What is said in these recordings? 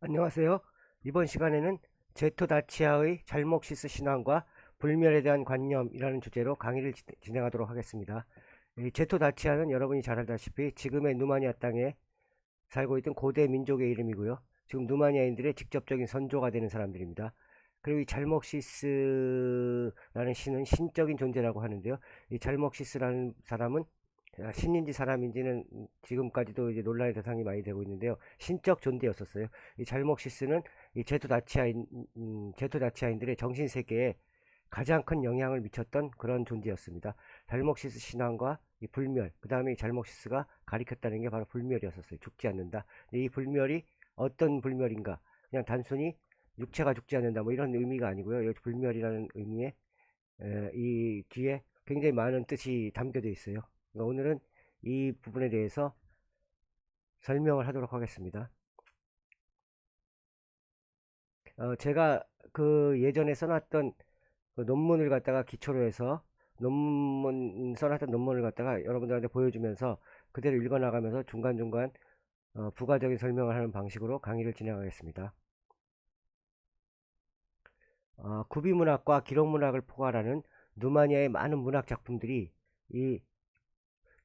안녕하세요. 이번 시간에는 제토다치아의 잘목시스 신앙과 불멸에 대한 관념이라는 주제로 강의를 진행하도록 하겠습니다. 이 제토다치아는 여러분이 잘 알다시피 지금의 누마니아 땅에 살고 있던 고대 민족의 이름이고요. 지금 누마니아인들의 직접적인 선조가 되는 사람들입니다. 그리고 이 잘목시스라는 신은 신적인 존재라고 하는데요. 이 잘목시스라는 사람은 신인지 사람인지는 지금까지도 이제 논란의 대상이 많이 되고 있는데요. 신적 존재였었어요. 이 잘목시스는 이 제토다치아인들의 정신 세계에 가장 큰 영향을 미쳤던 그런 존재였습니다. 잘목시스 신앙과 이 불멸, 그 다음에 이 잘목시스가 가리켰다는 게 바로 불멸이었었어요. 죽지 않는다. 이 불멸이 어떤 불멸인가? 그냥 단순히 육체가 죽지 않는다 뭐 이런 의미가 아니고요. 이 불멸이라는 의미에 이 뒤에 굉장히 많은 뜻이 담겨져 있어요. 그러니까 오늘은 이 부분에 대해서 설명을 하도록 하겠습니다. 제가 그 예전에 써놨던 그 논문을 갖다가 기초로 해서 써놨던 논문을 갖다가 여러분들한테 보여주면서 그대로 읽어나가면서 중간중간 부가적인 설명을 하는 방식으로 강의를 진행하겠습니다. 구비문학과 기록문학을 포괄하는 누마니아의 많은 문학 작품들이 이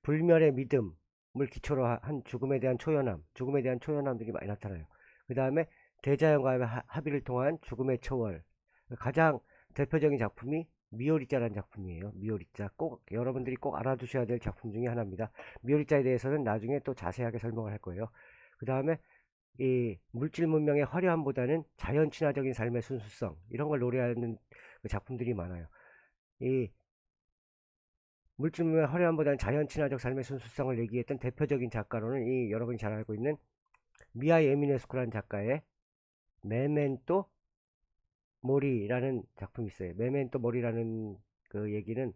불멸의 믿음을 기초로 한 죽음에 대한 초연함들이 많이 나타나요. 그 다음에 대자연과의 합의를 통한 죽음의 초월. 가장 대표적인 작품이 미오리자라는 작품이에요. 미오리자 꼭 여러분들이 꼭 알아두셔야 될 작품 중에 하나입니다. 미오리자에 대해서는 나중에 또 자세하게 설명을 할 거예요. 그 다음에 이 물질 문명의 화려함보다는 자연 친화적인 삶의 순수성 이런 걸 노래하는 그 작품들이 많아요. 이 물질문명의 화려함보다는 자연 친화적 삶의 순수성을 얘기했던 대표적인 작가로는 이 여러분이 잘 알고 있는 미아 예미네스쿠라는 작가의 메멘토 모리라는 작품이 있어요. 메멘토 모리라는 그 얘기는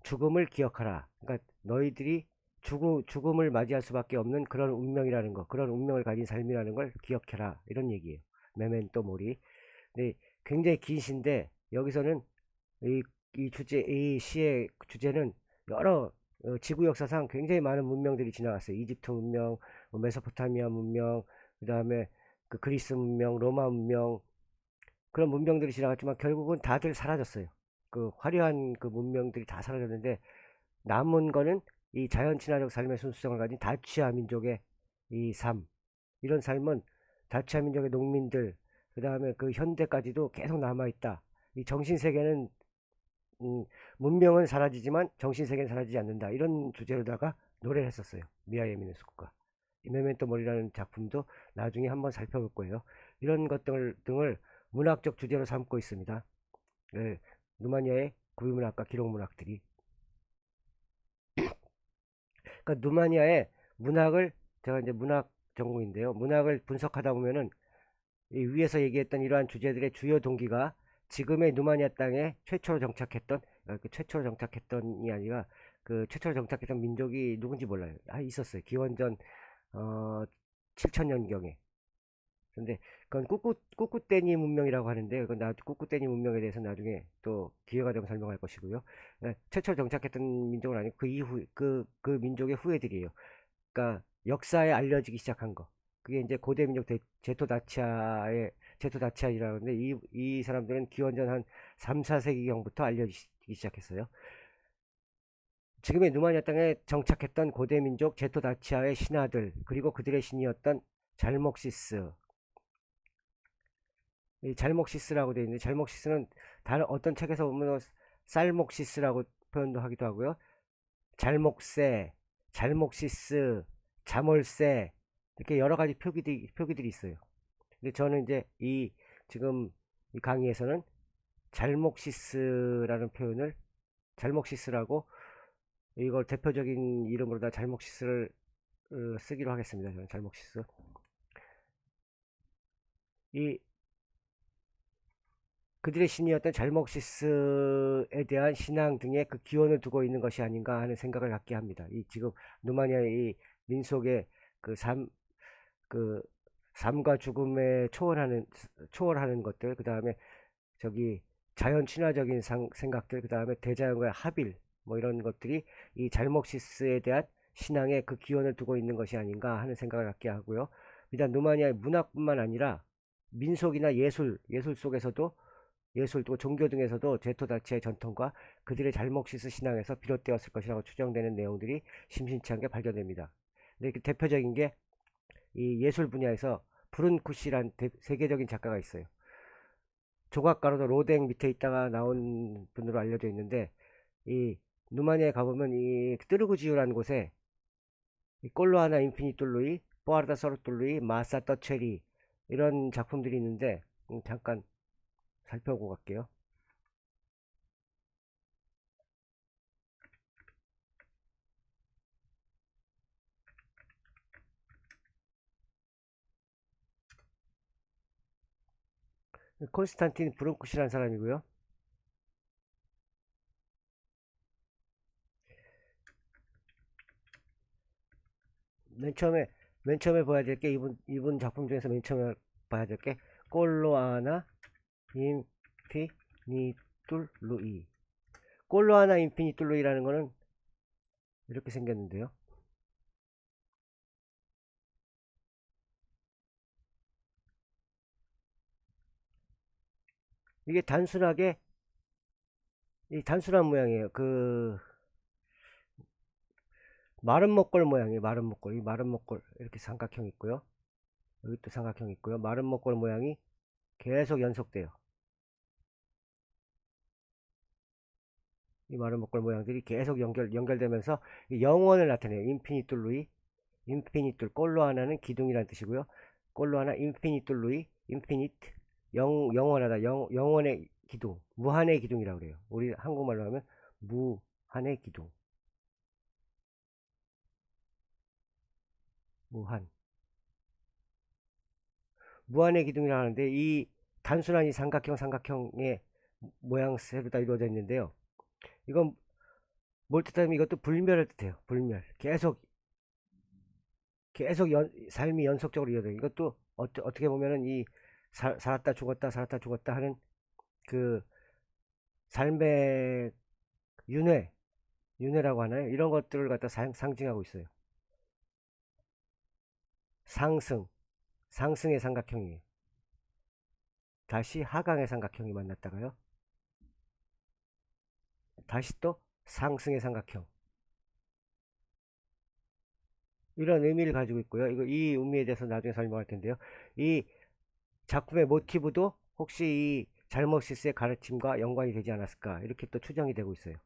죽음을 기억하라. 그러니까 너희들이 죽음을 맞이할 수밖에 없는 그런 운명이라는 거, 그런 운명을 가진 삶이라는 걸 기억해라. 이런 얘기예요. 메멘토 모리. 근데 굉장히 긴 시인데 여기서는 이, 이 시의 주제는 여러 지구 역사상 굉장히 많은 문명들이 지나갔어요. 이집트 문명, 뭐 메소포타미아 문명, 그 다음에 그 그리스 문명, 로마 문명, 그런 문명들이 지나갔지만 결국은 다들 사라졌어요. 그 화려한 그 문명들이 다 사라졌는데 남은 거는 이 자연 친화적 삶의 순수성을 가진 다치아 민족의 이 삶. 이런 삶은 다치아 민족의 농민들, 그 다음에 그 현대까지도 계속 남아있다. 이 정신세계는 문명은 사라지지만 정신세계는 사라지지 않는다. 이런 주제로다가 노래를 했었어요. 미아예 미네스코가. 메멘토 머리라는 작품도 나중에 한번 살펴볼 거예요. 이런 것들 등을 문학적 주제로 삼고 있습니다. 네, 누마니아의 구유문학과 기록문학들이. 그러니까 누마니아의 문학을 제가 이제 문학 전공인데요. 문학을 분석하다 보면은 이 위에서 얘기했던 이러한 주제들의 주요 동기가 지금의 누마니아 땅에 최초로 정착했던 그 최초로 정착했던이 아니라 그 최초로 정착했던 민족이 누군지 몰라요. 있었어요. 기원전 7000년경에. 근데 그건 꾸꾸떼니 문명이라고 하는데 그건 꾸꾸떼니 문명에 대해서 나중에 또 기회가 되면 설명할 것이고요. 최초로 정착했던 민족은 아니고 그 이후 그 민족의 후예들이에요. 그러니까 역사에 알려지기 시작한 거. 그게 이제 고대 민족 제토다치아이라는데 이 사람들은 기원전 한 3, 4세기경부터 알려지기 시작했어요. 지금의 누마니아 땅에 정착했던 고대 민족 제토다치아의 신하들 그리고 그들의 신이었던 잘목시스. 이 잘목시스라고 되어 있는데 잘목시스는 다른 어떤 책에서 보면 쌀목시스라고 표현도 하기도 하고요. 잘목새, 잘목시스, 자몰새 이렇게 여러 가지 표기들이 있어요. 근데 저는 이제 지금 이 강의에서는 잘목시스라는 표현을 잘목시스라고 이걸 대표적인 이름으로다 잘목시스를 쓰기로 하겠습니다. 저는 잘목시스. 이 그들의 신이었던 잘목시스에 대한 신앙 등의 그 기원을 두고 있는 것이 아닌가 하는 생각을 갖게 합니다. 이 지금 누마니아의 이 민속의 그 그 삶과 죽음에 초월하는 것들, 그 다음에 저기 자연 친화적인 생각들, 그 다음에 대자연과의 합일, 뭐 이런 것들이 이 잘목시스에 대한 신앙의 그 기원을 두고 있는 것이 아닌가 하는 생각을 갖게 하고요. 비단 루마니아의 문화뿐만 아니라 민속이나 예술 속에서도 예술 또 종교 등에서도 제토다치의 전통과 그들의 잘목시스 신앙에서 비롯되었을 것이라고 추정되는 내용들이 심심치 않게 발견됩니다. 근데 그 대표적인 게 이 예술 분야에서 브룬쿠시란 세계적인 작가가 있어요. 조각가로도 로댕 밑에 있다가 나온 분으로 알려져 있는데 이 루마니아에 가보면 이 뜨르구지우라는 곳에 이 꼴로 하나 인피니툴루이, 뽀아르다 서르툴루이, 마사 떠체리 이런 작품들이 있는데 잠깐 살펴보고 갈게요. 콘스탄틴 브룬쿠시라는 사람이고요. 맨 처음에 맨 처음에 봐야 될 게 이분 작품 중에서 맨 처음에 봐야 될 게 꼴로아나 인피니툴루이. 꼴로아나 인피니툴루이라는 거는 이렇게 생겼는데요. 이게 단순하게 이 단순한 모양이에요. 그 마른 목골 모양이에요. 마른 목골. 이 마른 목골 이렇게 삼각형 있고요. 여기 또 삼각형 있고요. 마른 목골 모양이 계속 연속돼요. 이 마른 목골 모양들이 계속 연결되면서 영원을 나타내요. 인피니툴루이, 인피니툴, 꼴로 하나는 기둥이라는 뜻이고요. 꼴로 하나 인피니툴루이, 인피니트, 영원하다, 영원의 기둥, 무한의 기둥이라고 그래요. 우리 한국말로 하면 무한의 기둥, 무한, 무한의 기둥이라고 하는데 이 단순한 이 삼각형의 모양새로 다 이루어져 있는데요. 이건 뭘 뜻하면 이것도 불멸을 뜻해요. 불멸. 계속 삶이 연속적으로 이어져요. 이것도 어떻게 보면은 이 살았다 죽었다 살았다 죽었다 하는 그 삶의 윤회, 윤회라고 하나요? 이런 것들을 갖다 상징하고 있어요. 상승, 상승의 삼각형이에요. 다시 하강의 삼각형이 만났다가요. 다시 또 상승의 삼각형. 이런 의미를 가지고 있고요. 이 의미에 대해서 나중에 설명할 텐데요. 이 작품의 모티브도 혹시 이 잘못시스의 가르침과 연관이 되지 않았을까 이렇게 또 추정이 되고 있어요.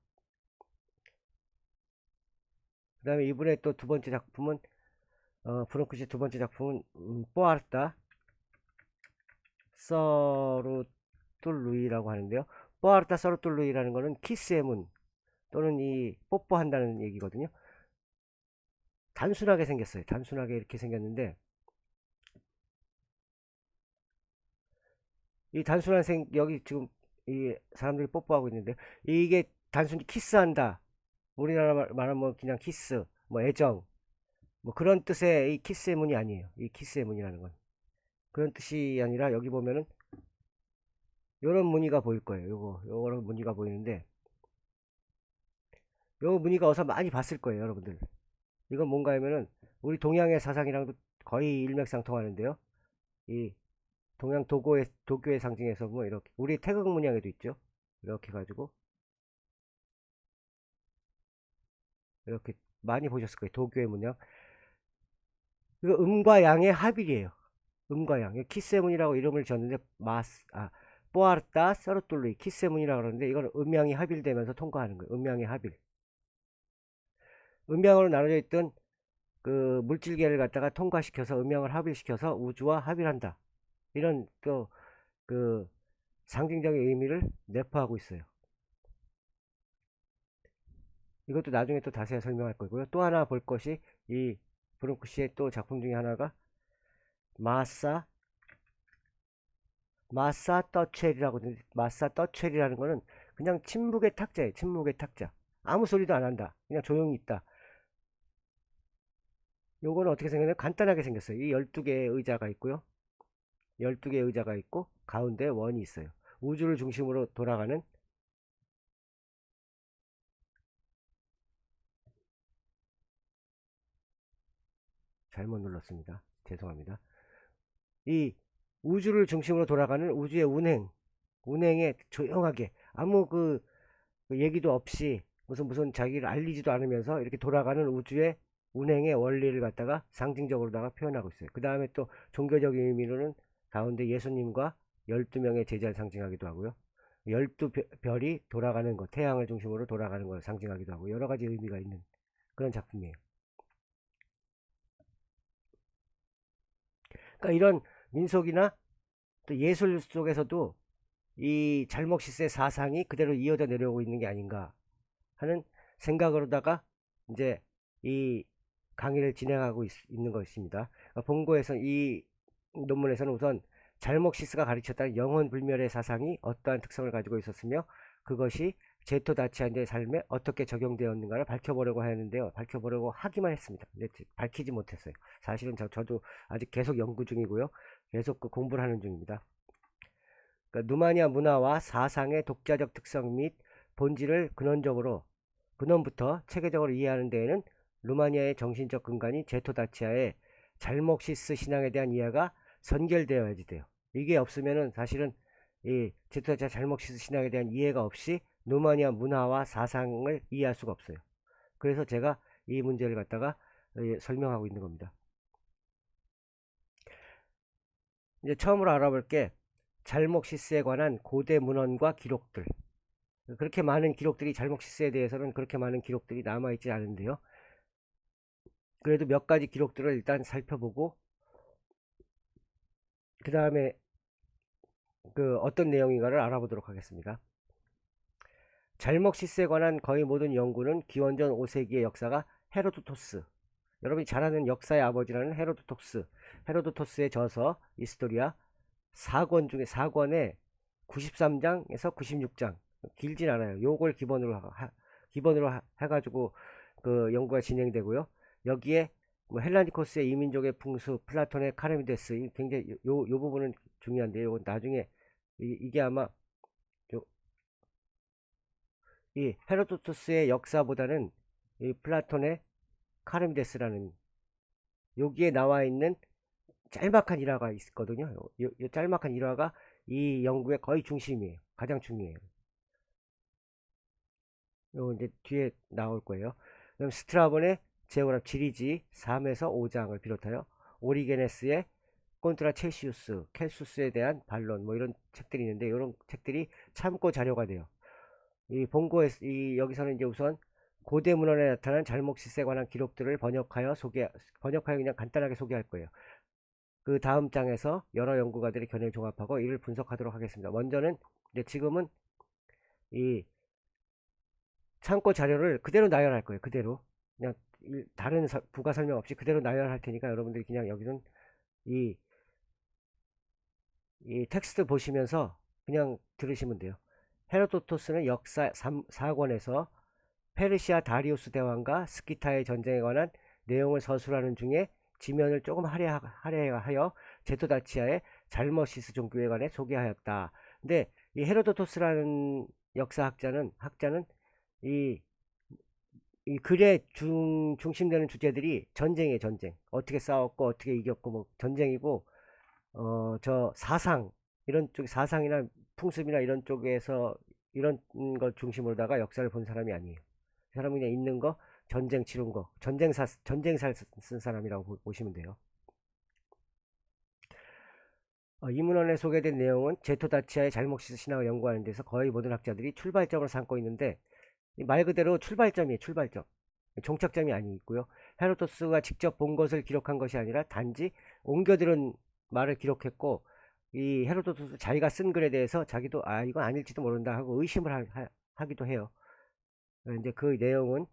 그 다음에 이분의 또 두 번째 작품은 브롱크시 두 번째 작품은 뽀아르타 서루툴루이라고 하는데요. 뽀아르타 서루툴루이라는 거는 키스의 문 또는 이 뽀뽀한다는 얘기거든요. 단순하게 생겼어요. 단순하게 이렇게 생겼는데 이 단순한 여기 지금 이 사람들이 뽀뽀하고 있는데 이게 단순히 키스한다. 우리나라 말하면 뭐 그냥 키스, 뭐 애정, 뭐 그런 뜻의 이 키스의 문이 아니에요. 이 키스의 문이라는 건 그런 뜻이 아니라 여기 보면은 요런 무늬가 보일 거예요. 요런 무늬가 보이는데 요 무늬가 어서 많이 봤을 거예요, 여러분들. 이건 뭔가 하면은 우리 동양의 사상이랑도 거의 일맥상통하는데요. 이 동양 도교의 상징에서 뭐 이렇게 우리 태극 문양에도 있죠. 이렇게 가지고 이렇게 많이 보셨을 거예요. 도교의 문양. 이거 음과 양의 합일이에요. 음과 양. 키세문이라고 이름을 지었는데 뽀아르타 서르툴루이 키세문이라고 그러는데 이건 음양이 합일되면서 통과하는 거예요. 음양의 합일. 음양으로 나눠져 있던 그 물질계를 갖다가 통과시켜서 음양을 합일시켜서 우주와 합일한다. 이런 또 그 상징적인 의미를 내포하고 있어요. 이것도 나중에 또 자세히 설명할 거고요. 또 하나 볼 것이 이 브룬크시의 또 작품 중에 하나가 마사 마사 떠첼이라는 거는 그냥 침묵의 탁자예요. 침묵의 탁자. 아무 소리도 안 한다. 그냥 조용히 있다. 요거는 어떻게 생겼냐면 간단하게 생겼어요. 이 12개의 의자가 있고요. 12개의 의자가 있고 가운데 원이 있어요. 우주를 중심으로 돌아가는 잘못 눌렀습니다. 죄송합니다. 이 우주를 중심으로 돌아가는 우주의 운행에 조용하게 아무 그 얘기도 없이 무슨 자기를 알리지도 않으면서 이렇게 돌아가는 우주의 운행의 원리를 갖다가 상징적으로다가 표현하고 있어요. 그 다음에 또 종교적인 의미로는 가운데 예수님과 12명의 제자를 상징하기도 하고요. 12별이 돌아가는 것, 태양을 중심으로 돌아가는 걸 상징하기도 하고 여러 가지 의미가 있는 그런 작품이에요. 그러니까 이런 민속이나 또 예술 속에서도 이 잘목시스의 사상이 그대로 이어져 내려오고 있는 게 아닌가 하는 생각으로다가 이제 이 강의를 진행하고 있는 것입니다. 본고에서 이 논문에서는 우선 잘목시스가 가르쳤다는 영혼불멸의 사상이 어떠한 특성을 가지고 있었으며 그것이 제토 다치안의 삶에 어떻게 적용되었는가를 밝혀보려고 하는데요. 밝혀보려고 하기만 했습니다. 근데 밝히지 못했어요. 사실은 저도 아직 계속 연구 중이고요. 계속 그 공부를 하는 중입니다. 그러니까 누마니아 문화와 사상의 독자적 특성 및 본질을 근원부터 체계적으로 이해하는 데에는 루마니아의 정신적 근간이 제토다치아의 잘목시스 신앙에 대한 이해가 선결되어야지 돼요. 이게 없으면은 사실은 이 제토다치아 잘목시스 신앙에 대한 이해가 없이 루마니아 문화와 사상을 이해할 수가 없어요. 그래서 제가 이 문제를 갖다가 설명하고 있는 겁니다. 이제 처음으로 알아볼 게 잘목시스에 관한 고대 문헌과 기록들. 그렇게 많은 기록들이 잘목시스에 대해서는 그렇게 많은 기록들이 남아있지 않은데요. 그래도 몇 가지 기록들을 일단 살펴보고 그 다음에 그 어떤 내용인가를 알아보도록 하겠습니다. 잘목시스에 관한 거의 모든 연구는 기원전 5세기의 역사가 헤로도토스, 여러분이 잘 아는 역사의 아버지라는 헤로도토스의 저서 이스토리아 4권 중에 4권에 93장에서 96장 길진 않아요. 요걸 기본으로 해가지고 그 연구가 진행되고요. 여기에 뭐 헬라니코스의 이민족의 풍수, 플라톤의 카르미데스, 굉장히 요 부분은 중요한데요. 요건 나중에 이게 아마 이 헤로도토스의 역사보다는 이 플라톤의 카르미데스라는 여기에 나와 있는 짤막한 일화가 있거든요. 요 짤막한 일화가 이 연구의 거의 중심이에요. 가장 중요해요. 요 이제 뒤에 나올 거예요. 그럼 스트라본의 제오랍 지리지 3에서 5장을 비롯하여 오리게네스의 콘트라 첼시우스, 켈수스에 대한 반론 뭐 이런 책들이 있는데 이런 책들이 참고 자료가 돼요. 이 본고에 여기서는 이제 우선 고대 문헌에 나타난 잘목시스에 관한 기록들을 번역하여 그냥 간단하게 소개할 거예요. 그 다음 장에서 여러 연구가들의 견해를 종합하고 이를 분석하도록 하겠습니다. 먼저는 이제 지금은 이 참고 자료를 그대로 나열할 거예요. 그대로 그냥 다른 부가 설명 없이 그대로 나열할 테니까 여러분들이 그냥 여기는 이 텍스트 보시면서 그냥 들으시면 돼요. 헤로도토스는 역사 4권에서 페르시아 다리우스 대왕과 스키타의 전쟁에 관한 내용을 서술하는 중에 지면을 조금 할애하여 제토다치아의 잘머시스 종교에 관해 소개하였다. 근데 이 헤로도토스라는 역사학자는 이 글의 중심되는 주제들이 전쟁이에요. 전쟁. 어떻게 싸웠고 어떻게 이겼고 뭐 전쟁이고 저 사상 이런 쪽 사상이나 풍습이나 이런 쪽에서 이런 걸 중심으로다가 역사를 본 사람이 아니에요. 그 사람은 그냥 있는 거 전쟁 치른 거 전쟁살 쓴 사람이라고 보시면 돼요. 이 문헌에 소개된 내용은 제토다치아의 잘목시스 신학을 연구하는 데서 거의 모든 학자들이 출발점을 삼고 있는데 말 그대로 출발점이에요. 출발점. 종착점이 아니고요. 헤로도스가 직접 본 것을 기록한 것이 아니라 단지 옮겨들은 말을 기록했고 이 헤로도토스 자기가 쓴 글에 대해서 자기도 이건 아닐지도 모른다 하고 의심을 하기도 해요. 이제 그 내용은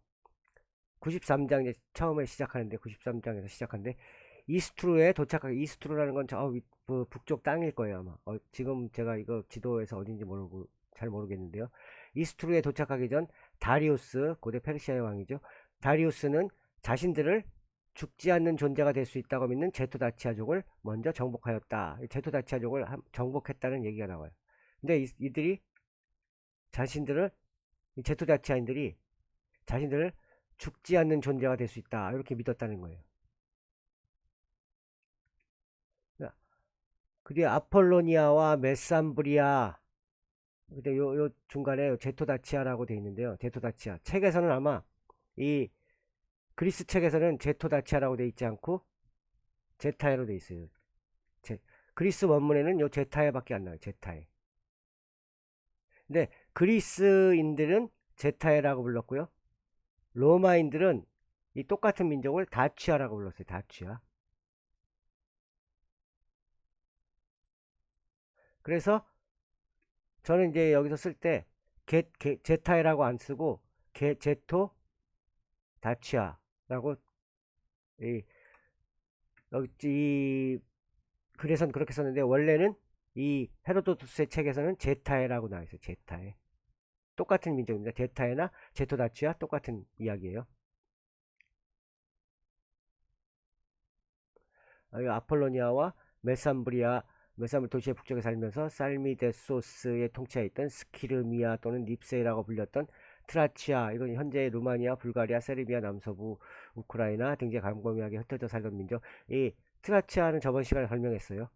93장 처음에 시작하는데 93장에서 시작하는데 이스트루에 도착하기 이스트루라는 건 저 북쪽 땅일 거예요 아마. 지금 제가 이거 지도에서 어딘지 잘 모르겠는데요. 이스트루에 도착하기 전 다리우스 고대 페르시아의 왕이죠. 다리우스는 자신들을 죽지 않는 존재가 될 수 있다고 믿는 제토다치아족을 먼저 정복하였다. 제토다치아족을 정복했다는 얘기가 나와요. 근데 이들이 제토다치아인들이 자신들을 죽지 않는 존재가 될 수 있다. 이렇게 믿었다는 거예요. 그 뒤에 아폴로니아와 메삼브리아, 근데 요 중간에 제토다치아라고 돼 있는데요. 제토다치아. 책에서는 아마 이 그리스 책에서는 제토다치아라고 돼 있지 않고 제타에로 돼 있어요. 제, 그리스 원문에는 요 제타에밖에 안 나와요. 제타에. 근데 그리스인들은 제타에라고 불렀고요. 로마인들은 이 똑같은 민족을 다취아라고 불렀어요. 다취아. 그래서 저는 이제 여기서 쓸 때 제타에라고 안 쓰고 제토 다취아라고 이, 여기 이 글에선 그렇게 썼는데 원래는 이 헤로도투스의 책에서는 제타에라고 나와 있어요. 제타에. 똑같은 민족입니다. 제타에나 제토다치아 똑같은 이야기예요. 아폴로니아와 메삼브리아, 메삼ブ 도시의 북쪽에 살면서 살미데소스의 통치하에 있던 스키르미아 또는 닙세이라고 불렸던 트라치아, 이건 현재 루마니아, 불가리아, 세르비아, 남서부, 우크라이나 등지에 광범위하게 흩어져 살던 민족. 이 트라치아는 저번 시간에 설명했어요.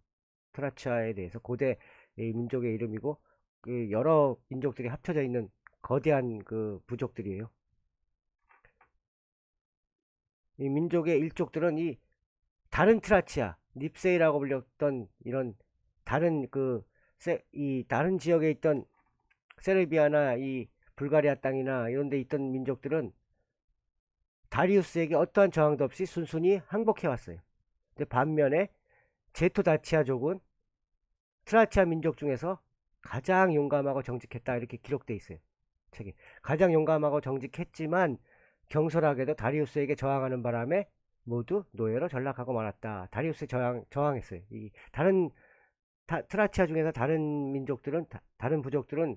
트라치아에 대해서 고대 민족의 이름이고 그 여러 민족들이 합쳐져 있는 거대한 그 부족들이에요. 이 민족의 일족들은 이 다른 트라치아, 닙세이라고 불렸던 이런 다른 이 다른 지역에 있던 세르비아나 이 불가리아 땅이나 이런 데 있던 민족들은 다리우스에게 어떠한 저항도 없이 순순히 항복해 왔어요. 근데 반면에 제토다치아족은 트라치아 민족 중에서 가장 용감하고 정직했다 이렇게 기록되어 있어요. 책에. 가장 용감하고 정직했지만 경솔하게도 다리우스에게 저항하는 바람에 모두 노예로 전락하고 말았다. 다리우스에 저항했어요. 이 다른 트라치아 중에서 다른 민족들은 다른 부족들은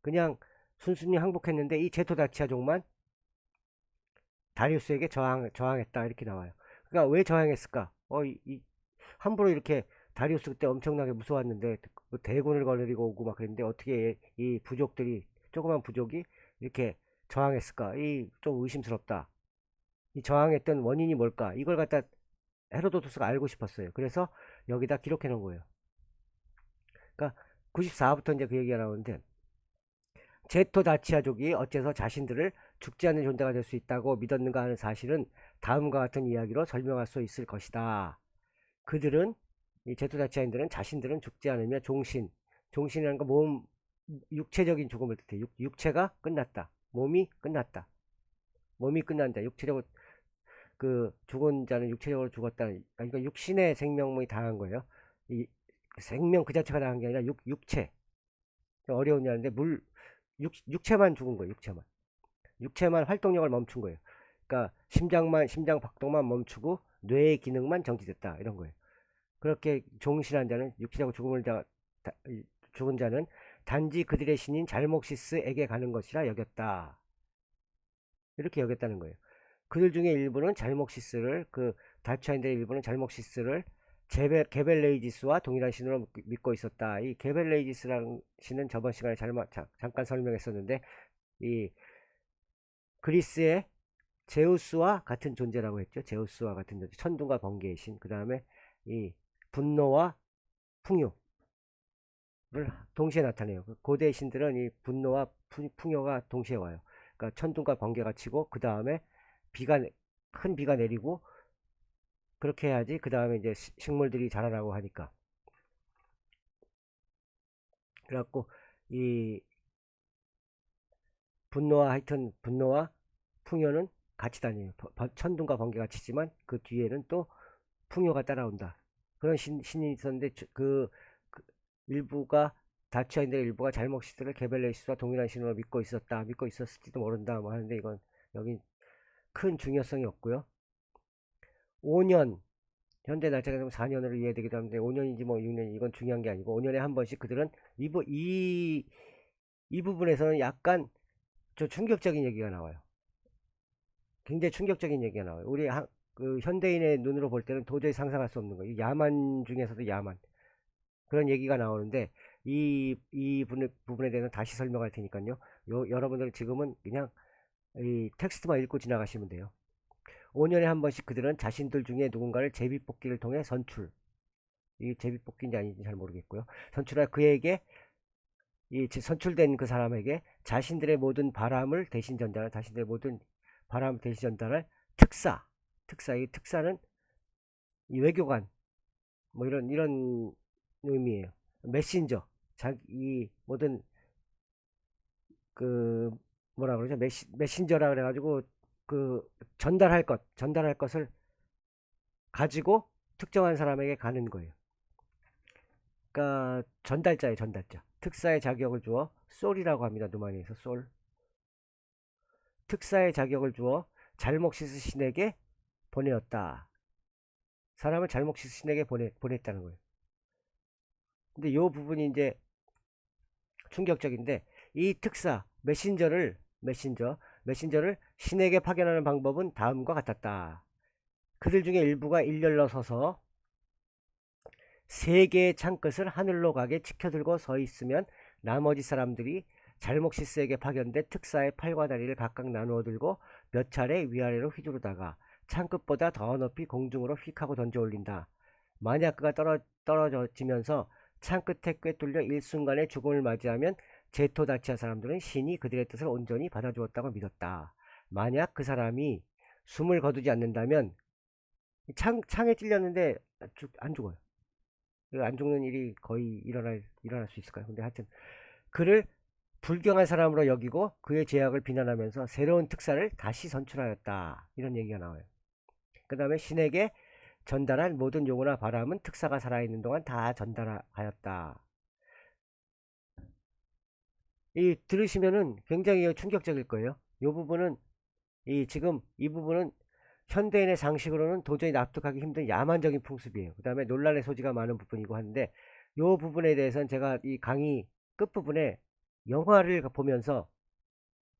그냥 순순히 항복했는데 이 제토다치아족만 다리우스에게 저항했다 이렇게 나와요. 그러니까 왜 저항했을까? 함부로 이렇게 다리우스 그때 엄청나게 무서웠는데 뭐 대군을 거느리고 오고 막 그랬는데 어떻게 이 부족들이 조그만 부족이 이렇게 저항했을까? 이 좀 의심스럽다. 이 저항했던 원인이 뭘까? 이걸 갖다 헤로도토스가 알고 싶었어요. 그래서 여기다 기록해 놓은 거예요. 그러니까 94부터 이제 그 얘기가 나오는데 제토다치아족이 어째서 자신들을 죽지 않는 존재가 될 수 있다고 믿었는가 하는 사실은 다음과 같은 이야기로 설명할 수 있을 것이다. 그들은 이 제토다치아인들은 자신들은 죽지 않으며 종신이라는 건 몸, 육체적인 죽음을 뜻해. 육체가 끝났다. 몸이 끝났다. 몸이 끝난다. 육체적으로 죽은 자는 육체적으로 죽었다. 그러니까 육신의 생명이 당한 거예요. 이 생명 그 자체가 당한 게 아니라 육체. 어려운 얘기인데 육체만 죽은 거예요. 육체만 활동력을 멈춘 거예요. 그러니까 심장 박동만 멈추고 뇌의 기능만 정지됐다 이런 거예요. 그렇게 종신한 자는 육체적으로 죽은 자는 단지 그들의 신인 잘목시스에게 가는 것이라 여겼다. 이렇게 여겼다는 거예요. 그들 중에 일부는 잘목시스를 다치아인들의 일부는 잘목시스를 게벨레이지스와 동일한 신으로 믿고 있었다. 이 게벨레이지스라는 신은 저번 시간에 잠깐 설명했었는데 이 그리스의 제우스와 같은 존재라고 했죠. 제우스와 같은 존재, 천둥과 번개의 신. 그 다음에 이 분노와 풍요를 동시에 나타내요. 고대 신들은 이 분노와 풍요가 동시에 와요. 그러니까 천둥과 번개가 치고 그 다음에 큰 비가 내리고 그렇게 해야지 그 다음에 이제 식물들이 자라라고 하니까. 그래갖고 이 분노와 풍요는 같이 다녀요. 천둥과 번개가 치지만 그 뒤에는 또 풍요가 따라온다. 그런 신이 있었는데 그 일부가 다치아인들의 일부가 잘목시스를 게벨레시스와 동일한 신으로 믿고 있었을지도 모른다 뭐 하는데 이건 여기 큰 중요성이 없고요. 5년 현대 날짜가 4년으로 이해되기도 하는데 5년인지 뭐 6년 이건 중요한 게 아니고 5년에 한 번씩 그들은 이 부분에서는 약간 좀 충격적인 얘기가 나와요. 굉장히 충격적인 얘기가 나와요. 우리 현대인의 눈으로 볼 때는 도저히 상상할 수 없는 거예요. 야만 중에서도 야만. 그런 얘기가 나오는데 이 부분에 대해서 다시 설명할 테니까요. 여러분들 지금은 그냥 이 텍스트만 읽고 지나가시면 돼요. 5년에 한 번씩 그들은 자신들 중에 누군가를 제비뽑기를 통해 선출. 이 제비뽑기인지 아닌지 잘 모르겠고요. 선출하 그에게 이 선출된 그 사람에게 자신들의 모든 바람을 대신 전달할 자신들의 모든 바람을 대신 전달할 특사 이 특사는 이 외교관 뭐 이런 의미예요. 메신저 자기 모든 그 뭐라 그러죠? 메신저라 그래가지고 그 전달할 것을 가지고 특정한 사람에게 가는 거예요. 그러니까 전달자예요, 전달자. 특사의 자격을 주어 솔이라고 합니다. 누마니에서 솔. 특사의 자격을 주어 잘목시스 신에게 보내었다. 사람을 잘목시스 신에게 보냈다는 거예요. 근데 요 부분이 이제 충격적인데 이 특사 메신저를 신에게 파견하는 방법은 다음과 같았다. 그들 중에 일부가 일렬로 서서 세 개의 창끝을 하늘로 가게 치켜들고 서 있으면 나머지 사람들이 잘목시스에게 파견된 특사의 팔과 다리를 각각 나누어 들고 몇 차례 위아래로 휘두르다가 창끝보다 더 높이 공중으로 휙 하고 던져 올린다. 만약 그가 떨어지면서 창끝에 꿰뚫려 일순간에 죽음을 맞이하면 제토다치아 사람들은 신이 그들의 뜻을 온전히 받아주었다고 믿었다. 만약 그 사람이 숨을 거두지 않는다면 창에 찔렸는데 안 죽어요. 안 죽는 일이 거의 일어날 수 있을까요? 근데 하여튼 그를 불경한 사람으로 여기고 그의 죄악을 비난하면서 새로운 특사를 다시 선출하였다. 이런 얘기가 나와요. 그 다음에 신에게 전달한 모든 용어나 바람은 특사가 살아있는 동안 다 전달하였다. 이 들으시면은 굉장히 충격적일 거예요. 지금 이 부분은 현대인의 상식으로는 도저히 납득하기 힘든 야만적인 풍습이에요. 그 다음에 논란의 소지가 많은 부분이고 하는데 이 부분에 대해서는 제가 이 강의 끝부분에 영화를 보면서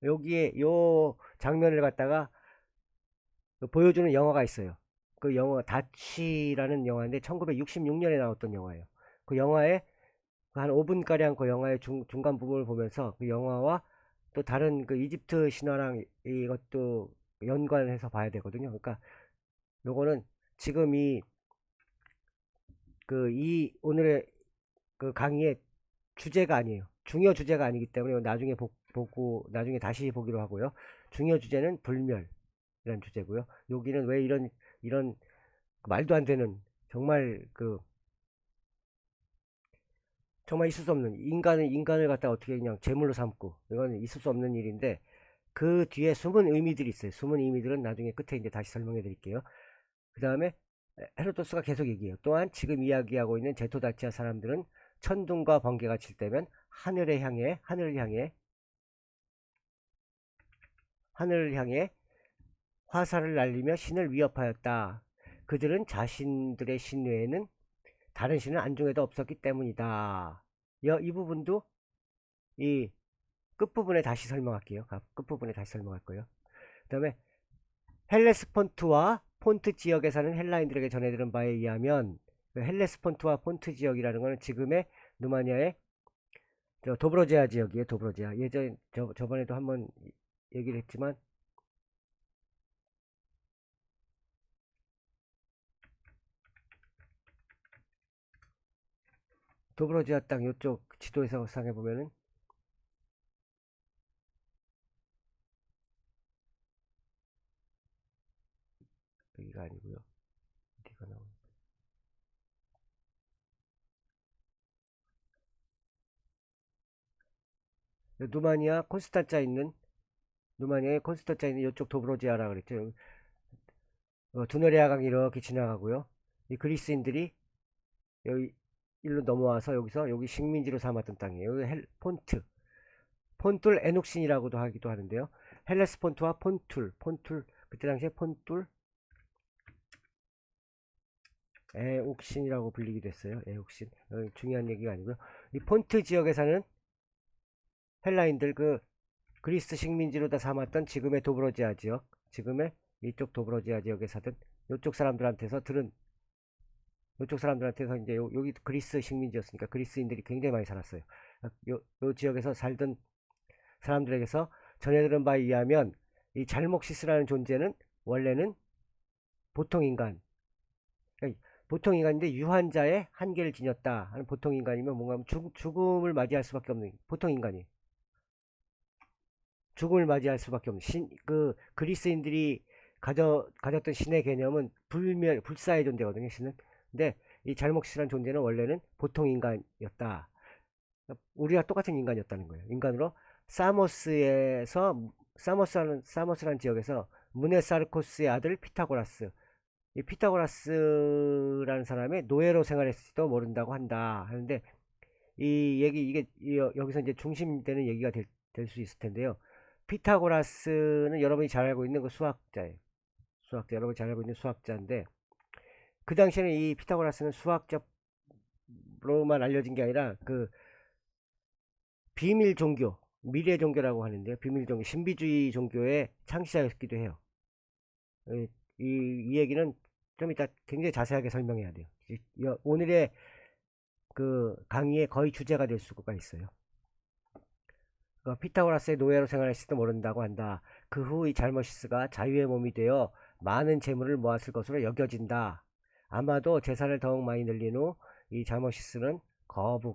여기에 요 장면을 갖다가 보여주는 영화가 있어요. 그 영화 다치라는 영화인데 1966년에 나왔던 영화예요. 그 영화에 한 5분가량 그 영화의 중간 부분을 보면서 그 영화와 또 다른 그 이집트 신화랑 이것도 연관해서 봐야 되거든요. 그러니까 요거는 지금 이 오늘의 그 강의의 주제가 아니에요. 중요 주제가 아니기 때문에 나중에 보고 나중에 다시 보기로 하고요. 중요 주제는 불멸이라는 주제고요. 여기는 왜 이런 말도 안 되는 정말 있을 수 없는 인간을 갖다 어떻게 그냥 제물로 삼고 이건 있을 수 없는 일인데 그 뒤에 숨은 의미들이 있어요. 숨은 의미들은 나중에 끝에 이제 다시 설명해 드릴게요. 그 다음에 헤로도스가 계속 얘기해요. 또한 지금 이야기하고 있는 제토다치아 사람들은 천둥과 번개가 칠 때면 하늘을 향해 화살을 날리며 신을 위협하였다. 그들은 자신들의 신 외에는 다른 신은 안중에도 없었기 때문이다. 이 부분도 이 끝부분에 다시 설명할게요. 끝부분에 다시 설명할 거예요. 그 다음에 헬레스폰트와 폰트 지역에 사는 헬라인들에게 전해들은 바에 의하면 헬레스폰트와 폰트 지역이라는 것은 지금의 누마니아의 도브로제아 지역이에요. 도브로제아. 저번에도 한번 얘기를 했지만 도브로제아 땅 이쪽 지도에서 상해 보면은 여기가 아니고요. 어디가 나오는 누마니아의 콘스탄자 있는 이쪽 도브로제아라 그랬죠. 두네리아강이 이렇게 지나가고요. 이 그리스인들이 여기 일로 넘어와서 여기 식민지로 삼았던 땅이에요. 여기 폰툴 에녹신이라고도 하기도 하는데요. 헬레스폰트와 폰툴 그때 당시에 폰툴 에옥신이라고 불리기도 했어요. 에옥신 중요한 얘기가 아니고요. 이 폰트 지역에 사는 헬라인들 그리스 식민지로 다 삼았던 지금의 도브로지아 지역 지금의 이쪽 도브로지아 지역에 사던 이쪽 사람들한테서 이제 여기 그리스 식민지였으니까 그리스인들이 굉장히 많이 살았어요. 요 지역에서 살던 사람들에게서 전해들은 바에 의하면 이 잘목시스라는 존재는 원래는 보통 인간, 그러니까 보통 인간인데 유한자의 한계를 지녔다 하는 보통 인간이면 뭔가 죽음을 맞이할 수밖에 없는 보통 인간이 죽음을 맞이할 수밖에 없는 그 그리스인들이 가졌던 신의 개념은 불사의 존재거든요. 신은. 근데 이 잘못이라는 존재는 원래는 보통 인간이었다. 우리와 똑같은 인간이었다는 거예요. 인간으로 사모스라는 지역에서 무네사르코스의 아들 피타고라스, 이 피타고라스라는 사람의 노예로 생활했을지도 모른다고 한다 하는데, 이 얘기 이게 여기서 이제 중심되는 얘기가 될 수 있을 텐데요. 피타고라스는 여러분이 잘 알고 있는 그 수학자예요. 여러분이 잘 알고 있는 수학자인데, 그 당시에는 이 피타고라스는 수학자로만 알려진 게 아니라 그 비밀 종교, 미래 종교라고 하는데요. 비밀 종교, 신비주의 종교의 창시자였기도 해요. 이 얘기는 좀 이따 굉장히 자세하게 설명해야 돼요. 오늘의 그 강의의 거의 주제가 될 수가 있어요. 피타고라스의 노예로 생활했을지도 모른다고 한다. 그 후 이 잘머시스가 자유의 몸이 되어 많은 재물을 모았을 것으로 여겨진다. 아마도 재산을 더욱 많이 늘린 후 이 잘머시스는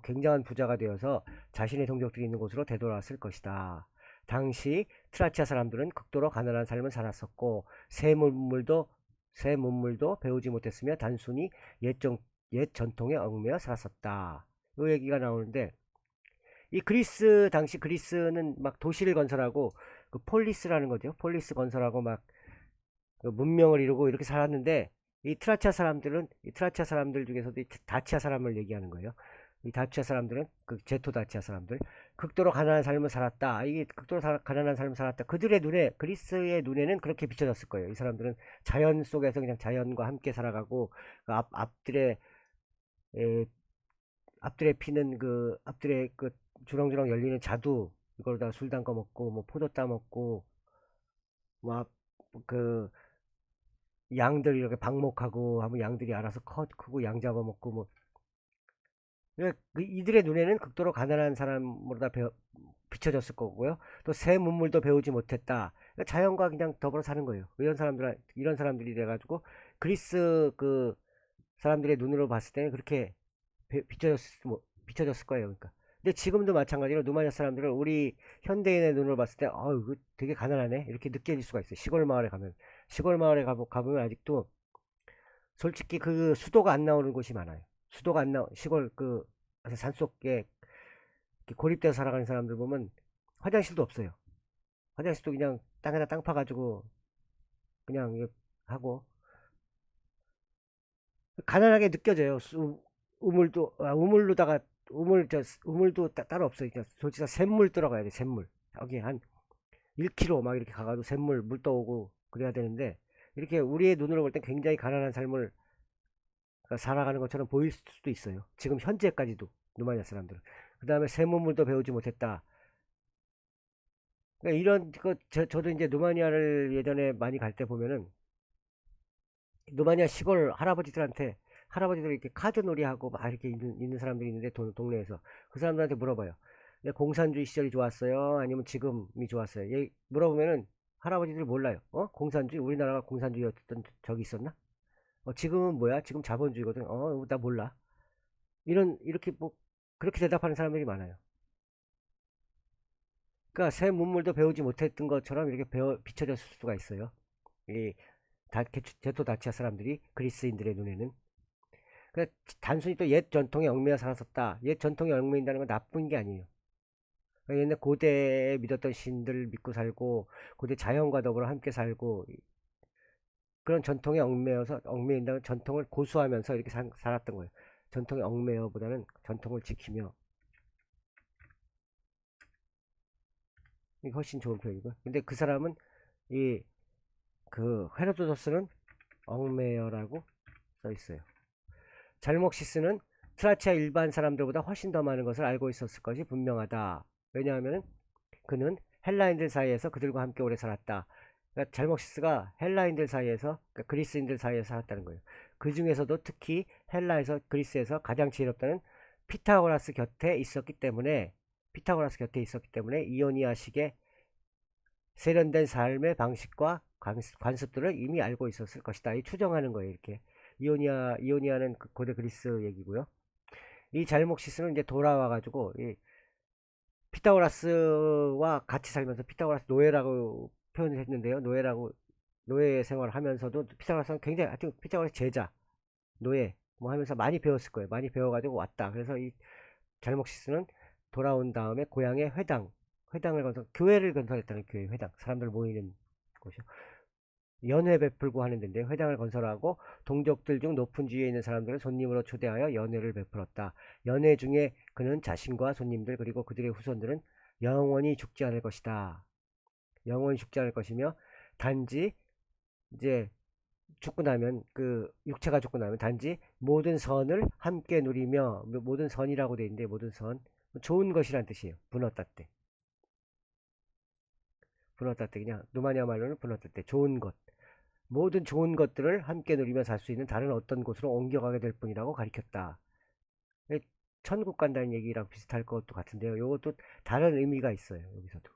굉장한 부자가 되어서 자신의 동족들이 있는 곳으로 되돌아왔을 것이다. 당시 트라치아 사람들은 극도로 가난한 삶을 살았었고 새 문물도 배우지 못했으며 단순히 옛 전통에 얽매여 살았었다. 이 얘기가 나오는데, 이 당시 그리스는 막 도시를 건설하고 그 폴리스라는 거죠. 폴리스 건설하고 막 그 문명을 이루고 이렇게 살았는데, 이 트라치아 사람들 중에서도 이 다치아 사람을 얘기하는 거예요. 이 다치아 사람들은 그 제토 다치아 사람들, 극도로 가난한 삶을 살았다. 이게 극도로 가난한 삶을 살았다. 그리스의 눈에는 그렇게 비춰졌을 거예요. 이 사람들은 자연 속에서 그냥 자연과 함께 살아가고, 그 앞들에 피는 앞들에 그 주렁주렁 열리는 자두, 이걸로다가 술 담궈 먹고 뭐 포도 따 먹고 막 그 양들 이렇게 방목하고 하면 양들이 알아서 크고 양 잡아먹고 뭐. 이들의 눈에는 극도로 가난한 사람으로 다 비춰졌을 거고요. 또 새 문물도 배우지 못했다. 그러니까 자연과 그냥 더불어 사는 거예요. 이런 사람들이 돼가지고 그리스 그 사람들의 눈으로 봤을 때는 그렇게 비춰졌을 거예요. 그러니까. 근데 지금도 마찬가지로 누마니아 사람들은 우리 현대인의 눈으로 봤을 때, 이거 되게 가난하네, 이렇게 느껴질 수가 있어요. 시골 마을에 가보면 아직도 솔직히 그 수도가 안 나오는 곳이 많아요. 시골 산속에 고립돼서 살아가는 사람들 보면 화장실도 없어요. 화장실도 그냥 땅에다 땅 파가지고 그냥 하고 가난하게 느껴져요. 우물도 따로 없어요. 솔직히 샘물 들어가야 돼. 샘물 여기 한 1km 막 이렇게 가가지고 샘물 물 떠오고 그래야 되는데, 이렇게 우리의 눈으로 볼 땐 굉장히 가난한 삶을 살아가는 것처럼 보일 수도 있어요. 지금 현재까지도 누마니아 사람들은. 그 다음에 샘물도 배우지 못했다. 그러니까 저도 이제 누마니아를 예전에 많이 갈 때 보면은 누마니아 시골 할아버지들 이렇게 카드 놀이하고 막 이렇게 있는 사람들이 있는데, 동네에서 그 사람들한테 물어봐요. 공산주의 시절이 좋았어요? 아니면 지금이 좋았어요? 물어보면은 할아버지들이 몰라요. 공산주의? 우리나라가 공산주의였던 적이 있었나? 지금은 뭐야? 지금 자본주의거든. 나 몰라. 이렇게 뭐 그렇게 대답하는 사람들이 많아요. 그러니까 새 문물도 배우지 못했던 것처럼 이렇게 비춰졌을 수가 있어요. 이 제토 다치아 사람들이 그리스인들의 눈에는. 단순히 또 옛 전통에 얽매여 살았었다. 옛 전통에 얽매인다는 건 나쁜 게 아니에요. 옛날 고대에 믿었던 신들 믿고 살고, 고대 자연과 더불어 함께 살고, 그런 전통에 얽매인다는 전통을 고수하면서 이렇게 살았던 거예요. 전통에 얽매여보다는 전통을 지키며. 이게 훨씬 좋은 표현이고. 근데 그 사람은 헤로도토스는 얽매여라고 써 있어요. 잘목시스는 트라치아 일반 사람들보다 훨씬 더 많은 것을 알고 있었을 것이 분명하다. 왜냐하면 그는 헬라인들 사이에서 그들과 함께 오래 살았다. 그러니까 잘목시스가 헬라인들 사이에서, 그러니까 그리스인들 사이에서 살았다는 거예요. 그 중에서도 특히 그리스에서 가장 지혜롭다는 피타고라스 곁에 있었기 때문에 이오니아식의 세련된 삶의 방식과 관습들을 이미 알고 있었을 것이다. 이 추정하는 거예요. 이렇게 이오니아는 고대 그리스 얘기고요. 이 잘목시스는 이제 돌아와가지고 이 피타고라스와 같이 살면서 피타고라스 노예라고 표현을 했는데요. 노예 생활을 하면서도 피타고라스는 굉장히 하여튼 피타고라스 제자 노예 뭐 하면서 많이 배웠을 거예요. 많이 배워가지고 왔다. 그래서 이 잘목시스는 돌아온 다음에 고향에 회당을 건설, 교회를 건설했다는 교회 회당, 사람들 모이는 곳이요. 연회 베풀고 하는 데인데 회당을 건설하고 동족들 중 높은 지위에 있는 사람들을 손님으로 초대하여 연회를 베풀었다. 연회 중에 그는 자신과 손님들 그리고 그들의 후손들은 영원히 죽지 않을 것이다. 영원히 죽지 않을 것이며 단지 이제 죽고 나면 그 육체가 죽고 나면 단지 모든 선을 함께 누리며 모든 선이라고 돼 있는데 모든 선 좋은 것이란 뜻이에요. 분어따 때 그냥 루마니아 말로는 분어따 때 좋은 것 모든 좋은 것들을 함께 누리며 살 수 있는 다른 어떤 곳으로 옮겨가게 될 뿐이라고 가리켰다. 천국 간다는 얘기랑 비슷할 것도 같은데요. 이것도 다른 의미가 있어요. 여기서도.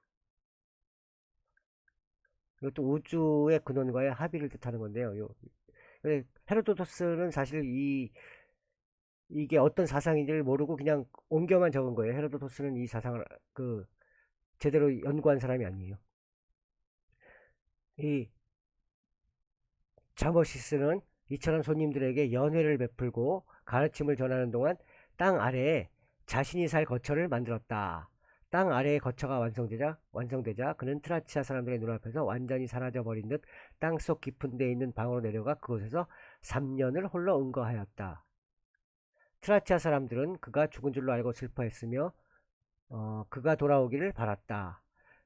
이것도 우주의 근원과의 합의를 뜻하는 건데요. 헤로도토스는 사실 이게 어떤 사상인지를 모르고 그냥 옮겨만 적은 거예요. 헤로도토스는 이 사상을 그 제대로 연구한 사람이 아니에요. 이 자머시스는 이처럼 손님들에게 연회를 베풀고 가르침을 전하는 동안 땅 아래에 자신이 살 거처를 만들었다. 땅 아래의 거처가 완성되자 그는 트라치아 사람들의 눈앞에서 완전히 사라져버린 듯 땅속 깊은 데 있는 방으로 내려가 그곳에서 3년을 홀로 응거하였다. 트라치아 사람들은 그가 죽은 줄로 알고 슬퍼했으며 그가 돌아오기를 바랐다.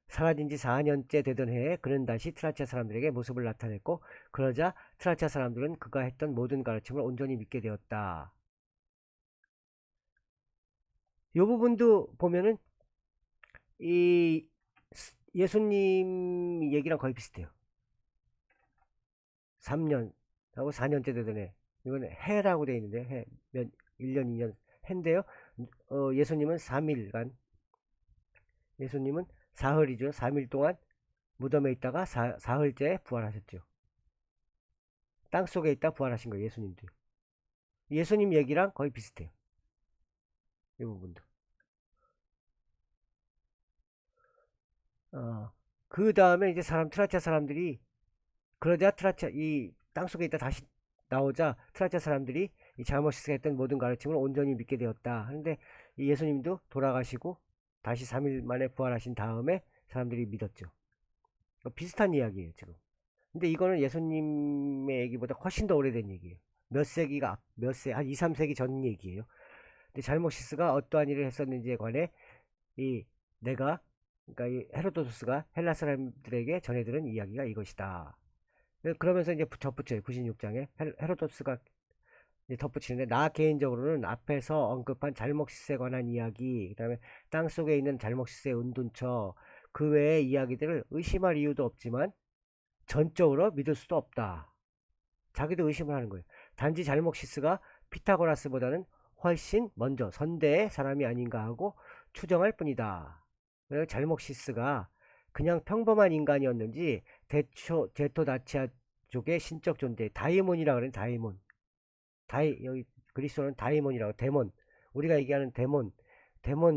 사라진 지 4년째 되던 해에 그는 다시 트라치아 사람들에게 모습을 나타냈고 그러자 트라치아 사람들은 그가 했던 모든 가르침을 온전히 믿게 되었다. 이 부분도 보면은 이 예수님 얘기랑 거의 비슷해요. 3년하고 4년째 되던 해. 이건 해라고 되어 있는데 해. 1년, 2년 해인데요. 예수님은 3일간 예수님은 사흘이죠. 3일 동안 무덤에 있다가 사흘째 부활하셨죠. 땅속에 있다 부활하신 거예요. 예수님도. 예수님 얘기랑 거의 비슷해요. 이 부분도. 그 다음에 이제 트라치아 사람들이 그러자 트라치아 이 땅속에 있다 다시 나오자 트라치아 사람들이 이 자머시스가 했던 모든 가르침을 온전히 믿게 되었다 하는데 이 예수님도 돌아가시고 다시 3일 만에 부활하신 다음에 사람들이 믿었죠. 비슷한 이야기예요 지금. 근데 이거는 예수님의 얘기보다 훨씬 더 오래된 얘기예요. 한 2, 3세기 전 얘기예요. 근데 잘모시스가 어떠한 일을 했었는지에 관해 이 내가 그러니까 이 헤로도토스가 헬라 사람들에게 전해들은 이야기가 이것이다. 그러면서 이제 덧붙여요. 96장에 헤로도스가 덧붙이는데 나 개인적으로는 앞에서 언급한 잘목시스에 관한 이야기 그 다음에 땅속에 있는 잘목시스의 은둔처 그 외의 이야기들을 의심할 이유도 없지만 전적으로 믿을 수도 없다. 자기도 의심을 하는 거예요. 단지 잘목시스가 피타고라스보다는 훨씬 먼저 선대의 사람이 아닌가 하고 추정할 뿐이다. 잘목시스가 그냥 평범한 인간이었는지 제토다치아족의 신적 존재 다이몬이라 그러는 다이몬 여기 그리스어는 다이몬이라고 데몬 우리가 얘기하는 데몬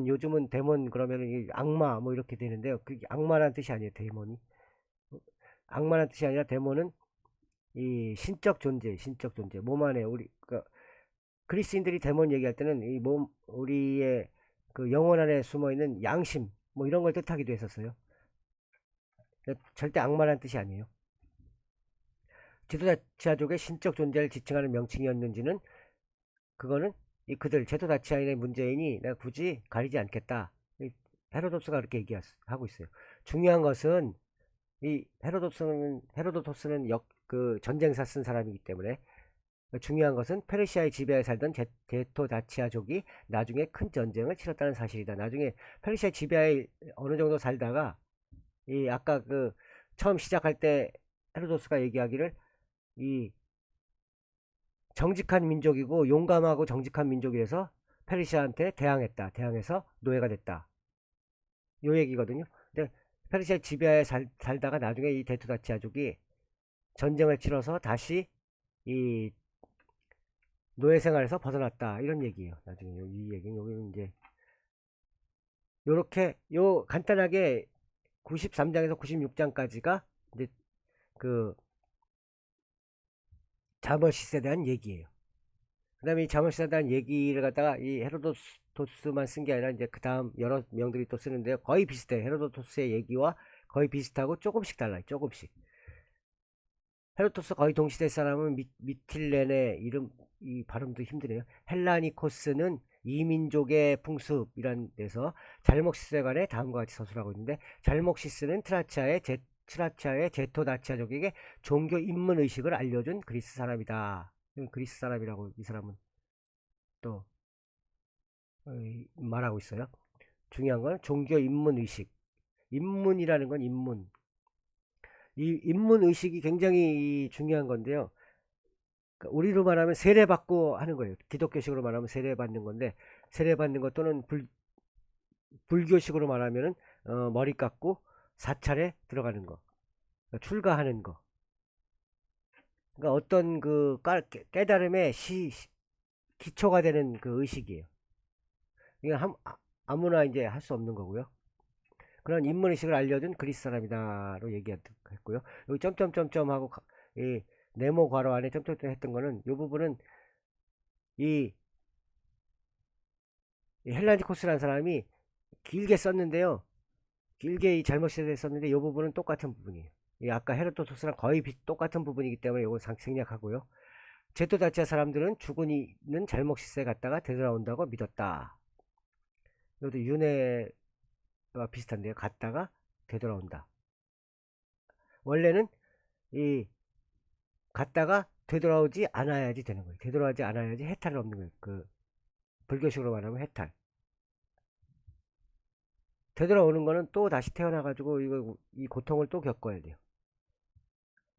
요즘은 데몬 그러면 악마 뭐 이렇게 되는데요. 그게 악마란 뜻이 아니에요. 데몬이 악마란 뜻이 아니라 데몬은 이 신적 존재 몸 안에 우리 그리스인들이 데몬 얘기할 때는 이 몸 우리의 그 영혼 안에 숨어 있는 양심 뭐 이런 걸 뜻하기도 했었어요. 절대 악마란 뜻이 아니에요. 제도다치아족의 신적 존재를 지칭하는 명칭이었는지는 그거는 그들 제도다치아인의 문제이니 내가 굳이 가리지 않겠다. 헤로도스가 그렇게 얘기하고 있어요. 중요한 것은 이 헤로도토스는 그 전쟁사 쓴 사람이기 때문에 중요한 것은 페르시아의 지배하에 살던 제토다치아족이 나중에 큰 전쟁을 치렀다는 사실이다. 나중에 페르시아 지배하에 어느 정도 살다가 이 아까 그 처음 시작할 때 헤로도스가 얘기하기를 이 정직한 민족이고 용감하고 정직한 민족이라서 페르시아한테 대항해서 노예가 됐다. 요 얘기거든요. 근데 페르시아 지배하에 살다가 나중에 이 데토다치아족이 전쟁을 치러서 다시 이 노예 생활에서 벗어났다 이런 얘기예요. 나중에 이 얘기는 여기는 이제 요렇게 요 간단하게 93장에서 96장까지가 이제 그 자머시스에 대한 얘기예요. 그 다음에 이 자머시스에 대한 얘기를 갖다가 이 헤로도토스만 쓴 게 아니라 이제 그 다음 여러 명들이 또 쓰는데요. 거의 비슷해요. 헤로도토스의 얘기와 거의 비슷하고 조금씩 달라요. 조금씩. 헤로도토스 거의 동시대 사람은 미틸렌의 이름, 이 발음도 힘드네요. 헬라니코스는 이민족의 풍습이란 데서 잘목시스에 관해 다음과 같이 서술하고 있는데, 잘목시스는 트라치아의 제토다치아족에게 종교 입문의식을 알려준 그리스 사람이다. 그리스 사람이라고 이 사람은 또 말하고 있어요. 중요한 건 종교 입문의식. 입문이라는 건 입문. 이 입문의식이 굉장히 중요한 건데요. 그러니까 우리로 말하면 세례받고 하는 거예요. 기독교식으로 말하면 세례받는 건데, 세례받는 것 또는 불교식으로 말하면은 머리 깎고 사찰에 들어가는 거, 그러니까 출가하는 거. 그러니까 어떤 그 깨달음의 기초가 되는 그 의식이에요. 이건 아무나 이제 할 수 없는 거고요. 그런 인문의식을 알려준 그리스 사람이다로 얘기했고요. 여기 점점점점 하고 이 네모 괄호 안에 점점점 했던 거는 이 부분은 이 헬라니코스라는 사람이 길게 썼는데요. 길게 이 잘못시에 썼는데 이 부분은 똑같은 부분이에요. 이 아까 헤로도토스랑 거의 똑같은 부분이기 때문에 이거 생략하고요. 제토다치아 사람들은 죽은 이는 잘못시세에 갔다가 되돌아온다고 믿었다. 이것도 윤회와 비슷한데요. 갔다가 되돌아온다. 원래는 이 갔다가 되돌아오지 않아야지 되는 거예요. 되돌아오지 않아야지 해탈을 없는 거예요. 그 불교식으로 말하면 해탈. 되돌아오는 거는 또 다시 태어나가지고 이 고통을 또 겪어야 돼요.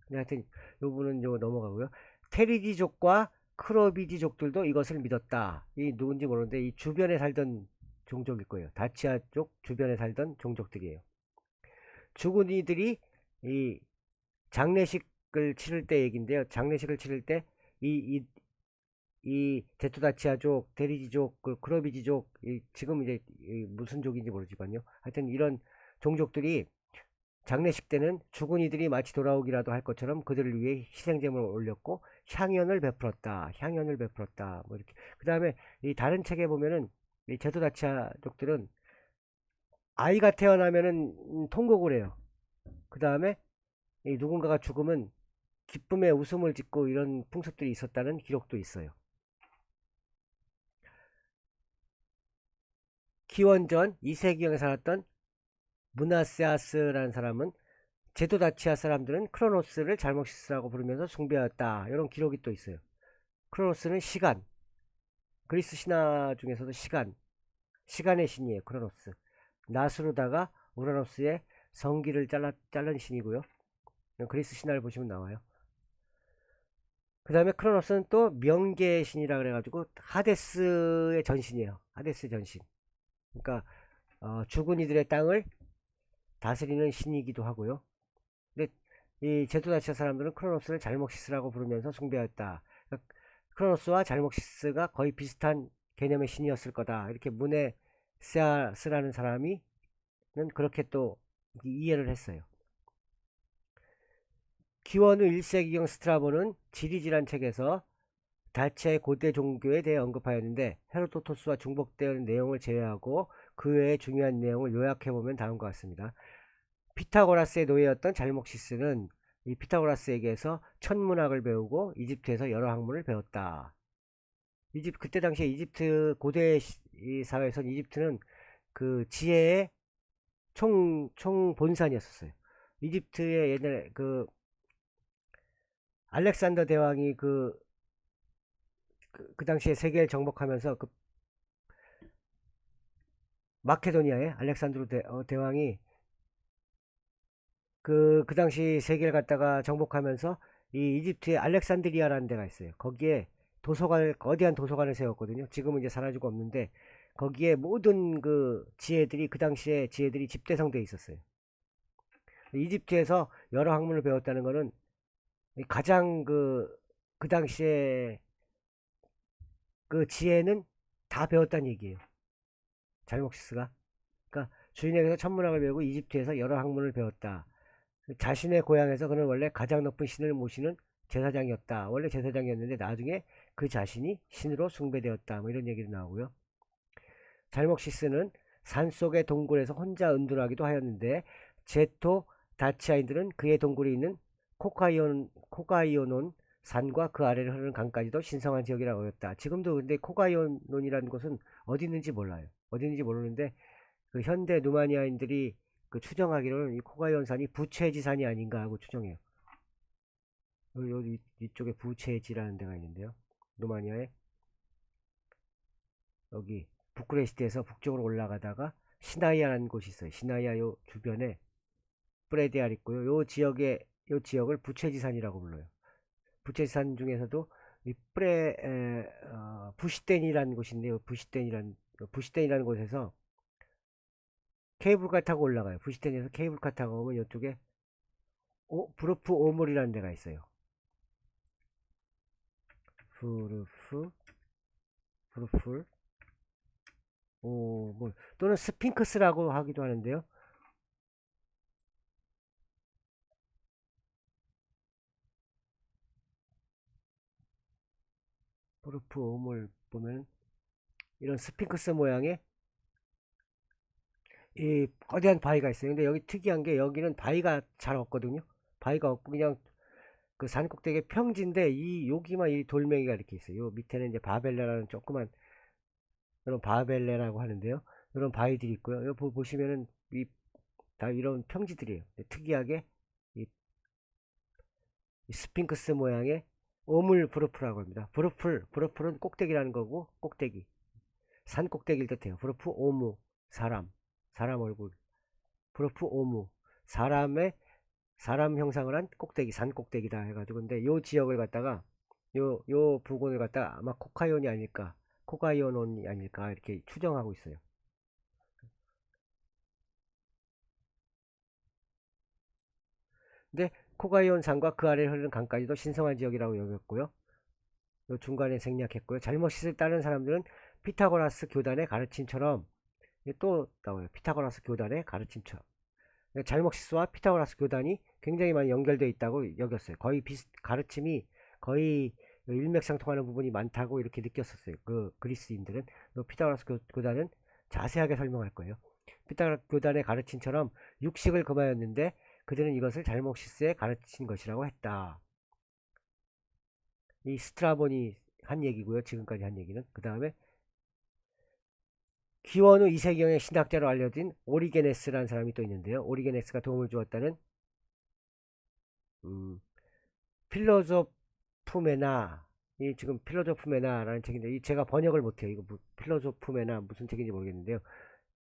하여튼 이 부분은 요 넘어가고요. 테리지족과 크로비지족들도 이것을 믿었다. 이 누군지 모르는데 이 주변에 살던 종족일 거예요. 다치아족 주변에 살던 종족들이에요. 죽은 이들이 이 장례식을 치를 때 얘긴데요. 장례식을 치를 때 이 제토다치아족, 데리지족, 크로비지족, 지금 이제 무슨 족인지 모르지만요. 하여튼 이런 종족들이 장례식 때는 죽은 이들이 마치 돌아오기라도 할 것처럼 그들을 위해 희생제물을 올렸고 향연을 베풀었다. 향연을 베풀었다. 뭐 이렇게. 그 다음에 이 다른 책에 보면은 이 제토다치아족들은 아이가 태어나면은 통곡을 해요. 그 다음에 누군가가 죽으면 기쁨의 웃음을 짓고 이런 풍습들이 있었다는 기록도 있어요. 기원전 2세기경에 살았던 무나세아스라는 사람은 제도다치아 사람들은 크로노스를 잘못시스라고 부르면서 숭배하였다. 이런 기록이 또 있어요. 크로노스는 시간. 그리스 신화 중에서도 시간의 신이에요. 크로노스. 나스로다가 우라노스의 성기를 자른 신이고요. 그리스 신화를 보시면 나와요. 그 다음에 크로노스는 또 명계의 신이라 그래가지고 하데스의 전신이에요. 하데스 전신. 그러니까 죽은 이들의 땅을 다스리는 신이기도 하고요. 근데 이 제토다치아 사람들은 크로노스를 잘목시스라고 부르면서 숭배하였다. 그러니까 크로노스와 잘목시스가 거의 비슷한 개념의 신이었을 거다. 이렇게 무네세아스라는 사람이 그렇게 또 이해를 했어요. 기원 후 1세기경 스트라보는 지리지란 책에서 다치아의 고대 종교에 대해 언급하였는데 헤로도토스와 중복되는 내용을 제외하고 그 외의 중요한 내용을 요약해보면 다음과 같습니다. 피타고라스의 노예였던 잘목시스는 이 피타고라스에게서 천문학을 배우고 이집트에서 여러 학문을 배웠다. 그때 당시에 이집트 고대 사회에서 이집트는 그 지혜의 총본산이었어요. 이집트의 옛날에 그 알렉산더 대왕이 그 당시에 세계를 정복하면서 그 마케도니아의 알렉산드로 대왕이 그 당시 세계를 갖다가 정복하면서 이 이집트의 알렉산드리아라는 데가 있어요. 거기에 거대한 도서관을 세웠거든요. 지금은 이제 사라지고 없는데 거기에 모든 그 그 당시에 지혜들이 집대성되어 있었어요. 이집트에서 여러 학문을 배웠다는 거는 가장 그 당시에 그 지혜는 다 배웠다는 얘기예요. 잘목시스가. 그러니까 주인에게서 천문학을 배우고 이집트에서 여러 학문을 배웠다. 자신의 고향에서 그는 원래 가장 높은 신을 모시는 제사장이었다. 원래 제사장이었는데 나중에 그 자신이 신으로 숭배되었다. 뭐 이런 얘기도 나오고요. 잘목시스는 산속의 동굴에서 혼자 은둔하기도 하였는데 제토 다치아인들은 그의 동굴이 있는 코가이오논 산과 그 아래를 흐르는 강까지도 신성한 지역이라고 하였다. 지금도 근데 코가이오논이라는 곳은 어디 있는지 몰라요. 어디 있는지 모르는데 그 현대 누마니아인들이 그 추정하기로는 이 코가이온산이 부채지산이 아닌가 하고 추정해요. 여기 이쪽에 부채지라는 데가 있는데요. 루마니아에 여기 부쿠레스트에서 북쪽으로 올라가다가 시나이아라는 곳이 있어요. 시나이아 요 주변에 프레데알 있고요. 요 지역을 부채지산이라고 불러요. 부채지산 중에서도 이 부시덴이라는 곳인데요. 부시덴이라는 곳에서 케이블카 타고 올라가요. 부시덴에서 케이블카 타고 오면 이쪽에 브루프 오물이라는 데가 있어요. 브루풀 오물 또는 스핑크스라고 하기도 하는데요. 브루프 오물 보면 이런 스핑크스 모양의 이 거대한 바위가 있어요. 근데 여기 특이한 게 여기는 바위가 잘 없거든요. 바위가 없고 그냥 그 산 꼭대기에 평지인데 이 여기만 이 돌멩이가 이렇게 있어요. 요 밑에는 이제 바벨레라는 조그만 이런 바벨레라고 하는데요. 이런 바위들이 있고요. 여기 보시면은 이 다 이런 평지들이에요. 특이하게 이, 이 스핑크스 모양의 오물 브루프라고 합니다. 브루풀은 꼭대기라는 거고 꼭대기 산 꼭대기를 뜻해요. 브루프 오무 사람 얼굴 브루프 오무 사람 형상을 한 꼭대기 산 꼭대기다 해가지고 근데 요 지역을 갖다가 요 부근을 갖다가 아마 코카이온이 아닐까 이렇게 추정하고 있어요. 근데 코가이온 산과 그 아래를 흐르는 강까지도 신성한 지역이라고 여겼고요. 요 중간에 생략했고요. 잘못을 따른 사람들은 피타고라스 교단의 가르침처럼 또 나와요. 피타고라스 교단의 가르침처럼 잘못시스와 피타고라스 교단이 굉장히 많이 연결되어 있다고 여겼어요. 거의 가르침이 거의 일맥상통하는 부분이 많다고 이렇게 느꼈었어요. 그 그리스인들은 피타고라스 교단은 자세하게 설명할 거예요. 피타고라스 교단의 가르침처럼 육식을 금하였는데 그들은 이것을 잘못시스에 가르친 것이라고 했다. 이 스트라본이 한 얘기고요. 지금까지 한 얘기는 그 다음에 기원후 2세기경의 신학자로 알려진 오리게네스라는 사람이 또 있는데요. 오리게네스가 도움을 주었다는 필로조프메나 이 지금 필로조프메나라는 책인데 이 제가 번역을 못해요. 이거 필로조프메나 무슨 책인지 모르겠는데요.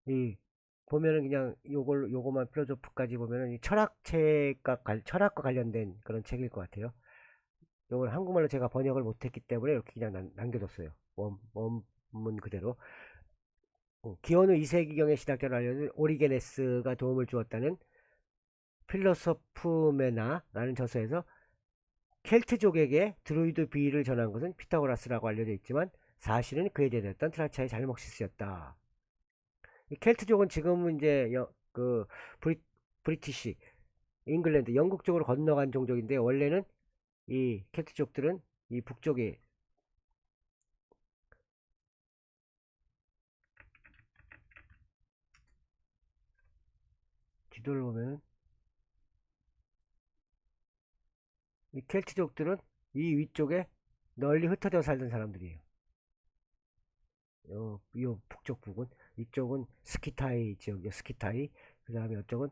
이 보면은 그냥 요거만 필로조프까지 보면은 이 철학과 관련된 그런 책일 것 같아요. 요걸 한국말로 제가 번역을 못했기 때문에 이렇게 그냥 남겨뒀어요. 원문 그대로. 기원후 2세기경의 신학자로 알려진 오리게네스가 도움을 주었다는 필로소프메나라는 저서에서 켈트족에게 드루이드 비위를 전한 것은 피타고라스라고 알려져 있지만 사실은 그에 대해였던 트라차의 잘못시스였다. 켈트족은 지금은 이제 그 브리티시 잉글랜드 영국 쪽으로 건너간 종족인데 원래는 이 켈트족들은 이 북쪽에 지도를 보면 이 켈트족들은 이 위쪽에 널리 흩어져 살던 사람들이에요. 요 북쪽 부근 이쪽은 스키타이 지역이요. 스키타이 그 다음에 이쪽은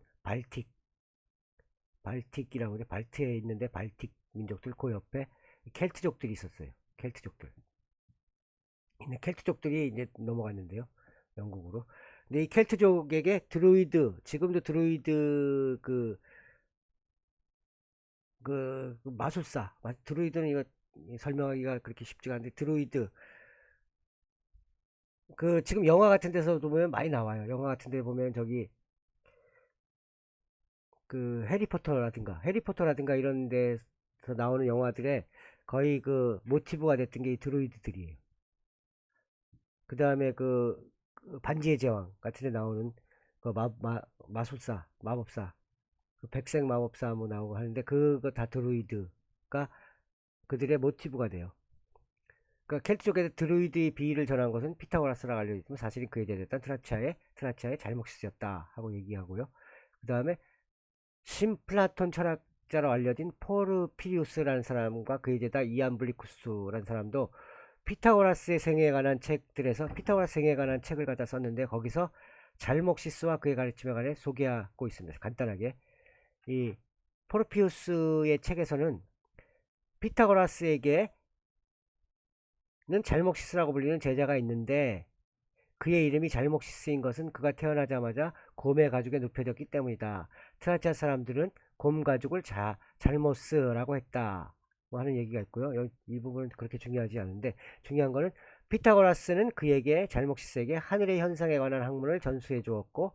발틱이라고 그래. 발트에 있는데 발틱 민족들 그 옆에 켈트족들이 있었어요. 켈트족들. 근데 켈트족들이 이제 넘어갔는데요. 영국으로. 근데 이 켈트족에게 드루이드 지금도 드루이드 그 마술사 드루이드는 이거 설명하기가 그렇게 쉽지가 않은데 드루이드 그 지금 영화 같은 데서도 보면 많이 나와요. 영화 같은 데 보면 저기 그 해리포터라든가 이런 데서 나오는 영화들에 거의 그 모티브가 됐던 게 이 드루이드들이에요. 그 다음에 그 반지의 제왕 같은 데 나오는 그 마술사, 마법사, 그 백색 마법사 뭐 나오고 하는데 그거 다 드루이드가 그들의 모티브가 돼요. 그러니까 켈트 쪽에서 드루이드의 비위를 전한 것은 피타고라스라고 알려졌지만 사실은 그에 대했던 트라치아의 잘못이었다 하고 얘기하고요. 그 다음에 신플라톤 철학자로 알려진 포르피리우스라는 사람과 그에 대다 이암블리쿠스라는 사람도 피타고라스의 생애에 관한 책들에서 피타고라스 생애에 관한 책을 갖다 썼는데 거기서 잘목시스와 그의 가르침에 관해 소개하고 있습니다. 간단하게 이 포르피우스의 책에서는 피타고라스에게는 잘목시스라고 불리는 제자가 있는데 그의 이름이 잘목시스인 것은 그가 태어나자마자 곰의 가죽에 눕혀졌기 때문이다. 트라차 사람들은 곰 가죽을 잘모스라고 했다. 뭐 하는 얘기가 있고요. 이 부분은 그렇게 중요하지 않은데 중요한 거는 피타고라스는 그에게 잘목시스에게 하늘의 현상에 관한 학문을 전수해 주었고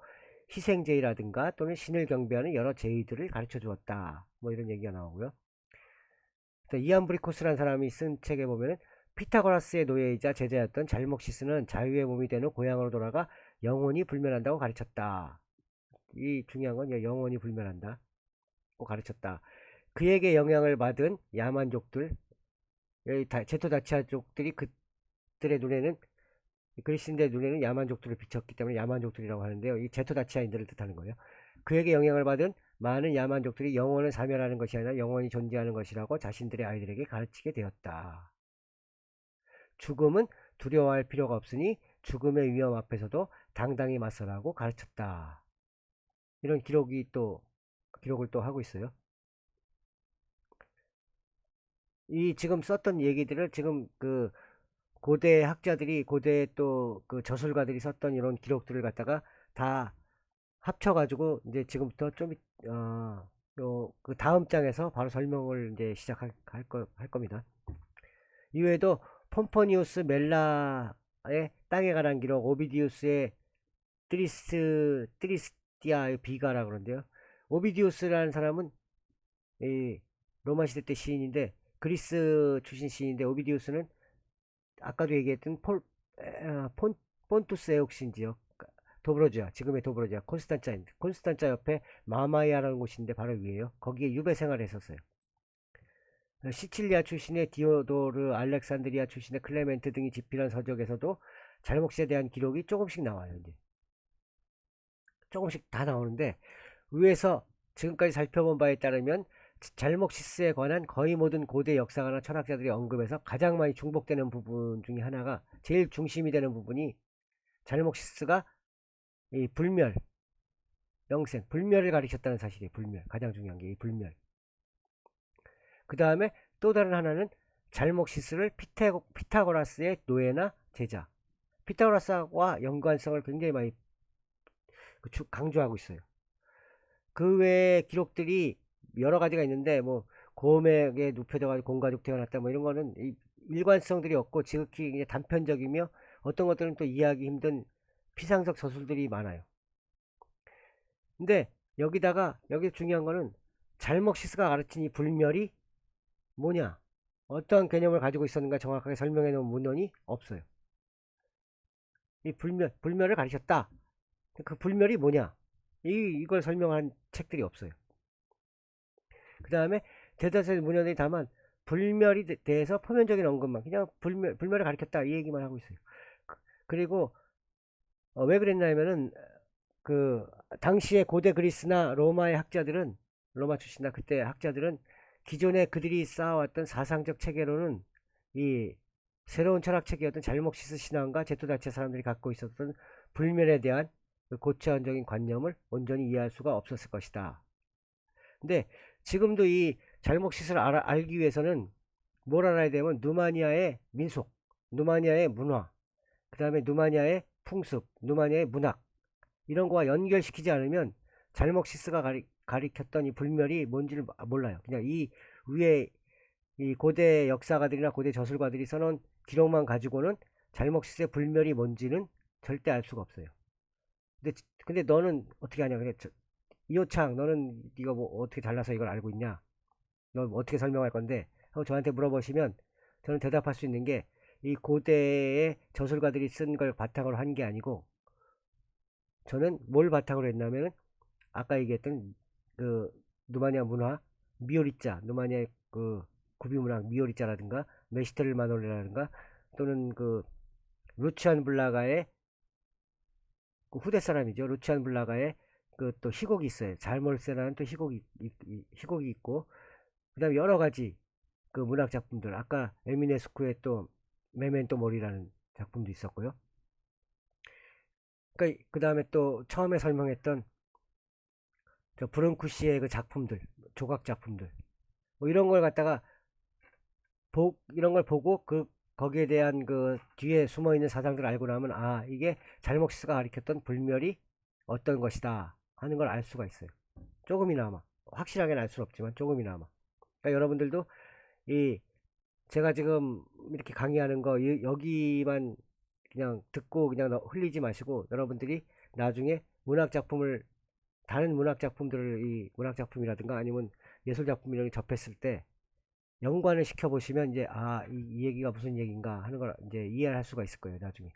희생제의라든가 또는 신을 경배하는 여러 제의들을 가르쳐 주었다. 뭐 이런 얘기가 나오고요. 이암브리코스라는 사람이 쓴 책에 보면은 피타고라스의 노예이자 제자였던 잘목시스는 자유의 몸이 된 후 고향으로 돌아가 영원히 불멸한다고 가르쳤다. 이 중요한 건 영원히 불멸한다고 가르쳤다. 그에게 영향을 받은 야만족들, 제토다치아족들이 그들의 눈에는 그리스인들의 눈에는 야만족들을 비쳤기 때문에 야만족들이라고 하는데요. 이 제토다치아인들을 뜻하는 거예요. 그에게 영향을 받은 많은 야만족들이 영혼을 사멸하는 것이 아니라 영원히 존재하는 것이라고 자신들의 아이들에게 가르치게 되었다. 죽음은 두려워할 필요가 없으니 죽음의 위험 앞에서도 당당히 맞서라고 가르쳤다. 이런 기록을 또 하고 있어요. 이 지금 썼던 얘기들을 지금 그 고대 학자들이 고대 또 그 저술가들이 썼던 이런 기록들을 갖다가 다 합쳐가지고 이제 지금부터 좀 그 다음 장에서 바로 설명을 이제 시작할 겁니다. 이외에도 폼포니우스 멜라의 땅에 관한 기록, 오비디우스의 트리스티아의 비가라 그러는데요. 오비디우스라는 사람은 이 로마 시대 때 시인인데 그리스 출신 시인인데 오비디우스는 아까도 얘기했던 폰투스 에옥신 지역 도브로지아 지금의 도브로지아 콘스탄자 옆에 마마이아라는 곳인데 바로 위에요. 거기에 유배 생활을 했었어요. 시칠리아 출신의 디오도르, 알렉산드리아 출신의 클레멘트 등이 집필한 서적에서도 잘목시에 대한 기록이 조금씩 나와요. 이제 조금씩 다 나오는데 위에서 지금까지 살펴본 바에 따르면 잘목시스에 관한 거의 모든 고대 역사가나 철학자들이 언급해서 가장 많이 중복되는 부분 중에 하나가 제일 중심이 되는 부분이 잘목시스가 이 불멸, 영생, 불멸을 가리켰다는 사실이에요. 불멸. 가장 중요한 게 이 불멸. 그 다음에 또 다른 하나는 잘목시스를 피타고라스의 노예나 제자. 피타고라스와 연관성을 굉장히 많이 강조하고 있어요. 그 외에 기록들이 여러 가지가 있는데 뭐 곰에게 눕혀져가지고 곰가죽 태어났다 뭐 이런 거는 일관성들이 없고 지극히 단편적이며 어떤 것들은 또 이해하기 힘든 피상적 저술들이 많아요. 근데 여기 중요한 거는 잘목시스가 가르친 이 불멸이 뭐냐, 어떠한 개념을 가지고 있었는가 정확하게 설명해 놓은 문헌이 없어요. 이 불멸을 가르쳤다. 그 불멸이 뭐냐, 이걸 설명한 책들이 없어요. 그 다음에 대다수의 문헌들이 다만 불멸에 대해서 표면적인 언급만, 그냥 불멸을 가르쳤다 이 얘기만 하고 있어요. 그리고 왜 그랬냐면은 그 당시에 고대 그리스나 로마의 학자들은, 로마 출신이나 그때 학자들은 기존에 그들이 쌓아왔던 사상적 체계로는 이 새로운 철학 체계였던 잘목시스 신앙과 제토다치아 사람들이 갖고 있었던 불멸에 대한 그 고차원적인 관념을 온전히 이해할 수가 없었을 것이다. 근데 지금도 이 잘목시스를 알기 위해서는 뭘 알아야 되면 누마니아의 민속, 누마니아의 문화, 그 다음에 누마니아의 풍습, 누마니아의 문학, 이런 거와 연결시키지 않으면 잘목시스가 가리켰던 이 불멸이 뭔지를 몰라요. 그냥 이 위에 이 고대 역사가들이나 고대 저술가들이 써놓은 기록만 가지고는 잘목시스의 불멸이 뭔지는 절대 알 수가 없어요. 근데 너는 어떻게 하냐? 그래, 이호창, 너는 네가 뭐 어떻게 잘나서 이걸 알고 있냐? 너 어떻게 설명할 건데? 하고 저한테 물어보시면 저는 대답할 수 있는 게 이 고대의 저술가들이 쓴 걸 바탕으로 한 게 아니고, 저는 뭘 바탕으로 했냐면은 아까 얘기했던 그 누마니아 문화, 미오리자, 누마니아의 그 구비문학 미오리자라든가 메시테르 마놀레라든가, 또는 그 루치안 블라가의 그 후대 사람이죠. 루치안 블라가의 그 또 희곡이 있어요. 잘몰세라는 또 희곡이 있고, 그 다음에 여러 가지 그 문학 작품들, 아까 에미네스쿠의 또 메멘토 모리라는 작품도 있었고요. 그러니까 그 다음에 또 처음에 설명했던 저 브런쿠시의 그 작품들, 조각 작품들, 뭐 이런 걸 갖다가 이런 걸 보고 그 거기에 대한 그 뒤에 숨어 있는 사상들을 알고 나면, 아, 이게 잘목시스가 가리켰던 불멸이 어떤 것이다 하는 걸 알 수가 있어요. 조금이나마, 확실하게는 알 수는 없지만 조금이나마. 그러니까 여러분들도 이 제가 지금 이렇게 강의하는 거 여기만 그냥 듣고 그냥 흘리지 마시고, 여러분들이 나중에 문학 작품을, 다른 문학 작품들을, 이 문학 작품이라든가 아니면 예술 작품이랑 접했을 때 연관을 시켜 보시면 이제, 아, 이 얘기가 무슨 얘기인가 하는 걸 이제 이해를 할 수가 있을 거예요, 나중에.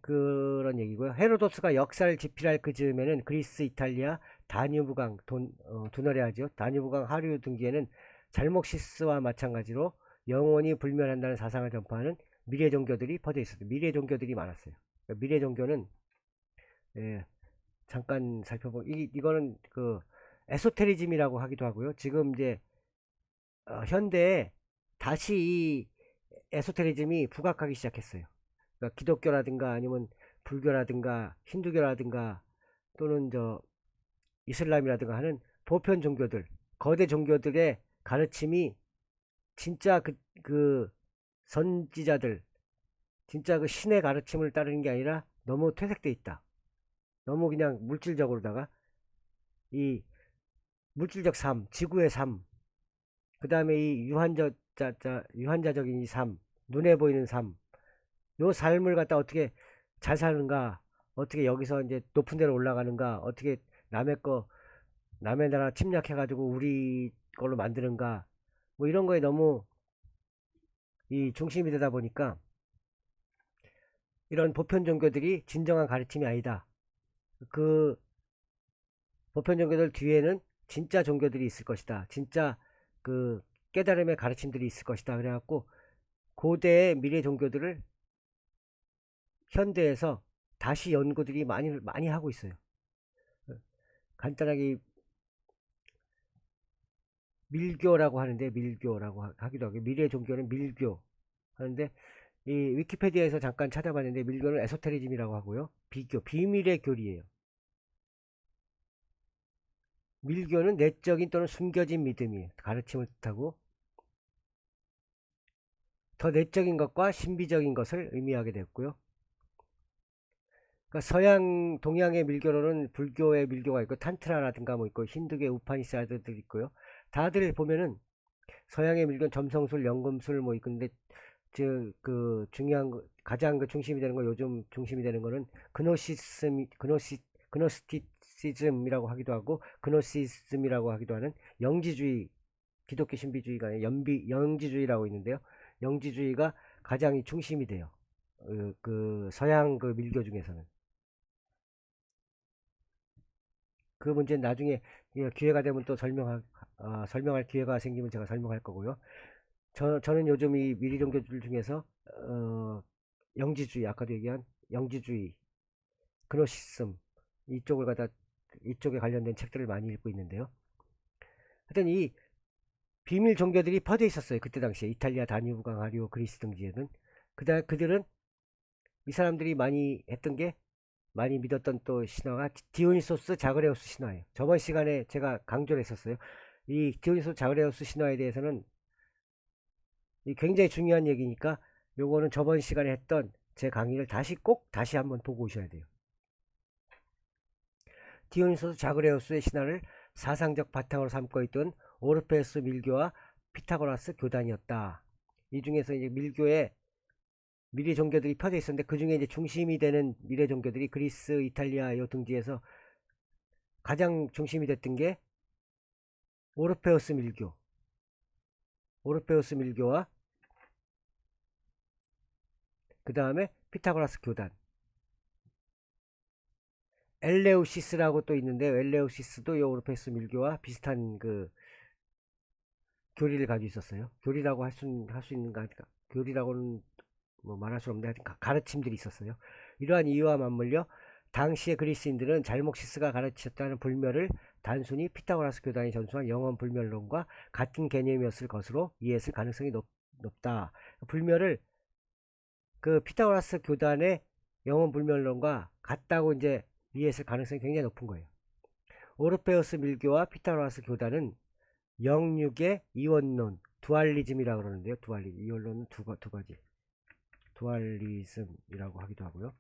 그런 얘기고요. 헤로도스가 역사를 집필할 그 즈음에는 그리스, 이탈리아, 다뉴브강, 두너레아죠. 다뉴브강 하류 등지에는 잘목시스와 마찬가지로 영원히 불멸한다는 사상을 전파하는 미래 종교들이 퍼져 있었어요. 미래 종교들이 많았어요. 그러니까 미래 종교는, 예, 잠깐 이거는 그 에소테리즘이라고 하기도 하고요. 지금 이제 현대에 다시 이 에소테리즘이 부각하기 시작했어요. 그러니까 기독교라든가 아니면 불교라든가 힌두교라든가 또는 저 이슬람이라든가 하는 보편 종교들, 거대 종교들의 가르침이 진짜 그 선지자들, 진짜 그 신의 가르침을 따르는 게 아니라 너무 퇴색돼 있다. 너무 그냥 물질적으로다가 이 물질적 삶, 지구의 삶, 그 다음에 이 유한자적인 이 삶, 눈에 보이는 삶, 요 삶을 갖다 어떻게 잘 사는가, 어떻게 여기서 이제 높은 데로 올라가는가, 어떻게 남의 거, 남의 나라 침략해가지고 우리 걸로 만드는가, 뭐 이런 거에 너무 이 중심이 되다 보니까 이런 보편 종교들이 진정한 가르침이 아니다. 그 보편 종교들 뒤에는 진짜 종교들이 있을 것이다. 진짜 그 깨달음의 가르침들이 있을 것이다. 그래갖고 고대의 미래 종교들을 현대에서 다시 연구들이 많이 하고 있어요. 간단하게 밀교라고 하는데, 밀교라고 하기도 하고, 미래 종교는 밀교 하는데, 이 위키페디아에서 잠깐 찾아봤는데 밀교는 에소테리즘이라고 하고요. 비밀의 교리예요. 밀교는 내적인 또는 숨겨진 믿음이에요. 가르침을 뜻하고, 더 내적인 것과 신비적인 것을 의미하게 됐고요. 그러니까 서양, 동양의 밀교로는 불교의 밀교가 있고, 탄트라라든가 뭐 있고, 힌두교의 우파니사드들 있고요. 다들 보면은 서양의 밀교는 점성술, 연금술 뭐 있는데, 그 중요한 거, 가장 그 중심이 되는 거, 요즘 중심이 되는 거는 그노스티시즘이라고 하기도 하고, 그노시즘이라고 하기도 하는 영지주의, 기독교 신비주의가 아니라 영지주의라고 있는데요. 영지주의가 가장 중심이 돼요. 그 서양 그 밀교 중에서는. 그 문제는 나중에 기회가 되면 또 설명할 기회가 생기면 제가 설명할 거고요. 저는 요즘 이 미리 종교들 중에서 영지주의, 아까도 얘기한 영지주의, 그노시즘, 이쪽을 갖다 이쪽에 관련된 책들을 많이 읽고 있는데요. 하여튼 이 비밀 종교들이 퍼져 있었어요. 그때 당시에 이탈리아 다뉴브강 하류 그리스 등지에는. 그들은 이 사람들이 많이 했던 게, 많이 믿었던 또 신화가 디오니소스 자그레우스 신화예요. 저번 시간에 제가 강조를 했었어요. 이 디오니소스 자그레우스 신화에 대해서는 굉장히 중요한 얘기니까 요거는 저번 시간에 했던 제 강의를 꼭 다시 한번 보고 오셔야 돼요. 디오니소스 자그레우스의 신화를 사상적 바탕으로 삼고 있던 오르페우스 밀교와 피타고라스 교단이었다. 이 중에서 이제 밀교에 미래 종교들이 펴져 있었는데, 그 중에 이제 중심이 되는 미래 종교들이 그리스, 이탈리아 요 등지에서 가장 중심이 됐던 게 오르페우스 밀교, 오르페우스 밀교와 그 다음에 피타고라스 교단. 엘레우시스라고 또 있는데요. 엘레우시스도 이 오르페우스 밀교와 비슷한 그 교리를 가지고 있었어요. 교리라고 할 수 있는가? 교리라고는 뭐 말할 수 없는데 가르침들이 있었어요. 이러한 이유와 맞물려 당시의 그리스인들은 잘목시스가 가르쳤다는 불멸을 단순히 피타고라스 교단이 전수한 영원 불멸론과 같은 개념이었을 것으로 이해했을 가능성이 높다. 불멸을 그 피타고라스 교단의 영원 불멸론과 같다고 이제 이해했을 가능성이 굉장히 높은 거예요. 오르페우스 밀교와 피타고라스 교단은 영육의 이원론, 두알리즘이라고 그러는데요. 두알리즘, 이원론은 두 가지. 두알리즘이라고 하기도 하고요.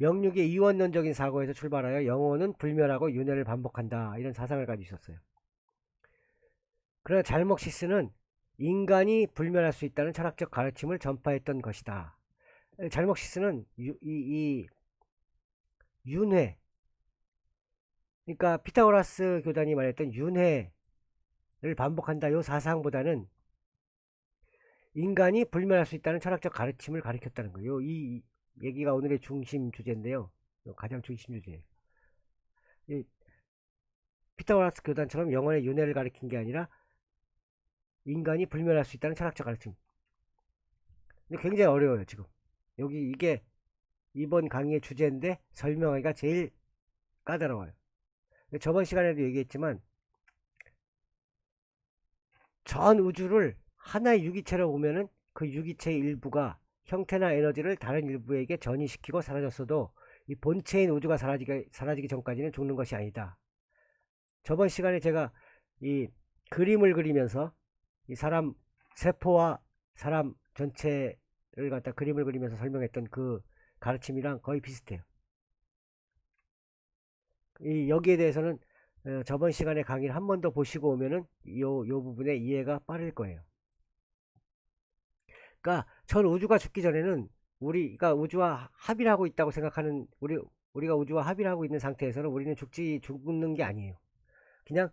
영육의 이원론적인 사고에서 출발하여 영혼은 불멸하고 윤회를 반복한다. 이런 사상을 가지고 있었어요. 그러나 잘목시스는 인간이 불멸할 수 있다는 철학적 가르침을 전파했던 것이다. 잘목시스는 이 윤회, 그러니까 피타고라스 교단이 말했던 윤회를 반복한다. 이 사상보다는 인간이 불멸할 수 있다는 철학적 가르침을 가르쳤다는 거예요. 이 얘기가 오늘의 중심 주제인데요. 가장 중심 주제예요. 피타고라스 교단처럼 영혼의 윤회를 가리킨 게 아니라 인간이 불멸할 수 있다는 철학적 가르침. 근데 굉장히 어려워요, 지금. 여기 이게 이번 강의의 주제인데 설명하기가 제일 까다로워요. 저번 시간에도 얘기했지만 전 우주를 하나의 유기체로 보면은 그 유기체의 일부가 형태나 에너지를 다른 일부에게 전이시키고 사라졌어도 이 본체인 우주가 사라지기 전까지는 죽는 것이 아니다. 저번 시간에 제가 이 그림을 그리면서 이 사람 세포와 사람 전체를 갖다 그림을 그리면서 설명했던 그 가르침이랑 거의 비슷해요. 여기에 대해서는 저번 시간에 강의를 한 번 더 보시고 오면은 요 부분의 이해가 빠를 거예요. 그러니까 전 우주가 죽기 전에는 우리가 우주와 합의를 하고 있다고 생각하는 우리가 우주와 합의를 하고 있는 상태에서는 우리는 죽는 게 아니에요. 그냥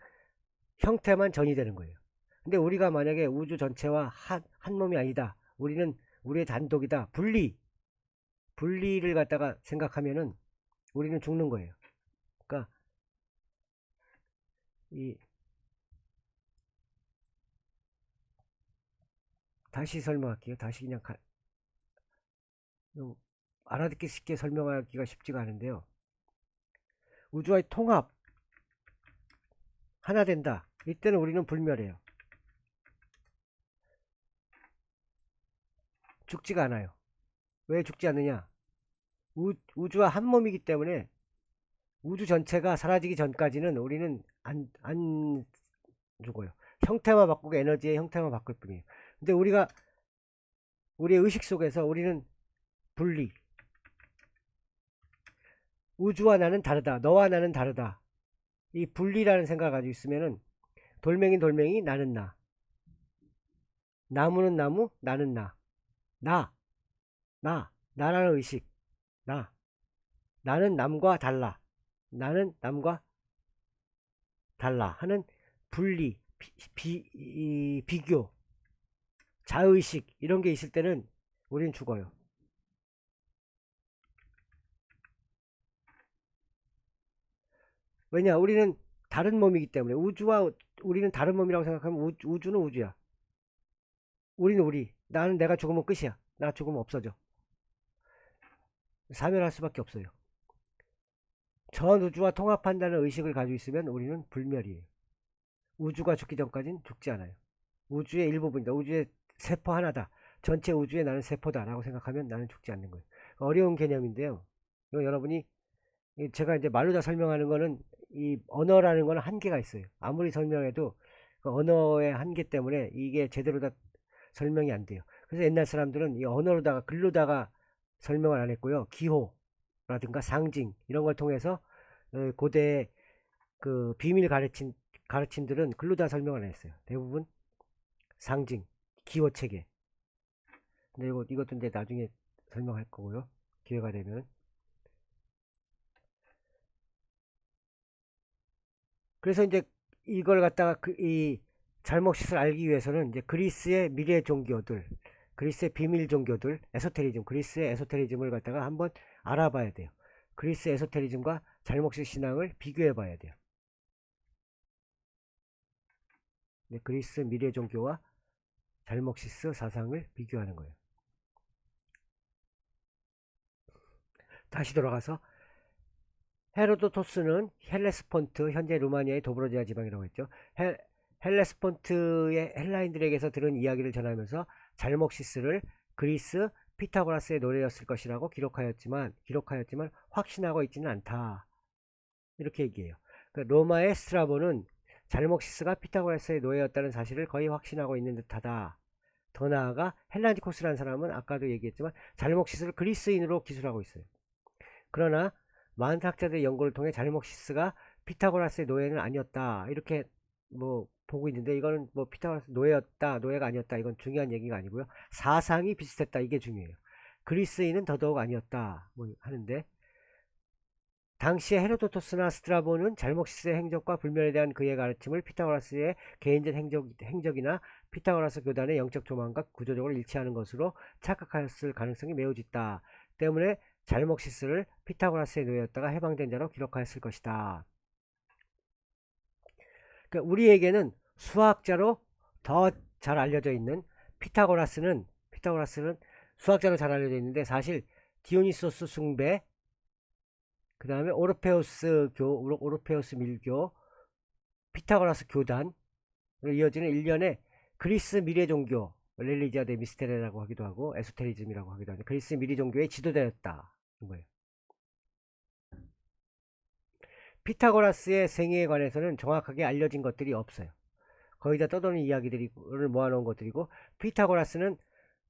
형태만 전이 되는 거예요. 근데 우리가 만약에 우주 전체와 한 몸이 아니다. 우리는 우리의 단독이다. 분리를 갖다가 생각하면은 우리는 죽는 거예요. 그러니까 다시 설명할게요. 다시 그냥 알아듣기 쉽게 설명하기가 쉽지가 않은데요. 우주와의 통합 하나 된다. 이때는 우리는 불멸해요. 죽지가 않아요. 왜 죽지 않느냐? 우주와 한 몸이기 때문에 우주 전체가 사라지기 전까지는 우리는 안 죽어요. 형태만 바꾸고 에너지의 형태만 바꿀 뿐이에요. 근데 우리의 의식 속에서 우리는 분리. 우주와 나는 다르다. 너와 나는 다르다. 이 분리라는 생각을 가지고 있으면은 돌멩이는 돌멩이, 나는 나. 나무는 나무, 나는 나. 나라는 의식. 나는 남과 달라. 나는 남과 달라 하는 분리, 비교, 자의식 이런 게 있을 때는 우리는 죽어요. 왜냐? 우리는 다른 몸이기 때문에 우리는 다른 몸이라고 생각하면 우주는 우주야. 우리는 우리. 나는 내가 죽으면 끝이야. 나 죽으면 없어져. 사멸할 수밖에 없어요. 전 우주와 통합한다는 의식을 가지고 있으면 우리는 불멸이에요. 우주가 죽기 전까지는 죽지 않아요. 우주의 일부분이다. 우주의 세포 하나다. 전체 우주에 나는 세포다 라고 생각하면 나는 죽지 않는 거예요. 어려운 개념인데요. 이거 여러분이 제가 이제 말로 다 설명하는 거는 이 언어라는 거는 한계가 있어요. 아무리 설명해도 그 언어의 한계 때문에 이게 제대로 다 설명이 안 돼요. 그래서 옛날 사람들은 이 언어로다가 글로다가 설명을 안 했고요. 기호라든가 상징 이런 걸 통해서 고대 그 비밀 가르침들은 글로다 설명을 안 했어요. 대부분 상징, 기호 체계. 근데 이것도 이제 나중에 설명할 거고요. 기회가 되면. 그래서 이제 이걸 갖다가 이 잘못을 알기 위해서는 이제 그리스의 미래 종교들, 그리스의 비밀 종교들, 에소테리즘, 그리스의 에소테리즘을 갖다가 한번 알아봐야 돼요. 그리스 에소테리즘과 잘못식 신앙을 비교해 봐야 돼요. 네, 그리스 미래 종교와 잘목시스 사상을 비교하는 거예요. 다시 돌아가서 헤로도토스는 헬레스폰트, 현재 루마니아의 도브로지아 지방이라고 했죠. 헬레스폰트의 헬라인들에게서 들은 이야기를 전하면서 잘목시스를 그리스 피타고라스의 노래였을 것이라고 기록하였지만 확신하고 있지는 않다. 이렇게 얘기해요. 그러니까 로마의 스트라보는 잘목시스가 피타고라스의 노예였다는 사실을 거의 확신하고 있는 듯하다. 더 나아가 헬라니코스라는 사람은 아까도 얘기했지만 잘목시스를 그리스인으로 기술하고 있어요. 그러나 많은 학자들의 연구를 통해 잘목시스가 피타고라스의 노예는 아니었다. 이렇게 뭐 보고 있는데, 이거는 뭐 피타고라스 노예였다, 노예가 아니었다, 이건 중요한 얘기가 아니고요. 사상이 비슷했다, 이게 중요해요. 그리스인은 더더욱 아니었다 뭐 하는데, 당시에 헤로도토스나 스트라본은 잘목시스의 행적과 불멸에 대한 그의 가르침을 피타고라스의 개인적 행적이나 피타고라스 교단의 영적 조망과 구조적으로 일치하는 것으로 착각하였을 가능성이 매우 짙다. 때문에 잘목시스를 피타고라스의 노예였다가 해방된 자로 기록하였을 것이다. 그러니까 우리에게는 수학자로 더 잘 알려져 있는 피타고라스는 수학자로 잘 알려져 있는데, 사실 디오니소스 숭배, 그 다음에 오르페우스 밀교, 피타고라스 교단으로 이어지는 일련의 그리스 미래 종교, 렐리지아 데 미스테레라고 하기도 하고 에소테리즘이라고 하기도 하죠. 그리스 미래 종교의 지도자였다. 거예요. 피타고라스의 생애에 관해서는 정확하게 알려진 것들이 없어요. 거의 다 떠도는 이야기들을 모아놓은 것들이고, 피타고라스는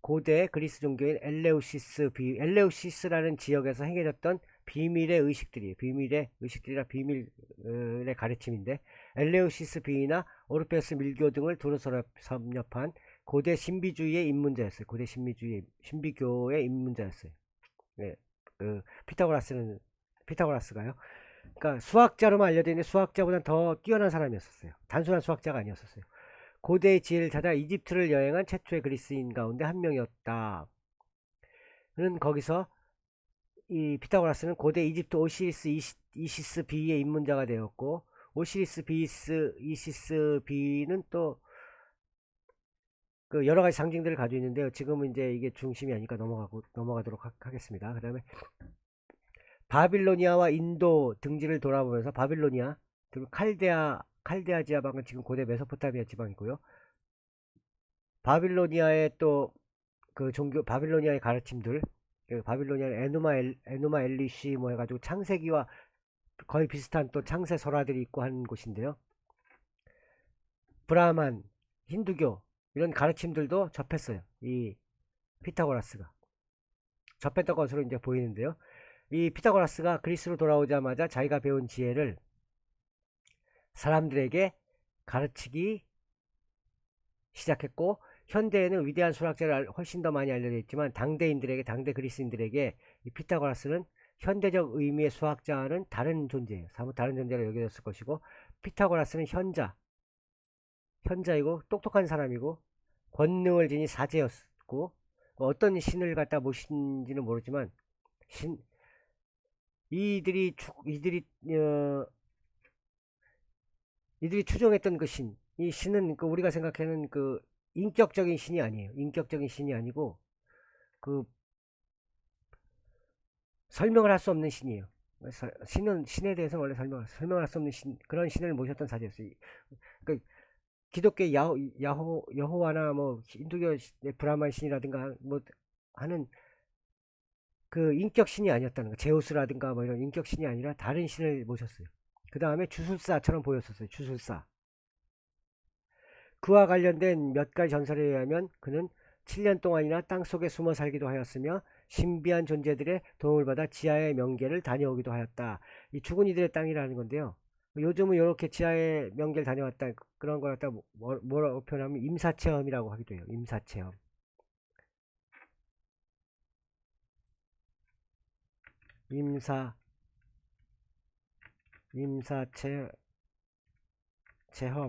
고대 그리스 종교인 엘레우시스라는 지역에서 행해졌던 비밀의 의식들이에요. 비밀의 의식들이라 비밀의 가르침인데, 엘레우시스 비이나 오르페우스 밀교 등을 두루 섭렵한 고대 신비주의의 입문자였어요. 고대 신비교의 입문자였어요. 네, 피타고라스가요. 그러니까 수학자로만 알려져 있는데 수학자보다 더 뛰어난 사람이었어요. 단순한 수학자가 아니었어요. 고대의 지혜를 찾아 이집트를 여행한 최초의 그리스인 가운데 한 명이었다. 는 거기서 이 피타고라스는 고대 이집트 오시리스 이시스 비의 입문자가 되었고, 오시리스 이시스 비는 또 그 여러 가지 상징들을 가지고 있는데요. 지금은 이제 이게 중심이 아니니까 넘어가도록 하겠습니다. 그 다음에 바빌로니아와 인도 등지를 돌아보면서, 바빌로니아 그리고 칼데아 지방은 지금 고대 메소포타미아 지방이고요. 바빌로니아의 또 그 종교, 바빌로니아의 가르침들, 바빌로니아는 에누마 엘리시 뭐 해가지고 창세기와 거의 비슷한 또 창세 설화들이 있고 하는 곳인데요. 브라만, 힌두교 이런 가르침들도 접했어요. 이 피타고라스가 접했던 것으로 이제 보이는데요. 이 피타고라스가 그리스로 돌아오자마자 자기가 배운 지혜를 사람들에게 가르치기 시작했고, 현대에는 위대한 수학자를 훨씬 더 많이 알려져 있지만 당대 그리스인들에게 이 피타고라스는 현대적 의미의 수학자와는 다른 존재예요. 사뭇 다른 존재로 여겨졌을 것이고, 피타고라스는 현자이고 똑똑한 사람이고 권능을 지닌 사제였고, 어떤 신을 갖다 모신지는 모르지만 신 이들이 어, 이들이 추정했던 그 이 신은 그 우리가 생각하는 그 인격적인 신이 아니에요. 인격적인 신이 아니고 그 설명을 할 수 없는 신이에요. 신에 대해서 원래 설명할 수 없는 그런 신을 모셨던 사제였어요. 그 기독교 여호와나 뭐 힌두교 브라만 신이라든가 뭐 하는 그 인격 신이 아니었다는 거. 제우스라든가 뭐 이런 인격 신이 아니라 다른 신을 모셨어요. 그 다음에 주술사처럼 보였었어요. 주술사. 그와 관련된 몇 가지 전설에 의하면 그는 7년 동안이나 땅속에 숨어 살기도 하였으며 신비한 존재들의 도움을 받아 지하의 명계를 다녀오기도 하였다. 이 죽은 이들의 땅이라는 건데요. 요즘은 이렇게 지하의 명계를 다녀왔다, 그런 걸 갖다 뭐라고 표현하면 임사체험이라고 하기도 해요. 임사체험. 임사체험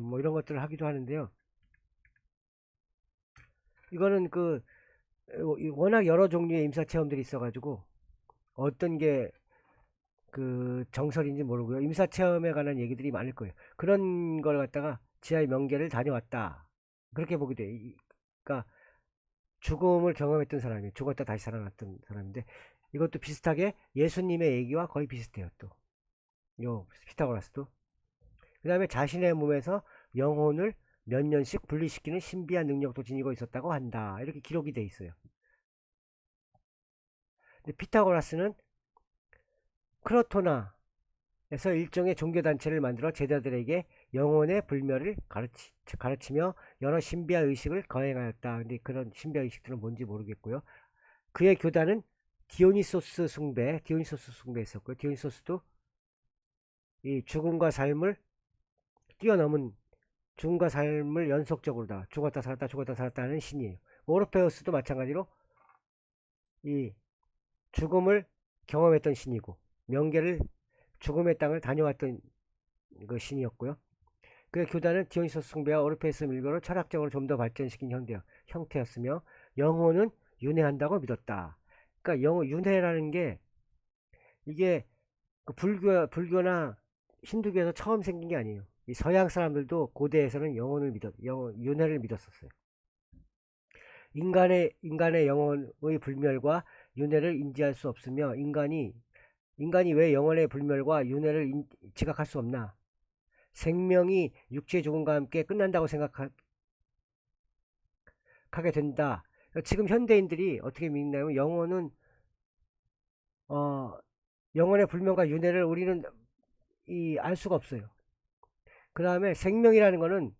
뭐 이런 것들을 하기도 하는데요. 이거는 워낙 여러 종류의 임사 체험들이 있어가지고 어떤 게 정설인지 모르고요. 임사 체험에 관한 얘기들이 많을 거예요. 그런 걸 갖다가 지하의 명계를 다녀왔다. 그렇게 보게 돼. 그러니까 죽음을 경험했던 사람이 죽었다 다시 살아났던 사람인데 이것도 비슷하게 예수님의 얘기와 거의 비슷해요. 또 요 피타고라스도. 그 다음에 자신의 몸에서 영혼을 몇 년씩 분리시키는 신비한 능력도 지니고 있었다고 한다. 이렇게 기록이 돼 있어요. 근데 피타고라스는 크로토나에서 일종의 종교단체를 만들어 제자들에게 영혼의 불멸을 가르치며 여러 신비한 의식을 거행하였다. 근데 그런 신비한 의식들은 뭔지 모르겠고요. 그의 교단은 디오니소스 숭배 했었고요. 디오니소스도 이 죽음과 삶을 연속적으로 다 죽었다 살았다 하는 신이에요. 오르페우스도 마찬가지로 이 죽음을 경험했던 신이고 명계를 죽음의 땅을 다녀왔던 그 신이었고요. 그의 교단은 디오니소스 숭배와 오르페우스 밀교로 철학적으로 좀 더 발전시킨 형태였으며 영혼은 윤회한다고 믿었다. 그러니까 윤회라는 게 이게 불교나 힌두교에서 처음 생긴 게 아니에요. 이 서양 사람들도 고대에서는 윤회를 믿었었어요. 인간의 영혼의 불멸과 윤회를 인지할 수 없으며 인간이 왜 영혼의 불멸과 윤회를 지각할 수 없나? 생명이 육체의 죽음과 함께 끝난다고 생각하게 된다. 지금 현대인들이 어떻게 믿냐면 어, 영혼의 불멸과 윤회를 우리는 알 수가 없어요. 그 다음에 생명이라는 거는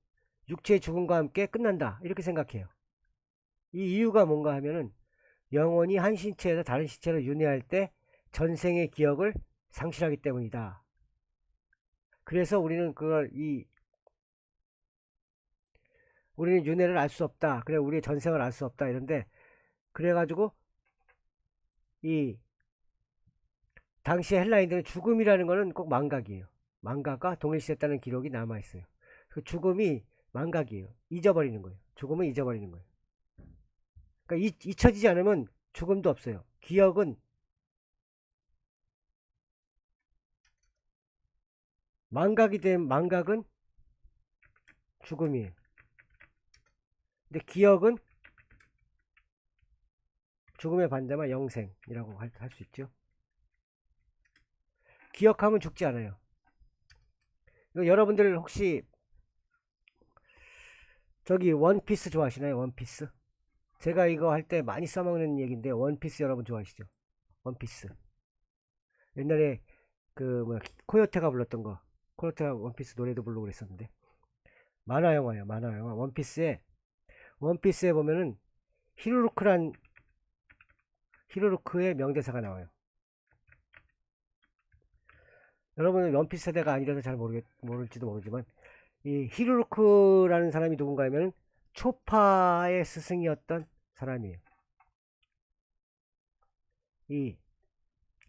육체의 죽음과 함께 끝난다. 이렇게 생각해요. 이 이유가 뭔가 하면은 영혼이 한 신체에서 다른 신체로 윤회할 때 전생의 기억을 상실하기 때문이다. 그래서 우리는 윤회를 알 수 없다. 그래 우리의 전생을 알 수 없다. 이런데 그래가지고 이 당시 헬라인들은 죽음이라는 거는 꼭 망각이에요. 망각과 동일시했다는 기록이 남아 있어요. 그 죽음이 망각이에요. 잊어버리는 거예요. 죽음은 잊어버리는 거예요. 그러니까 잊혀지지 않으면 죽음도 없어요. 망각은 죽음이에요. 근데 기억은 죽음의 반대만 영생이라고 할 수 있죠. 기억하면 죽지 않아요. 여러분들 혹시 저기 원피스 좋아하시나요? 원피스? 제가 이거 할 때 많이 써먹는 얘기인데 원피스 여러분 좋아하시죠? 원피스. 옛날에 코요테가 불렀던 거. 코요테가 원피스 노래도 부르고 그랬었는데 만화 영화예요. 만화 영화. 원피스에 보면은 히로루크란 히로루크의 명대사가 나와요. 여러분은 원피스 세대가 아니라서 잘 모를지도 모르지만 이 히로루크라는 사람이 누군가 하면 초파의 스승이었던 사람이에요. 이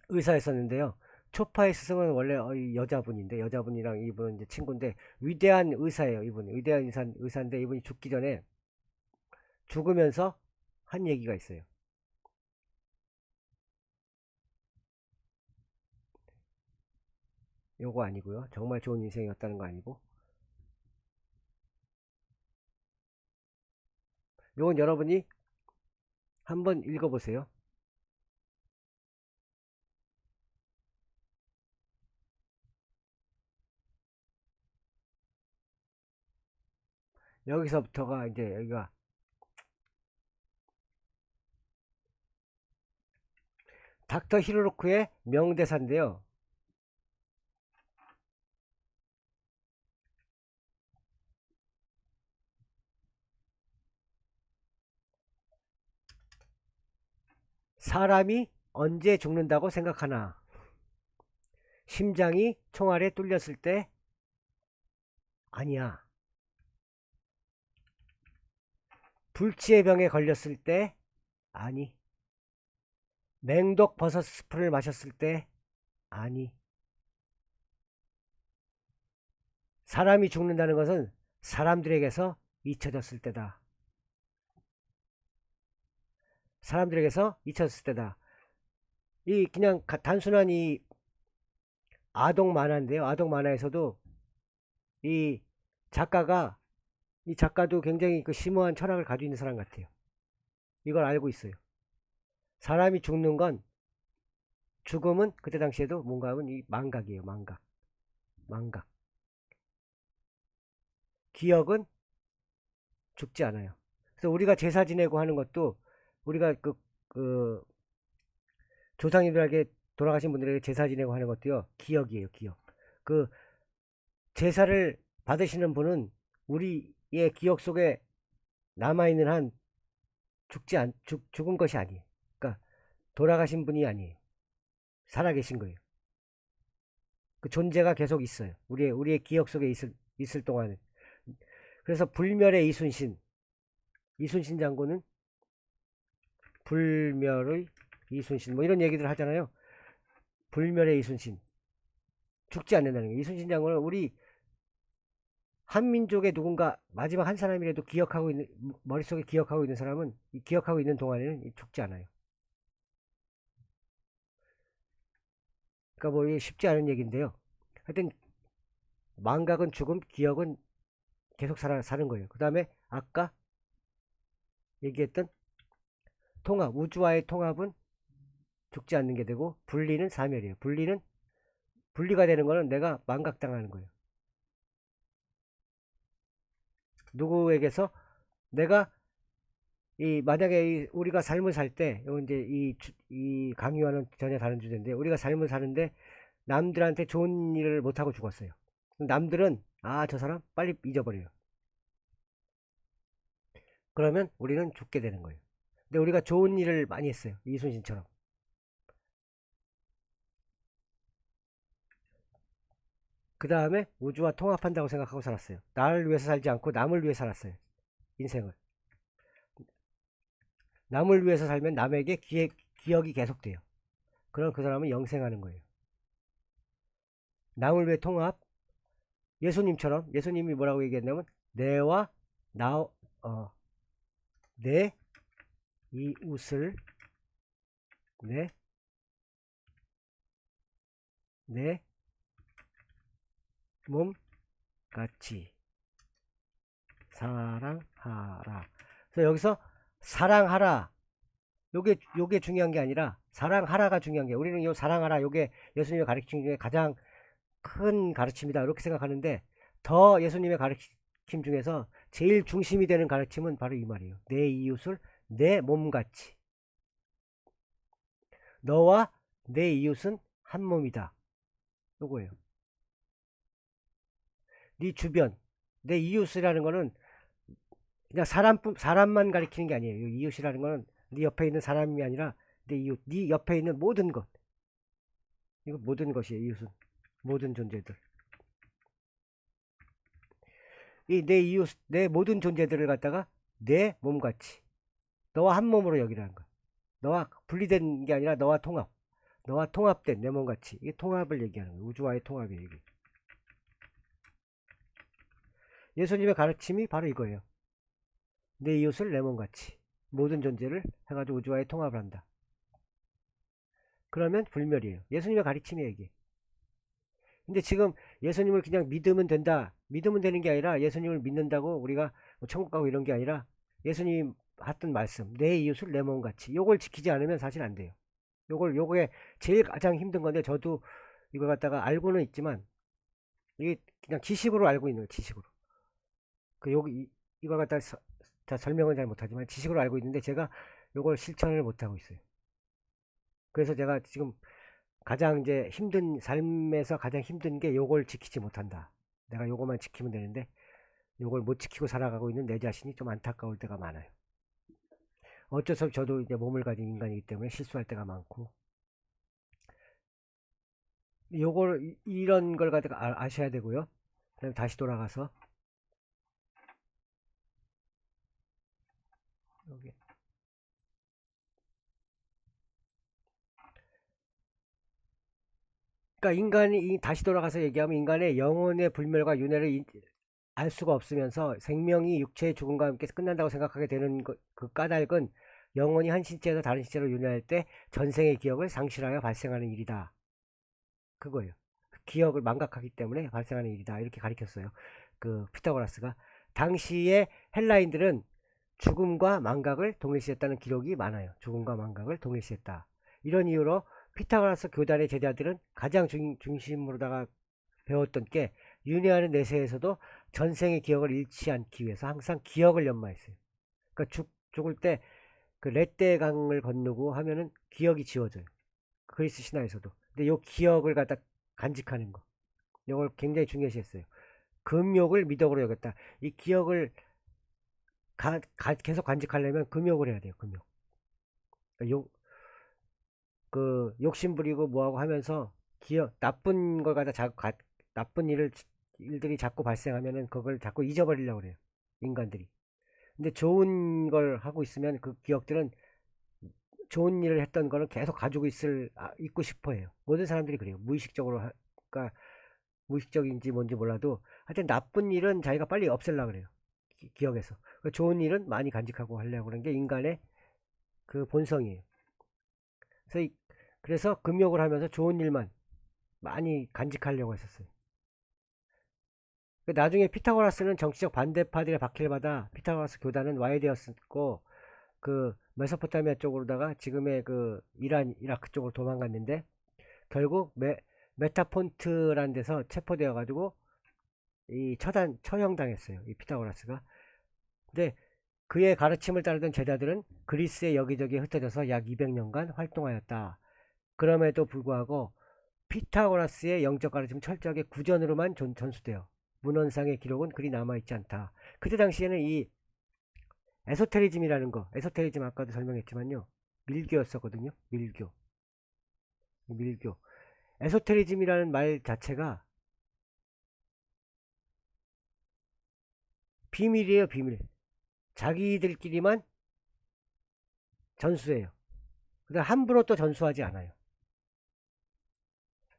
의사였었는데요. 초파의 스승은 원래 여자분인데 여자분이랑 이분은 이제 친구인데 위대한 의사예요. 이분이 위대한 의사인데 이분이 죽기 전에 죽으면서 한 얘기가 있어요. 요거 아니고요. 정말 좋은 인생이었다는 거 아니고 요건 여러분이 한번 읽어보세요. 여기서부터가 이제 여기가 닥터 히로로크의 명대사인데요. 사람이 언제 죽는다고 생각하나? 심장이 총알에 뚫렸을 때? 아니야. 불치의 병에 걸렸을 때? 아니. 맹독 버섯 스프를 마셨을 때? 아니. 사람이 죽는다는 것은 사람들에게서 잊혀졌을 때다. 사람들에게서 잊혔을 때다. 이 그냥 단순한 이 아동 만화인데요. 아동 만화에서도 이 작가가 이 작가도 굉장히 그 심오한 철학을 가지고 있는 사람 같아요. 이걸 알고 있어요. 사람이 죽는 건 죽음은 그때 당시에도 뭔가 하면 이 망각이에요. 망각. 기억은 죽지 않아요. 그래서 우리가 제사 지내고 하는 것도 우리가 그 조상님들에게 돌아가신 분들에게 제사 지내고 하는 것도요. 기억이에요. 기억. 그 제사를 받으시는 분은 우리의 기억 속에 남아있는 한 죽은 것이 아니에요. 그러니까 돌아가신 분이 아니에요. 살아계신 거예요. 그 존재가 계속 있어요. 우리의 기억 속에 있을 동안은. 그래서 불멸의 이순신 장군은 불멸의 이순신 뭐 이런 얘기들 하잖아요. 불멸의 이순신, 죽지 않는다는 거예요. 이순신 장군은 우리 한민족의 누군가 마지막 한 사람이라도 기억하고 있는, 머릿속에 기억하고 있는 사람은 기억하고 있는 동안에는 죽지 않아요. 그러니까 뭐 쉽지 않은 얘기인데요. 하여튼 망각은 죽음, 기억은 계속 사는 거예요. 그 다음에 아까 얘기했던 통합, 우주와의 통합은 죽지 않는 게 되고, 분리는 사멸이에요. 분리가 되는 거는 내가 망각당하는 거예요. 누구에게서 내가 만약에 우리가 삶을 살 때, 이제 이 강의와는 전혀 다른 주제인데, 우리가 삶을 사는데 남들한테 좋은 일을 못하고 죽었어요. 남들은 저 사람 빨리 잊어버려요. 그러면 우리는 죽게 되는 거예요. 근데 우리가 좋은 일을 많이 했어요. 이순신처럼. 그 다음에 우주와 통합한다고 생각하고 살았어요. 나를 위해서 살지 않고 남을 위해 살았어요. 인생을. 남을 위해서 살면 남에게 기억이 계속돼요. 그럼 그 사람은 영생하는 거예요. 남을 위해 통합. 예수님처럼, 예수님이 뭐라고 얘기했냐면 내와 내 이웃을 내 몸같이 사랑하라. 그래서 여기서 사랑하라, 요게 중요한 게 아니라 사랑하라가 중요한 게, 우리는 요 사랑하라, 요게 예수님의 가르침 중에 가장 큰 가르침이다 이렇게 생각하는데, 더 예수님의 가르침 중에서 제일 중심이 되는 가르침은 바로 이 말이에요. 내 이웃을 내 몸같이. 너와 내 이웃은 한 몸이다. 요거예요. 네 주변, 내 이웃이라는 거는 그냥 사람만 가리키는 게 아니에요. 이웃이라는 거는 네 옆에 있는 사람이 아니라 내 이웃, 네 옆에 있는 모든 것. 이거 모든 것이에요. 이웃은 모든 존재들. 이 내 이웃, 내 모든 존재들을 갖다가 내 몸같이, 너와 한 몸으로 여기라는 거야. 너와 분리된 게 아니라 너와 통합된 내 몸같이. 이게 통합을 얘기하는 거예요. 우주와의 통합이에요. 이게. 예수님의 가르침이 바로 이거예요. 내 이웃을 내 몸같이, 모든 존재를 해가지고 우주와의 통합을 한다. 그러면 불멸이에요. 예수님의 가르침이에요, 이게. 근데 지금 예수님을 그냥 믿으면 된다, 믿으면 되는 게 아니라, 예수님을 믿는다고 우리가 뭐 천국 가고 이런 게 아니라, 예수님 했던 말씀, 내 이웃을 내 몸같이, 요걸 지키지 않으면 사실 안 돼요. 요게 제일 가장 힘든 건데, 저도 이걸 갖다가 알고는 있지만, 이게 그냥 지식으로 알고 있는 거예요. 지식으로. 이걸 갖다 다 설명은 잘 못하지만 지식으로 알고 있는데, 제가 요걸 실천을 못하고 있어요. 그래서 제가 지금 가장 이제 삶에서 가장 힘든 게 요걸 지키지 못한다. 내가 요거만 지키면 되는데 요걸 못 지키고 살아가고 있는 내 자신이 좀 안타까울 때가 많아요. 어쩔 수 없이 저도 이제 몸을 가진 인간이기 때문에 실수할 때가 많고, 이런 걸 갖다가 아셔야 되고요. 그다음 다시 돌아가서 여기 그러니까 인간이 다시 돌아가서 얘기하면, 인간의 영혼의 불멸과 윤회를 알 수가 없으면서 생명이 육체의 죽음과 함께 끝난다고 생각하게 되는 그 까닭은, 영혼이 한 신체에서 다른 신체로 윤회할 때 전생의 기억을 상실하여 발생하는 일이다. 그거예요. 기억을 망각하기 때문에 발생하는 일이다. 이렇게 가리켰어요. 그 피타고라스가. 당시에 헬라인들은 죽음과 망각을 동일시했다는 기록이 많아요. 죽음과 망각을 동일시했다. 이런 이유로 피타고라스 교단의 제자들은 가장 중심으로다가 배웠던 게 윤회하는 내세에서도 전생의 기억을 잃지 않기 위해서 항상 기억을 연마했어요. 그러니까 죽을 때 그 레떼강을 건너고 하면은 기억이 지워져요. 그리스 신화에서도. 근데 요 기억을 갖다 간직하는 거. 이걸 굉장히 중요시했어요. 금욕을 미덕으로 여겼다. 이 기억을 계속 간직하려면 금욕을 해야 돼요. 금욕. 그 욕심 부리고 뭐하고 하면서 기억 나쁜 걸 갖다 나쁜 일들이 자꾸 발생하면은 그걸 자꾸 잊어버리려고 그래요. 인간들이. 근데 좋은 걸 하고 있으면 그 기억들은 좋은 일을 했던 거는 계속 가지고 있고 싶어 해요. 모든 사람들이 그래요. 무의식적으로 그러니까 무의식적인지 뭔지 몰라도 하여튼 나쁜 일은 자기가 빨리 없애려고 그래요. 기억에서. 좋은 일은 많이 간직하고 하려고 그러는 게 인간의 그 본성이에요. 그래서 금욕을 하면서 좋은 일만 많이 간직하려고 했었어요. 나중에 피타고라스는 정치적 반대파들의 박해를 받아 피타고라스 교단은 와해되었고 그 메소포타미아 쪽으로다가 지금의 그 이란, 이라크 쪽으로 도망갔는데 결국 메타폰트라는 데서 체포되어 가지고 이 처형당했어요. 이 피타고라스가. 근데 그의 가르침을 따르던 제자들은 그리스의 여기저기에 흩어져서 약 200년간 활동하였다. 그럼에도 불구하고 피타고라스의 영적 가르침은 철저하게 구전으로만 전수되어 문헌상의 기록은 그리 남아있지 않다. 그때 당시에는 이 에소테리즘이라는 거, 에소테리즘 아까도 설명했지만요. 밀교였었거든요. 밀교. 에소테리즘이라는 말 자체가 비밀이에요, 비밀. 자기들끼리만 전수해요. 근데 함부로 또 전수하지 않아요.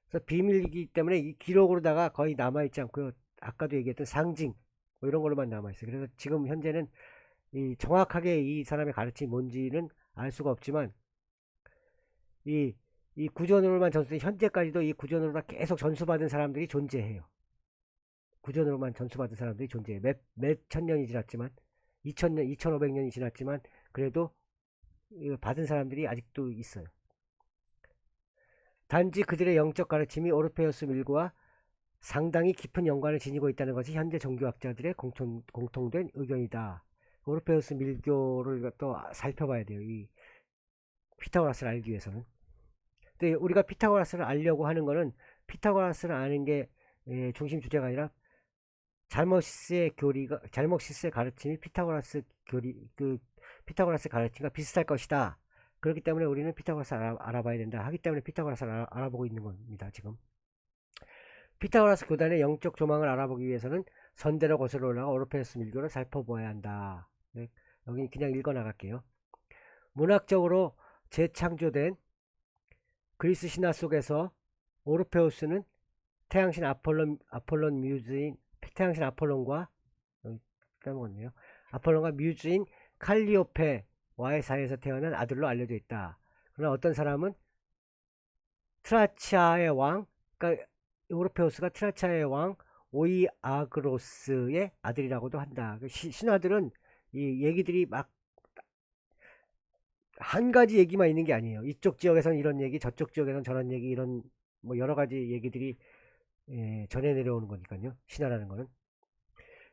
그래서 비밀이기 때문에 이 기록으로다가 거의 남아있지 않고요. 아까도 얘기했던 상징, 뭐 이런 걸로만 남아있어요. 그래서 지금 현재는 정확하게 이 사람의 가르침이 뭔지는 알 수가 없지만, 이 구전으로만 현재까지도 이 구전으로만 계속 전수받은 사람들이 존재해요. 구전으로만 전수받은 사람들이 존재해요. 몇 천 년이 지났지만, 2000년, 2500년이 지났지만, 그래도 받은 사람들이 아직도 있어요. 단지 그들의 영적 가르침이 오르페우스 밀고와 상당히 깊은 연관을 지니고 있다는 것이 현재 종교학자들의 공통된 의견이다. 오르페우스 밀교를 또 살펴봐야 돼요. 이 피타고라스를 알기 위해서는. 근데 우리가 피타고라스를 알려고 하는 거는 피타고라스를 아는 게 중심 주제가 아니라 잘못시스의 가르침이 피타고라스 가르침과 비슷할 것이다. 그렇기 때문에 우리는 피타고라스를 알아봐야 된다. 하기 때문에 피타고라스를 알아보고 있는 겁니다. 지금. 피타고라스 교단의 영적 조망을 알아보기 위해서는 선대로 거슬러 올라가 오르페우스 밀교를 살펴보아야 한다. 네, 여기 그냥 읽어 나갈게요. 문학적으로 재창조된 그리스 신화 속에서 오르페우스는 태양신 아폴론과 까먹었네요. 아폴론과 뮤즈인 칼리오페와의 사이에서 태어난 아들로 알려져 있다. 그러나 어떤 사람은 트라치아의 왕, 그러니까 오르페우스가 트라치아의 왕 오이아그로스의 아들이라고도 한다. 신화들은 이 얘기들이 막 한 가지 얘기만 있는 게 아니에요. 이쪽 지역에서는 이런 얘기, 저쪽 지역에서는 저런 얘기, 이런 뭐 여러 가지 얘기들이 전해 내려오는 거니까요. 신화라는 거는.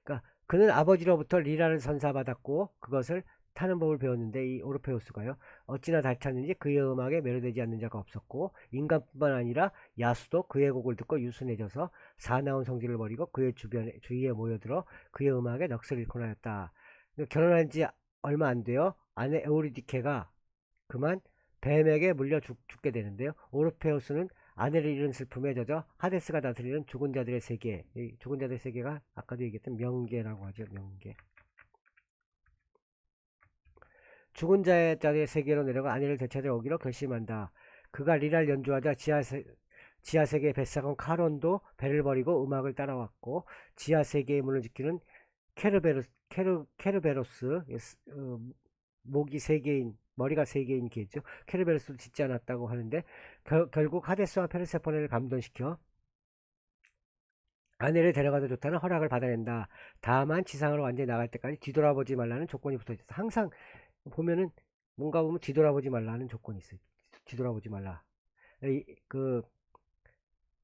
그러니까 그는 아버지로부터 리라를 선사받았고 그것을 타는 법을 배웠는데 이 오르페우스가요. 어찌나 달찼는지 그의 음악에 매료되지 않는 자가 없었고 인간뿐만 아니라 야수도 그의 곡을 듣고 유순해져서 사나운 성질을 버리고 그의 주위에 모여들어 그의 음악에 넋을 잃곤 하였다. 결혼한 지 얼마 안 돼요. 아내 에우리디케가 그만 뱀에게 물려 죽게 되는데요. 오르페우스는 아내를 잃은 슬픔에 젖어 하데스가 다스리는 죽은 자들의 세계, 이 죽은 자들의 세계가 아까도 얘기했던 명계라고 하죠. 명계. 죽은 자들의 세계로 내려가 아내를 되찾아 오기로 결심한다. 그가 리라를 연주하자 지하세계의 뱃사건 카론도 배를 버리고 음악을 따라왔고 지하세계의 문을 지키는 케르베로스 모기 세 개인 머리가 세 개인 개죠. 케르베로스도 짓지 않았다고 하는데 결국 하데스와 페르세포네를 감동시켜 아내를 데려가도 좋다는 허락을 받아낸다. 다만 지상으로 완전히 나갈 때까지 뒤돌아보지 말라는 조건이 붙어있어. 항상 보면은 뭔가 보면 뒤돌아보지 말라는 조건이 있어요. 뒤돌아보지 말라. 그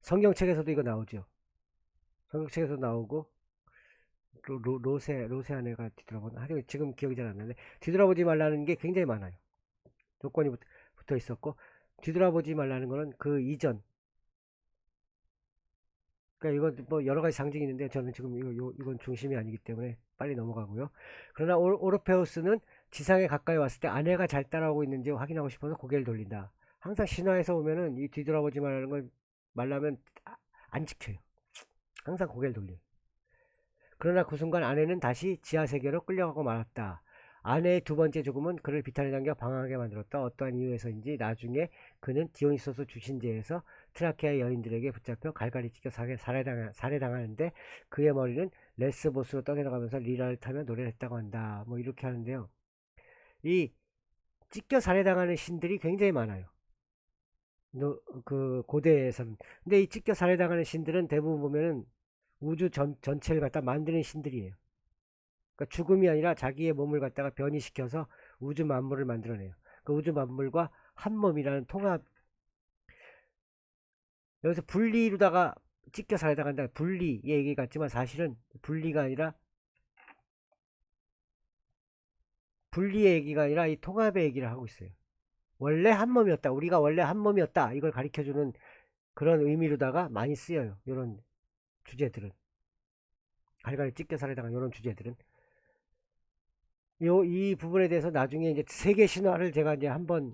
성경책에서도 이거 나오죠. 성경책에서 나오고 로세 아내가 뒤돌아보는 하여튼 지금 기억이 잘 안 나는데 뒤돌아보지 말라는 게 굉장히 많아요. 조건이 붙어 있었고 뒤돌아보지 말라는 거는 그 이전 그러니까 이건 뭐 여러 가지 상징이 있는데 저는 지금 이건 중심이 아니기 때문에 빨리 넘어가고요. 그러나 오르페우스는 지상에 가까이 왔을 때 아내가 잘 따라오고 있는지 확인하고 싶어서 고개를 돌린다. 항상 신화에서 보면은 이 뒤돌아보지 말라는 걸 말라면 안 지켜요. 항상 고개를 돌려요. 그러나 그 순간 아내는 다시 지하 세계로 끌려가고 말았다. 아내의 두 번째 죽음은 그를 비탄에 잠겨 방황하게 만들었다. 어떠한 이유에서인지 나중에 그는 디오니소스 주신제에서 트라케아 여인들에게 붙잡혀 갈갈이 찢겨 살해당하는데 그의 머리는 레스보스로 떠내려가면서 리라를 타며 노래를 했다고 한다. 뭐 이렇게 하는데요. 이 찢겨 살해당하는 신들이 굉장히 많아요. 그 고대에서는. 근데 이 찢겨 살해당하는 신들은 대부분 보면은 우주 전체를 갖다 만드는 신들이에요. 그러니까 죽음이 아니라 자기의 몸을 갖다가 변이시켜서 우주 만물을 만들어내요. 그 우주 만물과 한 몸이라는 통합. 여기서 분리로다가 찢겨 살다가 한다. 분리의 얘기 같지만 사실은 분리가 아니라 이 통합의 얘기를 하고 있어요. 원래 한 몸이었다. 우리가 원래 한 몸이었다. 이걸 가르쳐주는 그런 의미로다가 많이 쓰여요. 이런 주제들은. 갈갈이 찢겨 살다가 이런 주제들은. 이 부분에 대해서 나중에 이제 세계 신화를 제가 이제 한번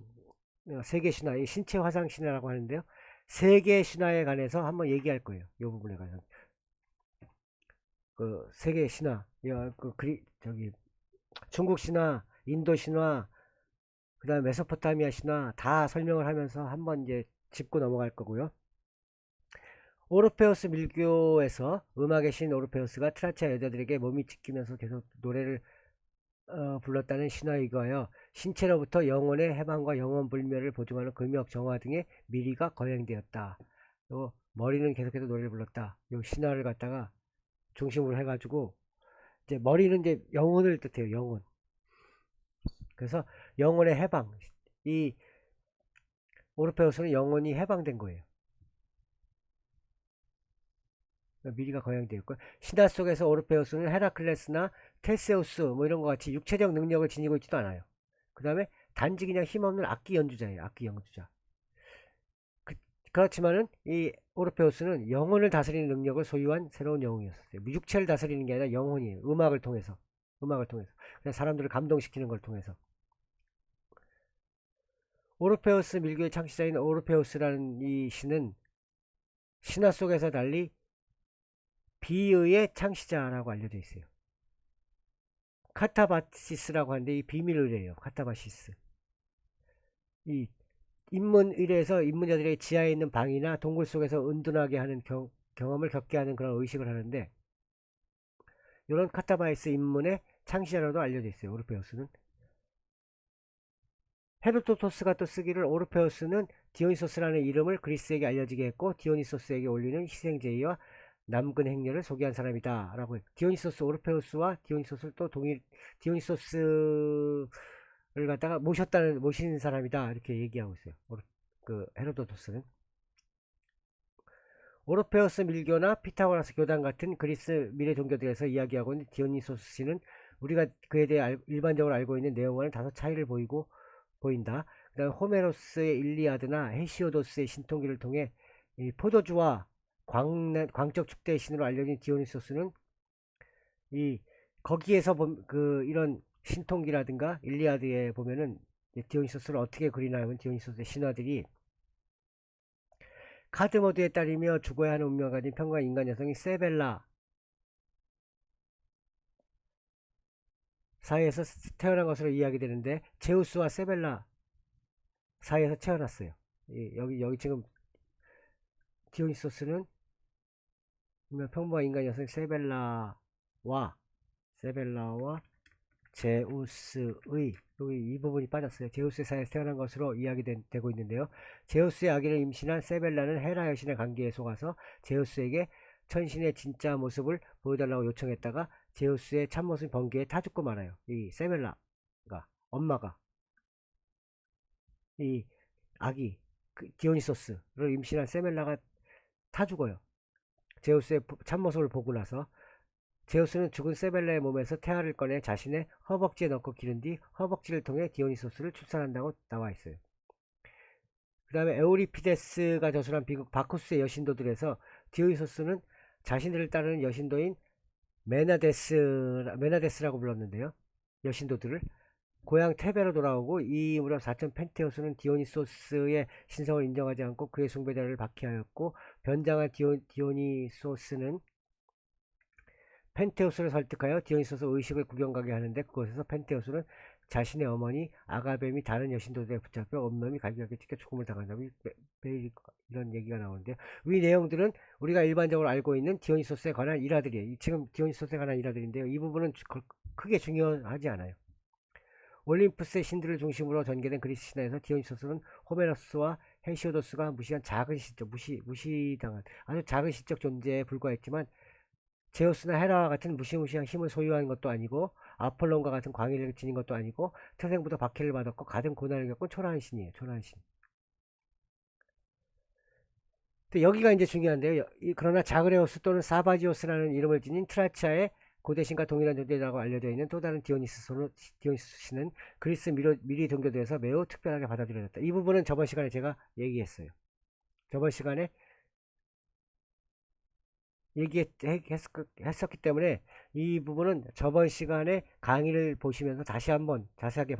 세계 신화, 이 신체 화상 신화라고 하는데요. 세계 신화에 관해서 한번 얘기할 거예요. 이 부분에 관해서. 그 세계 신화, 저기 중국 신화, 인도 신화, 그다음에 메소포타미아 신화 다 설명을 하면서 한번 이제 짚고 넘어갈 거고요. 오르페우스 밀교에서 음악의 신 오르페우스가 트라치아 여자들에게 몸이 찢기면서 계속 노래를 불렀다는 신화에 의하여 신체로부터 영혼의 해방과 영혼 불멸을 보증하는 금욕, 정화 등의 미리가 거행되었다. 요 머리는 계속해서 노래를 불렀다. 요 신화를 갖다가 중심으로 해가지고 이제 머리는 이제 영혼을 뜻해요. 영혼. 그래서 영혼의 해방. 이 오르페우스는 영혼이 해방된 거예요. 미리가 거행되었고 신화 속에서 오르페우스는 헤라클레스나 테세우스 뭐 이런 것 같이 육체적 능력을 지니고 있지도 않아요. 그 다음에 단지 그냥 힘없는 악기 연주자예요. 악기 연주자. 그렇지만은 이 오르페우스는 영혼을 다스리는 능력을 소유한 새로운 영웅이었어요. 육체를 다스리는 게 아니라 영혼이에요. 음악을 통해서 그냥 사람들을 감동시키는 걸 통해서. 오르페우스 밀교의 창시자인 오르페우스라는 이 신은 신화 속에서 달리 비의의 창시자라고 알려져 있어요. 카타바시스라고 하는데 이 비밀 의뢰예요. 카타바시스. 이 인문 의뢰에서 인문자들의 지하에 있는 방이나 동굴 속에서 은둔하게 하는 경험을 겪게 하는 그런 의식을 하는데 이런 카타바시스 인문의 창시자로도 알려져 있어요. 오르페우스는. 헤로도토스가 또 쓰기를 오르페우스는 디오니소스라는 이름을 그리스에게 알려지게 했고 디오니소스에게 올리는 희생제의와 남근 행렬을 소개한 사람이다 라고 해요. 디오니소스 오르페우스와 디오니소스를 또 디오니소스를 갖다가 모신 사람이다 이렇게 얘기하고 있어요. 그 헤로도토스는. 오르페우스 밀교나 피타고라스 교단 같은 그리스 미래 종교들에서 이야기하고 있는 디오니소스 씨는 우리가 그에 대해 일반적으로 알고 있는 내용과는 다소 차이를 보인다. 그 다음에 호메로스의 일리아드나 헤시오도스의 신통기를 통해 이 포도주와 광적 축대의 신으로 알려진 디오니소스는 이 거기에서 이런 신통기라든가 일리아드에 보면은 디오니소스를 어떻게 그리나 하면 디오니소스의 신화들이 카드모드에 따르며 죽어야 하는 운명을 가진 평범한 인간 여성이 세벨라 사이에서 태어난 것으로 이야기 되는데 제우스와 세벨라 사이에서 태어났어요. 여기 지금 디오니소스는 평범한 인간 여성 세벨라와 제우스의, 여기 이 부분이 빠졌어요. 제우스의 사에서 태어난 것으로 이야기되고 있는데요. 제우스의 아기를 임신한 세벨라는 헤라 여신의 관계에 속아서 제우스에게 천신의 진짜 모습을 보여달라고 요청했다가 제우스의 참모습 번개에 타 죽고 말아요. 이 세벨라가, 엄마가 이 아기 디오니소스를 임신한 세벨라가 타 죽어요. 제우스의 참모습을 보고 나서 제우스는 죽은 세벨라의 몸에서 태아를 꺼내 자신의 허벅지에 넣고 기른 뒤 허벅지를 통해 디오니소스를 출산한다고 나와 있어요. 그 다음에 에우리피데스가 저술한 비극 바쿠스의 여신도들에서 디오니소스는 자신들을 따르는 여신도인 메나데스라고 불렀는데요. 여신도들을 고향 테베로 돌아오고 이 무렵 사천 펜테우스는 디오니소스의 신성을 인정하지 않고 그의 숭배자를 박해하였고 변장한 디오니소스는 펜테우스를 설득하여 디오니소스 의식을 구경 가게 하는데 그곳에서 펜테우스는 자신의 어머니 아가뱀이 다른 여신도들에 붙잡혀 온몸이 갈기갈기 찢겨 죽음을 당한다고 매일 이런 얘기가 나오는데 이 내용들은 우리가 일반적으로 알고 있는 디오니소스에 관한 일화들이에요. 지금 디오니소스에 관한 일화들인데요. 이 부분은 크게 중요하지 않아요. 올림푸스의 신들을 중심으로 전개된 그리스 신화에서 디오니소스는 호메로스와 헤시오도스가 무시한 작은 시적, 무시당한 아주 작은 시적 존재에 불과했지만 제우스나 헤라와 같은 무시무시한 힘을 소유한 것도 아니고 아폴론과 같은 광의를 지닌 것도 아니고 태생부터 박해를 받았고 가든 고난을 겪은 초라한 신이에요. 초라한 신. 근데 여기가 이제 중요한데요. 그러나 자그레오스 또는 사바지오스라는 이름을 지닌 트라치아의 고대신과 동일한 존재라고 알려져 있는 또 다른 디오니스 신은 그리스 미리 종교도에서 매우 특별하게 받아들여졌다. 이 부분은 저번 시간에 제가 얘기했어요. 저번 시간에 얘기했었기 때문에 이 부분은 저번 시간에 강의를 보시면서 다시 한번 자세하게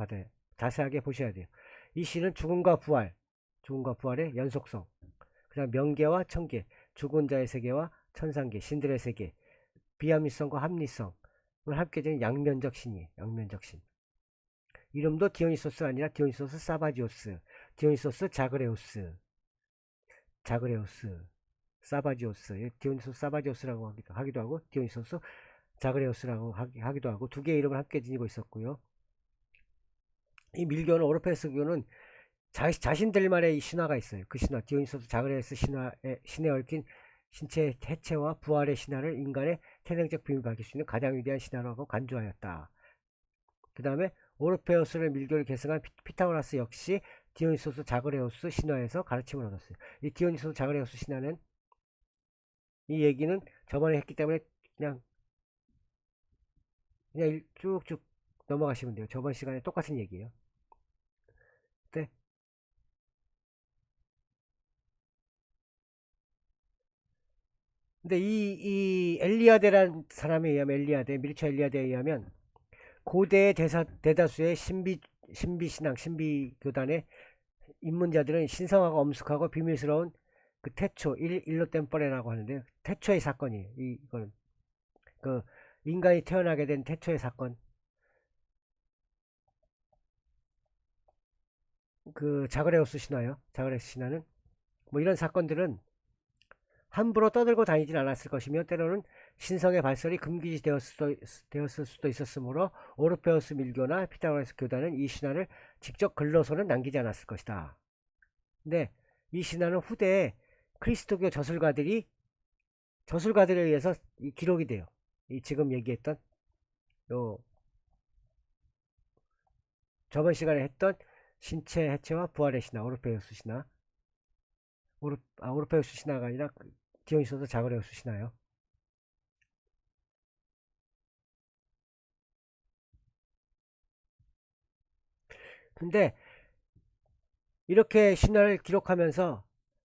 보셔야 돼요. 이 신은 죽음과 부활의 연속성, 그 다음 명계와 천계, 죽은 자의 세계와 천상계, 신들의 세계, 비합리성과 합리성을 함께 지닌 양면적 신이에요. 양면적 신. 이름도 디오니소스가 아니라 디오니소스 사바지오스, 디오니소스 자그레우스, 사바지오스, 디오니소스 사바지오스라고 하기도 하고 디오니소스 자그레우스라고 하기도 하고 두 개의 이름을 함께 지니고 있었고요. 이 밀교는 오르페스교는 자신들만의 신화가 있어요. 그 신화 디오니소스 자그레우스 신에 얽힌 신체의 해체와 부활의 신화를 인간의 태생적 비밀을 밝힐 수 있는 가장 위대한 신화라고 간주하였다. 그 다음에 오르페우스를 밀교를 계승한 피타고라스 역시 디오니소스 자그레우스 신화에서 가르침을 얻었어요. 이 디오니소스 자그레우스 신화는 이 얘기는 저번에 했기 때문에 그냥 쭉쭉 넘어가시면 돼요. 저번 시간에 똑같은 얘기예요. 네. 근데 이 엘리아데라는 사람에 의하면 밀차 엘리아데에 의하면 고대 대다수의 신비신앙, 신비교단의 입문자들은 신성하고 엄숙하고 비밀스러운 그 태초, 일로 템퍼레라고 하는데 태초의 사건이에요. 이거는 그 인간이 태어나게 된 태초의 사건, 그 자그레우스 신화는 뭐 이런 사건들은 함부로 떠들고 다니진 않았을 것이며 때로는 신성의 발설이 금기시 되었을 수도 있었으므로 오르페우스 밀교나 피타고라스 교단은 이 신화를 직접 글로서는 남기지 않았을 것이다. 근데 이 신화는 후대에 크리스토교 저술가들에 의해서 기록이 돼요. 지금 얘기했던 요 저번 시간에 했던 신체 해체와 부활의 신화 오르페우스 신화 오르페우스 신화가 아니라 디오니소스 자그레우스 신화요. 근데 이렇게 신화를 기록하면서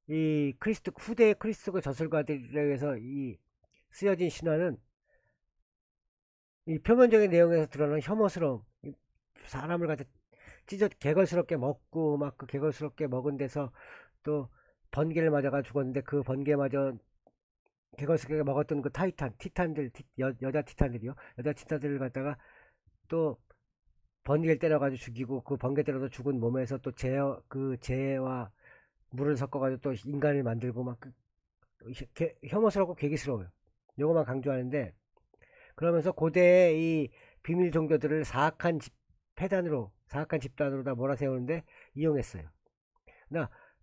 이 후대 크리스토교 저술가들에 의해서 쓰여진 신화는 이 표면적인 내용에서 드러나는 혐오스러움, 사람을 갖다 개걸스럽게 먹고 막 그 개걸스럽게 먹은 데서 또 번개를 맞아가 죽었는데 그 번개 맞아 개걸스럽게 먹었던 그 티탄들 여자 티탄들이요. 여자 티탄들을 갖다가 또 번개를 때려가지고 죽이고 그 번개 때려서 죽은 몸에서 또 재와 물을 섞어가지고 또 인간을 만들고 막 혐오스럽고 괴기스러워요. 요거만 강조하는데 그러면서 고대의 이 비밀 종교들을 사악한 집단으로 다 몰아세우는데 이용했어요.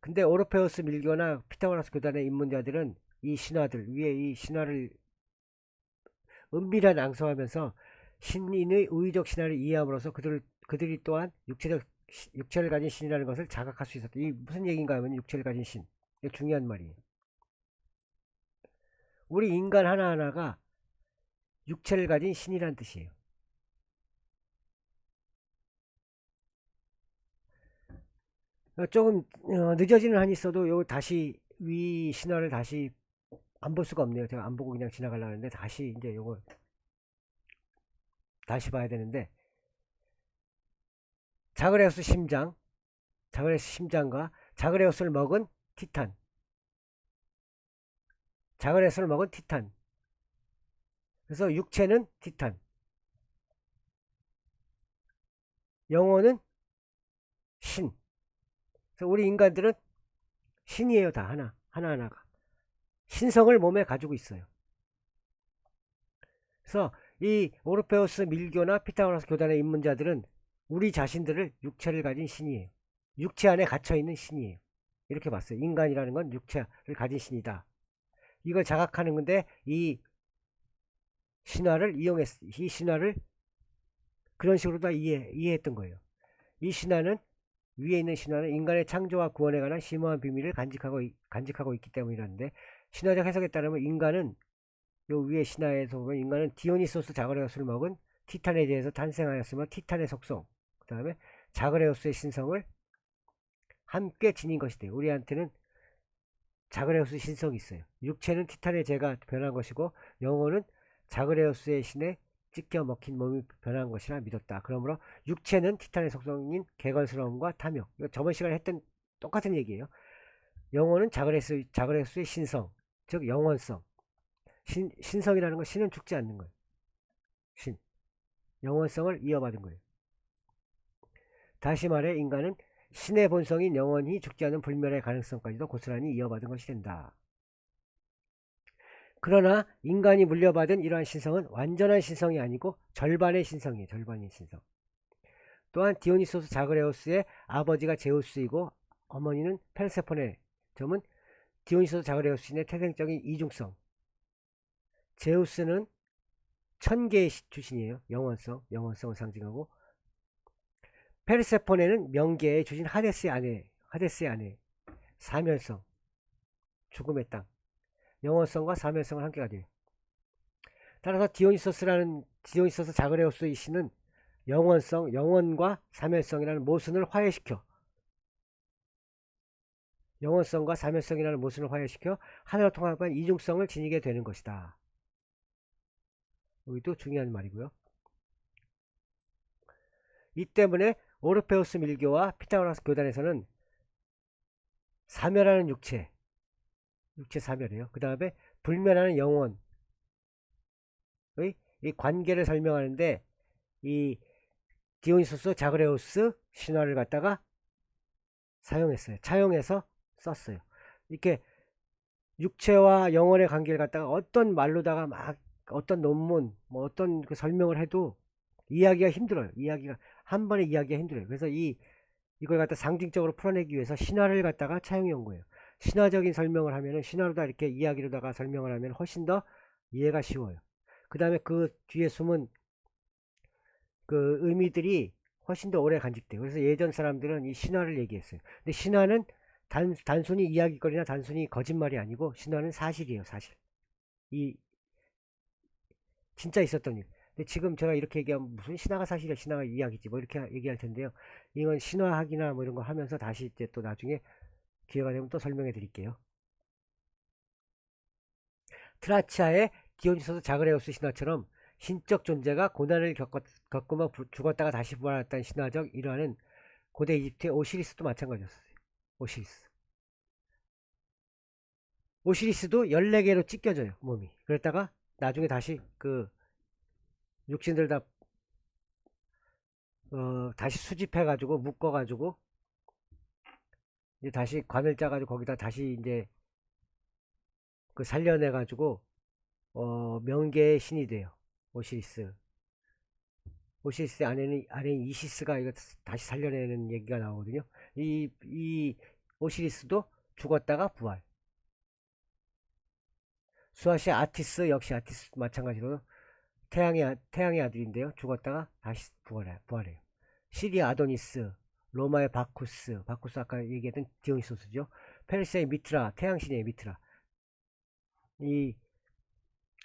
근데 오르페우스 밀교나 피타고라스 교단의 입문자들은 이 신화들 위에 이 신화를 은밀한 앙송하면서 신인의 우의적 신화를 이해함으로써 그들이 또한 육체를 가진 신이라는 것을 자각할 수 있었다. 이 무슨 얘기인가 하면 육체를 가진 신. 이게 중요한 말이에요. 우리 인간 하나하나가 육체를 가진 신이란 뜻이에요. 조금 늦어지는 한이 있어도 요 다시 위 신화를 다시 안 볼 수가 없네요. 제가 안 보고 그냥 지나가려고 했는데 다시 이제 요걸 다시 봐야 되는데, 자그레우스 심장과 자그레우스를 먹은 티탄, 자그레우스를 먹은 티탄. 그래서 육체는 티탄, 영혼은 신. 그래서 우리 인간들은 신이에요. 다 하나하나가 신성을 몸에 가지고 있어요. 그래서 이 오르페우스 밀교나 피타고라스 교단의 입문자들은 우리 자신들을 육체를 가진 신이에요. 육체 안에 갇혀있는 신이에요. 이렇게 봤어요. 인간이라는 건 육체를 가진 신이다. 이걸 자각하는 건데 이 신화를 그런 식으로 다 이해했던 거예요. 이 신화는, 위에 있는 신화는 인간의 창조와 구원에 관한 심오한 비밀을 간직하고 있기 때문이라는데, 신화적 해석에 따르면 인간은, 요 위에 신화에서 보면 인간은 디오니소스 자그레우스를 먹은 티탄에 대해서 탄생하였으며 티탄의 속성, 그 다음에 자그레우스의 신성을 함께 지닌 것이대요. 우리한테는 자그레우스 신성이 있어요. 육체는 티탄의 재가 변한 것이고 영혼은 자그레우스의 신에 찢겨 먹힌 몸이 변한 것이라 믿었다. 그러므로 육체는 티탄의 속성인 개걸스러움과 탐욕, 이거 저번 시간에 했던 똑같은 얘기예요. 영혼은 자그레우스의 신성, 즉 영원성. 신성이라는 건 신은 죽지 않는 거예요. 영원성을 이어받은 거예요. 다시 말해 인간은 신의 본성인 영원히 죽지 않은 불멸의 가능성까지도 고스란히 이어받은 것이 된다. 그러나 인간이 물려받은 이러한 신성은 완전한 신성이 아니고 절반의 신성이에요. 절반의 신성. 또한 디오니소스 자그레우스의 아버지가 제우스이고 어머니는 페르세포네. 점은 디오니소스 자그레우스 신의 태생적인 이중성. 제우스는 천계의 주신이에요. 영원성을 상징하고, 페르세포네는 명계의 주신 하데스의 아내, 사멸성, 죽음의 땅, 영원성과 사멸성을 함께 가져요. 따라서 디오니소스 자그레우스의 신은 영원과 사멸성이라는 모순을 화해시켜 하나로 통합한 이중성을 지니게 되는 것이다. 여기도 중요한 말이고요. 이 때문에 오르페우스 밀교와 피타고라스 교단에서는 사멸하는 육체 사멸이에요. 그 다음에 불멸하는 영혼의 이 관계를 설명하는데, 이 디오니소스 자그레우스 신화를 갖다가 차용해서 썼어요. 이렇게 육체와 영혼의 관계를 갖다가 어떤 말로다가 막 어떤 논문 뭐 어떤 그 설명을 해도 이야기가 힘들어요. 한 번에 이야기가 힘들어요. 그래서 이걸 갖다 상징적으로 풀어내기 위해서 신화를 갖다가 차용해 온 거예요. 신화적인 설명을 하면은, 신화로다 이렇게 이야기로다가 설명을 하면 훨씬 더 이해가 쉬워요. 그 다음에 그 뒤에 숨은 그 의미들이 훨씬 더 오래 간직돼요. 그래서 예전 사람들은 이 신화를 얘기했어요. 근데 신화는 단순히 이야기거리나 단순히 거짓말이 아니고 신화는 사실이에요. 사실. 이 진짜 있었던 일. 근데 지금 제가 이렇게 얘기하면 무슨 신화가 사실이야, 신화가 이야기지 뭐 이렇게 얘기할 텐데요. 이건 신화학이나 뭐 이런 거 하면서 다시 이제 또 나중에 기회가 되면 또 설명해 드릴게요. 트라치아의 디오니소스 자그레우스 신화처럼 신적 존재가 고난을 겪으며 죽었다가 다시 부활했다는 신화적 일화는 고대 이집트의 오시리스도 마찬가지였어요. 오시리스도 14개로 찢겨져요, 몸이. 그랬다가 나중에 다시 그 육신들 다 다시 수집해가지고 묶어가지고 이제 다시 관을 짜가지고 거기다 다시 이제 그 살려내가지고 명계의 신이 돼요, 오시리스. 오시리스 아내인 이시스가 이거 다시 살려내는 얘기가 나오거든요. 이 오시리스도 죽었다가 부활. 수아시 아티스 역시 아티스 마찬가지로 태양의 아들인데요. 죽었다가 다시 부활해요. 시리아 아도니스, 로마의 바쿠스 아까 얘기했던 디오니소스죠. 페르시아의 미트라, 태양신의 미트라. 이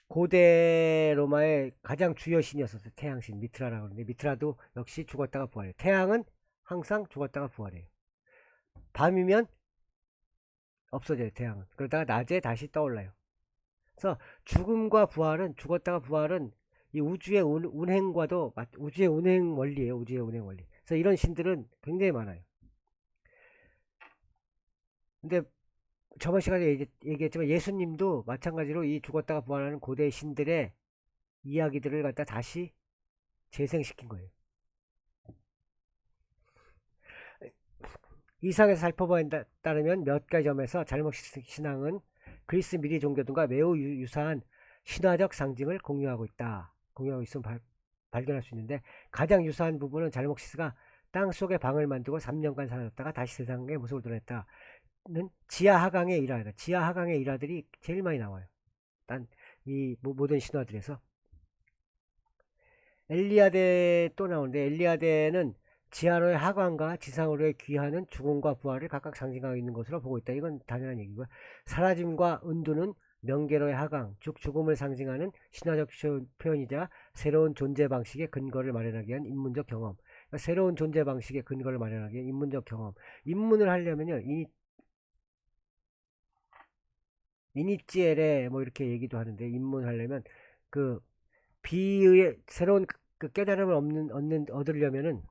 고대 로마의 가장 주요 신이었었어요. 태양신 미트라라고 하는데 미트라도 역시 죽었다가 부활해요. 태양은 항상 죽었다가 부활해요. 밤이면 없어져요. 태양은. 그러다가 낮에 다시 떠올라요. 그래서 죽었다가 부활은 이 우주의 운행과도 우주의 운행 원리예요. 우주의 운행 원리. 그래서 이런 신들은 굉장히 많아요. 근데 저번 시간에 얘기했지만 예수님도 마찬가지로 이 죽었다가 부활하는 고대 신들의 이야기들을 갖다 다시 재생시킨 거예요. 이상에서 살펴보면 몇 가지 점에서 잘못 신앙은 그리스 미리 종교 등과 매우 유사한 신화적 상징을 공유하고 있음을 발견할 수 있는데 가장 유사한 부분은 잘목시스가 땅속에 방을 만들고 3년간 살았다가 다시 세상의 모습을 드러냈다는 지하 하강의 일화다. 지하 하강의 일화들이 제일 많이 나와요. 이 모든 신화들에서 엘리아데 또 나오는데 엘리아데는 지하로의 하강과 지상으로의 귀하는 죽음과 부활을 각각 상징하고 있는 것으로 보고 있다. 이건 당연한 얘기고요. 사라짐과 은두는 명계로의 하강, 즉 죽음을 상징하는 신화적 표현이자 새로운 존재 방식의 근거를 마련하기 위한 인문적 경험. 그러니까 새로운 존재 방식의 근거를 마련하기 위한 인문적 경험. 입문을 하려면요. 이니찌엘에 뭐 이렇게 얘기도 하는데 입문하려면 그 비의 새로운 그 깨달음을 얻으려면은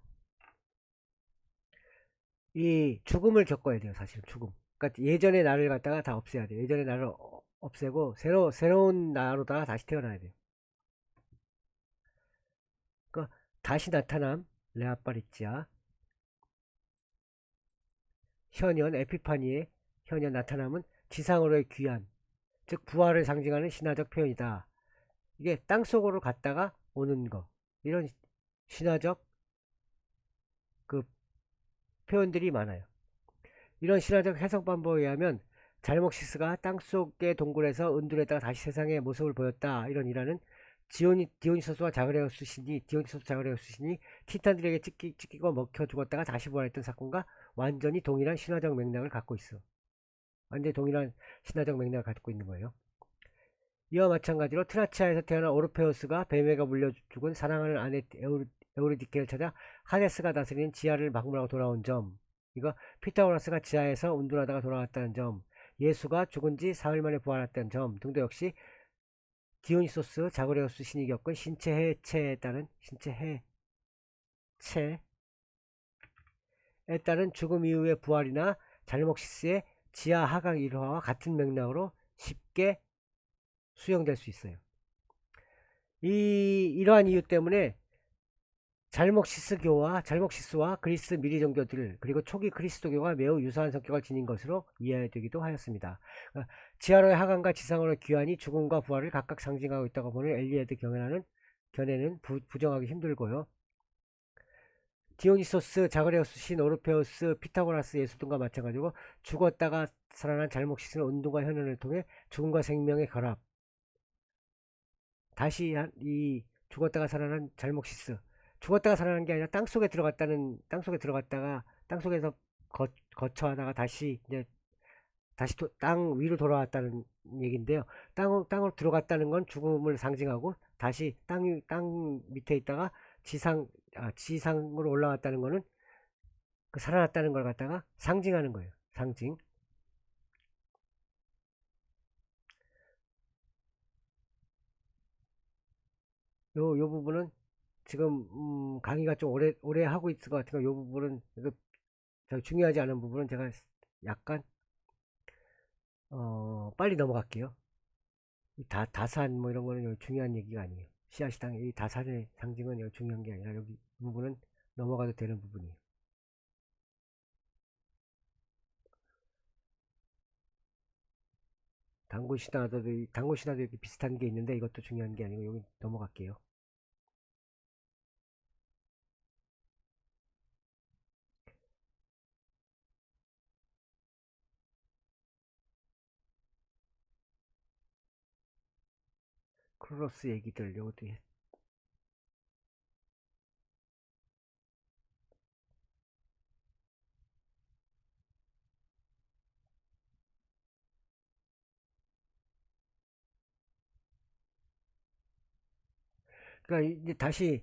이 죽음을 겪어야 돼요. 사실 죽음. 그러니까 예전의 나를 갖다가 다 없애야 돼요. 예전의 나를 없애고 새로운 나로다가 다시 태어나야 돼요. 그러니까 다시 나타남 레아파리치아 현현 에피파니의 현현 나타남은 지상으로의 귀환 즉 부활을 상징하는 신화적 표현이다. 이게 땅속으로 갔다가 오는 거 이런 신화적 그 표현들이 많아요. 이런 신화적 해석 방법에 의하면 잘목시스가 땅속의 동굴에서 은둔했다가 다시 세상의 모습을 보였다. 이런 일화는 디오니소스와 디오니소스 자그레우스 신이 티탄들에게 찢기고 먹혀 죽었다가 다시 부활했던 사건과 완전히 동일한 신화적 맥락을 갖고 있어. 완전히 동일한 신화적 맥락을 갖고 있는 거예요. 이와 마찬가지로 트라치아에서 태어난 오르페우스가 뱀에게 물려 죽은 사랑하는 아내 에우리디케를 찾아 하데스가 다스리는 지하를 방문하고 돌아온 점, 이거 피타고라스가 지하에서 운동하다가 돌아왔다는 점, 예수가 죽은 지 사흘 만에 부활했다는 점 등도 역시 디오니소스 자그레우스 신이 겪은 신체 해체에 따른 죽음 이후의 부활이나 잘목시스의 지하 하강 일화와 같은 맥락으로 쉽게 수용될 수 있어요. 이러한 이유 때문에 잘목시스와 그리스 미리 종교들 그리고 초기 그리스도교가 매우 유사한 성격을 지닌 것으로 이해되기도 하였습니다. 지하로의 하강과 지상으로의 귀환이 죽음과 부활을 각각 상징하고 있다고 보는 엘리에드 견해는 부정하기 힘들고요. 디오니소스, 자그레우스 신, 오르페우스, 피타고라스 예수 등과 마찬가지로 죽었다가 살아난 잘목시스는 운동과 현현을 통해 죽음과 생명의 결합, 다시 이 죽었다가 살아난 죽었다가 살아난 게 아니라 땅속에서 거처하다가 다시 이제 땅 위로 돌아왔다는 얘기인데요. 땅으로 들어갔다는 건 죽음을 상징하고 다시 땅 밑에 있다가 지상으로 올라왔다는 거는 그 살아났다는 걸 갖다가 상징하는 거예요. 상징. 요 부분은 지금 강의가 좀 오래 하고 있을 것 같으니까 요 부분은 중요하지 않은 부분은 제가 약간 빨리 넘어갈게요. 다산 뭐 이런 거는 중요한 얘기가 아니에요. 씨앗이 이 다산의 상징은 여기 중요한 게 아니라 여기 부분은 넘어가도 되는 부분이에요. 당군 신화도 이렇게 비슷한 게 있는데 이것도 중요한 게 아니고 여기 넘어갈게요. 크로스 얘기들 요것도 그러니까 이제 다시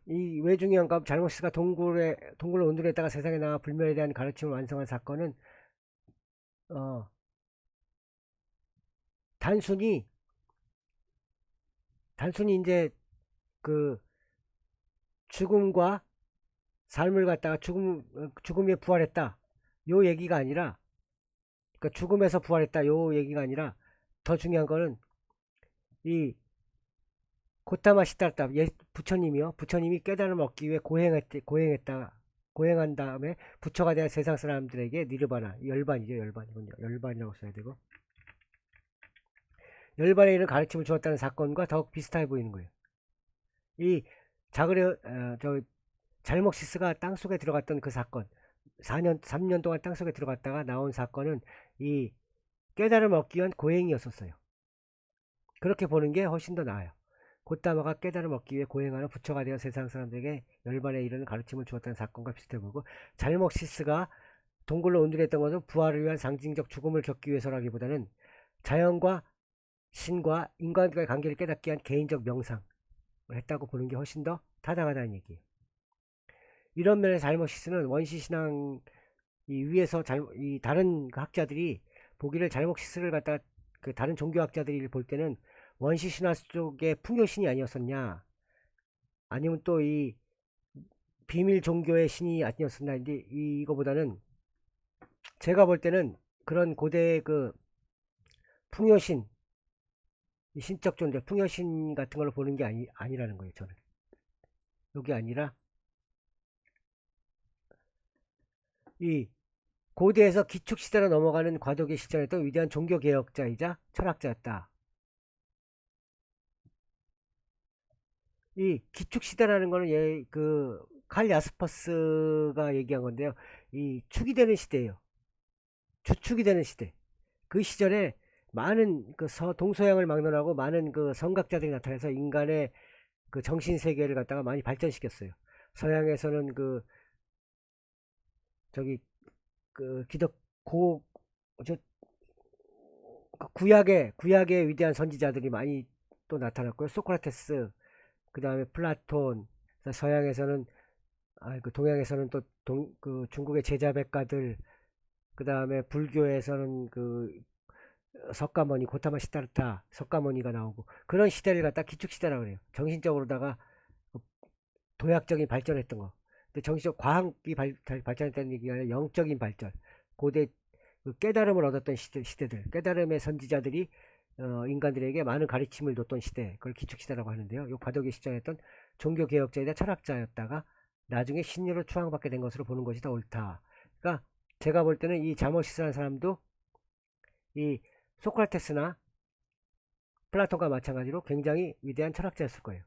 이 왜 중요한가 잘못시가 동굴을 온돌했다가 세상에 나와 불멸에 대한 가르침을 완성한 사건은 어 단순히 이제 그 죽음과 삶을 갖다가 죽음에 부활했다 요 얘기가 아니라 그러니까 죽음에서 부활했다 요 얘기가 아니라 더 중요한 거는 이 고타마 시달다 부처님이요 부처님이 깨달음을 얻기 위해 고행한 다음에 부처가 된 세상 사람들에게 니르바나 열반이죠 열반 이건 열반이라고 써야 되고 열반에 이른 가르침을 주었다는 사건과 더욱 비슷해 보이는 거예요. 이 자그레 저 잘목시스가 땅속에 들어갔던 그 사건 3년 동안 땅속에 들어갔다가 나온 사건은 이 깨달음을 얻기 위한 고행이었었어요. 그렇게 보는 게 훨씬 더 나아요. 곧다마가 깨달음을 얻기 위해 고행하는 부처가 되어 세상 사람들에게 열반에 이르는 가르침을 주었다는 사건과 비슷해 보이고 잘목시스가 동굴로 온전했던 것은 부활을 위한 상징적 죽음을 겪기 위해서라기보다는 자연과 신과 인간과의 관계를 깨닫기 위한 개인적 명상을 했다고 보는 게 훨씬 더 타당하다는 얘기예요. 이런 면에서 잘못시스는 원시신앙 위에서 이 다른 학자들이 보기를 잘못시스를 갖다가 그 다른 종교학자들이 볼 때는 원시신화 쪽의 풍요신이 아니었었냐 아니면 또 이 비밀 종교의 신이 아니었었나 이거보다는 제가 볼 때는 그런 고대의 그 풍요신 이 신적 존재 풍요신 같은 걸로 보는 게 아니라는 거예요 저는. 여기 아니라 이 고대에서 기축시대로 넘어가는 과도기에 실천했던 위대한 종교개혁자이자 철학자였다. 이 기축시대라는 거는 칼 야스퍼스가 얘기한 건데요. 이 축이 되는 시대예요. 주축이 되는 시대. 그 시절에 많은 그 동서양을 막론하고 많은 그 성각자들이 나타나서 인간의 그 정신 세계를 갖다가 많이 발전시켰어요. 서양에서는 그 저기 그 기독 고 저 구약의 위대한 선지자들이 많이 또 나타났고요. 소크라테스, 그 다음에 플라톤, 서양에서는 그 동양에서는 또 그 중국의 제자백가들, 그 다음에 불교에서는 그 석가모니, 고타마 시타르타 석가모니가 나오고 그런 시대를 갖다 기축시대라고 그래요. 정신적으로다가 도약적인 발전했던 거. 근데 정신적 과학이 발전했다는 얘기가 아니라 영적인 발전. 고대 그 깨달음을 얻었던 시대들, 깨달음의 선지자들이 인간들에게 많은 가르침을 줬던 시대, 그걸 기축시대라고 하는데요. 이 과도기 시절했던 종교개혁자이자 철학자였다가 나중에 신유로 추앙받게 된 것으로 보는 것이 더 옳다. 그러니까 제가 볼 때는 이 자모시스라는 사람도 이 소크라테스나 플라톤과 마찬가지로 굉장히 위대한 철학자였을 거예요.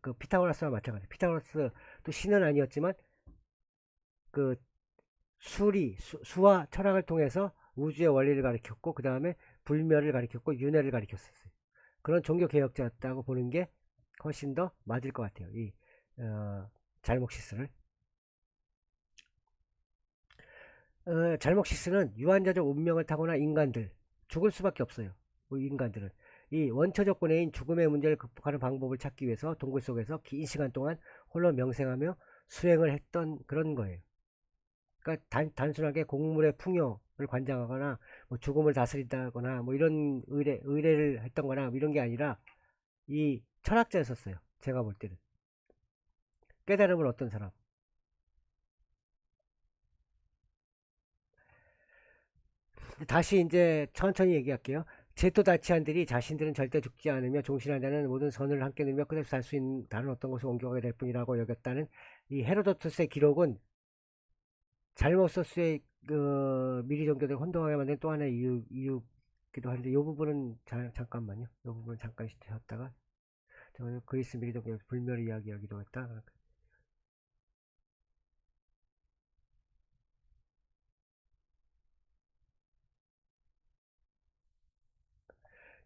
그 피타고라스와 마찬가지. 피타고라스도 신은 아니었지만 그 수와 철학을 통해서 우주의 원리를 가르쳤고 그 다음에 불멸을 가르쳤고 윤회를 가르쳤었어요. 그런 종교 개혁자였다고 보는 게 훨씬 더 맞을 것 같아요. 이 잘목시스를 잘목시스는 유한자적 운명을 타고난 인간들 죽을 수밖에 없어요. 인간들은 이 원처 조건인 죽음의 문제를 극복하는 방법을 찾기 위해서 동굴 속에서 긴 시간 동안 홀로 명상하며 수행을 했던 그런 거예요. 그러니까 단순하게 곡물의 풍요를 관장하거나 뭐 죽음을 다스린다거나 뭐 이런 의뢰를 했던 거나 뭐 이런 게 아니라 이 철학자였었어요. 제가 볼 때는 깨달음을 얻던 사람. 다시 이제 천천히 얘기할게요. 제토다치안들이 자신들은 절대 죽지 않으며 종신하자는 모든 선을 함께 누리며 끝없이 살 수 있는 다른 어떤 것을 옮겨가게 될 뿐이라고 여겼다는 이 헤로도투스의 기록은 잘못소스의 그 미리 종교들 혼동하게 만든 또 하나의 이유기도 한데 이 부분은 잠깐만요. 이 부분 잠깐 쉬었다가 저 그리스 미리 종교 불멸 이야기하기로 했다.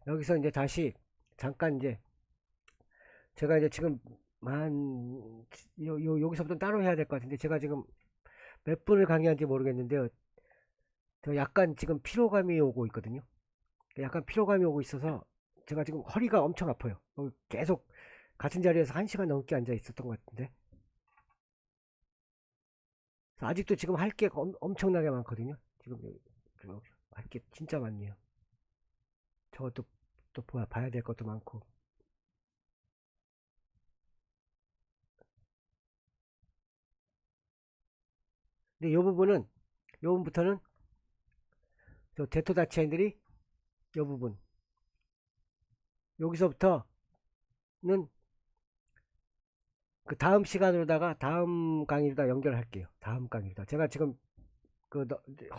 여기서 이제 다시 잠깐 이제 제가 이제 지금 여기서부터 따로 해야 될 것 같은데 제가 지금 몇 분을 강의한지 모르겠는데요. 저 약간 지금 피로감이 오고 있거든요. 약간 피로감이 오고 있어서 제가 지금 허리가 엄청 아파요. 계속 같은 자리에서 1시간 넘게 앉아 있었던 것 같은데 아직도 지금 할 게 엄청나게 많거든요. 지금 할 게 진짜 많네요. 저것도 또 봐야 될 것도 많고. 근데 이 부분부터는 저 데토다치앤들이 이 부분 여기서부터는 그 다음 시간으로다가 다음 강의로다 연결할게요. 다음 강의로다. 제가 지금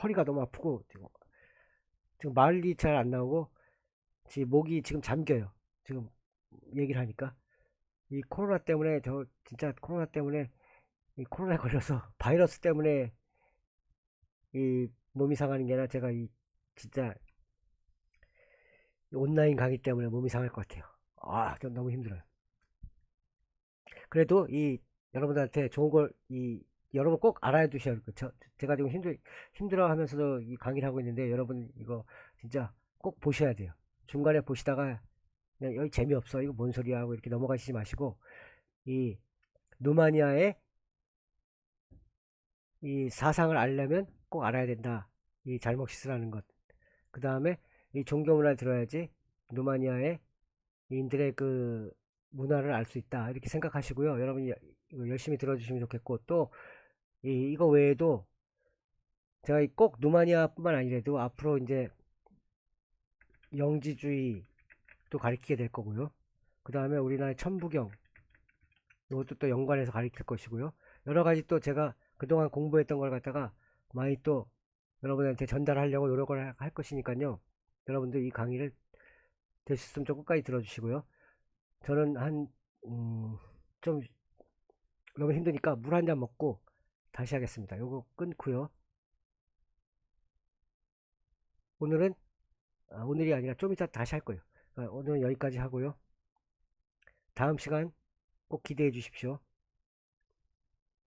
허리가 너무 아프고 지금 말이 잘 안 나오고 지금 목이 지금 잠겨요. 지금 얘기를 하니까 이 코로나 때문에 저 진짜 코로나 때문에 이 코로나에 걸려서 바이러스 때문에 이 몸이 상하는 게 아니라 제가 이 진짜 온라인 강의 때문에 몸이 상할 것 같아요. 좀 너무 힘들어요. 그래도 이 여러분들한테 좋은 걸 여러분 꼭 알아야 두셔야 할 거죠. 제가 지금 힘들어 하면서도 이 강의를 하고 있는데 여러분 이거 진짜 꼭 보셔야 돼요. 중간에 보시다가 그냥 여기 재미없어 이거 뭔 소리야 하고 이렇게 넘어가시지 마시고 이 누마니아의 이 사상을 알려면 꼭 알아야 된다. 이 잘못시스라는 것. 그 다음에 이 종교문화를 들어야지 누마니아의 인들의 그 문화를 알 수 있다. 이렇게 생각하시고요. 여러분이 이거 열심히 들어주시면 좋겠고 또 이거 외에도 제가 꼭 누마니아뿐만 아니라도 앞으로 이제 영지주의도 가르치게 될 거고요. 그 다음에 우리나라의 천부경 이것도 또 연관해서 가르칠 것이고요. 여러 가지 또 제가 그동안 공부했던 걸 갖다가 많이 또 여러분한테 전달하려고 노력을 할 것이니까요. 여러분들 이 강의를 될 수 있으면 좀 끝까지 들어주시고요. 저는 좀 너무 힘드니까 물 한 잔 먹고 다시 하겠습니다. 요거 끊고요. 오늘은 오늘이 아니라 좀 이따 다시 할 거예요. 오늘은 여기까지 하고요. 다음 시간 꼭 기대해 주십시오.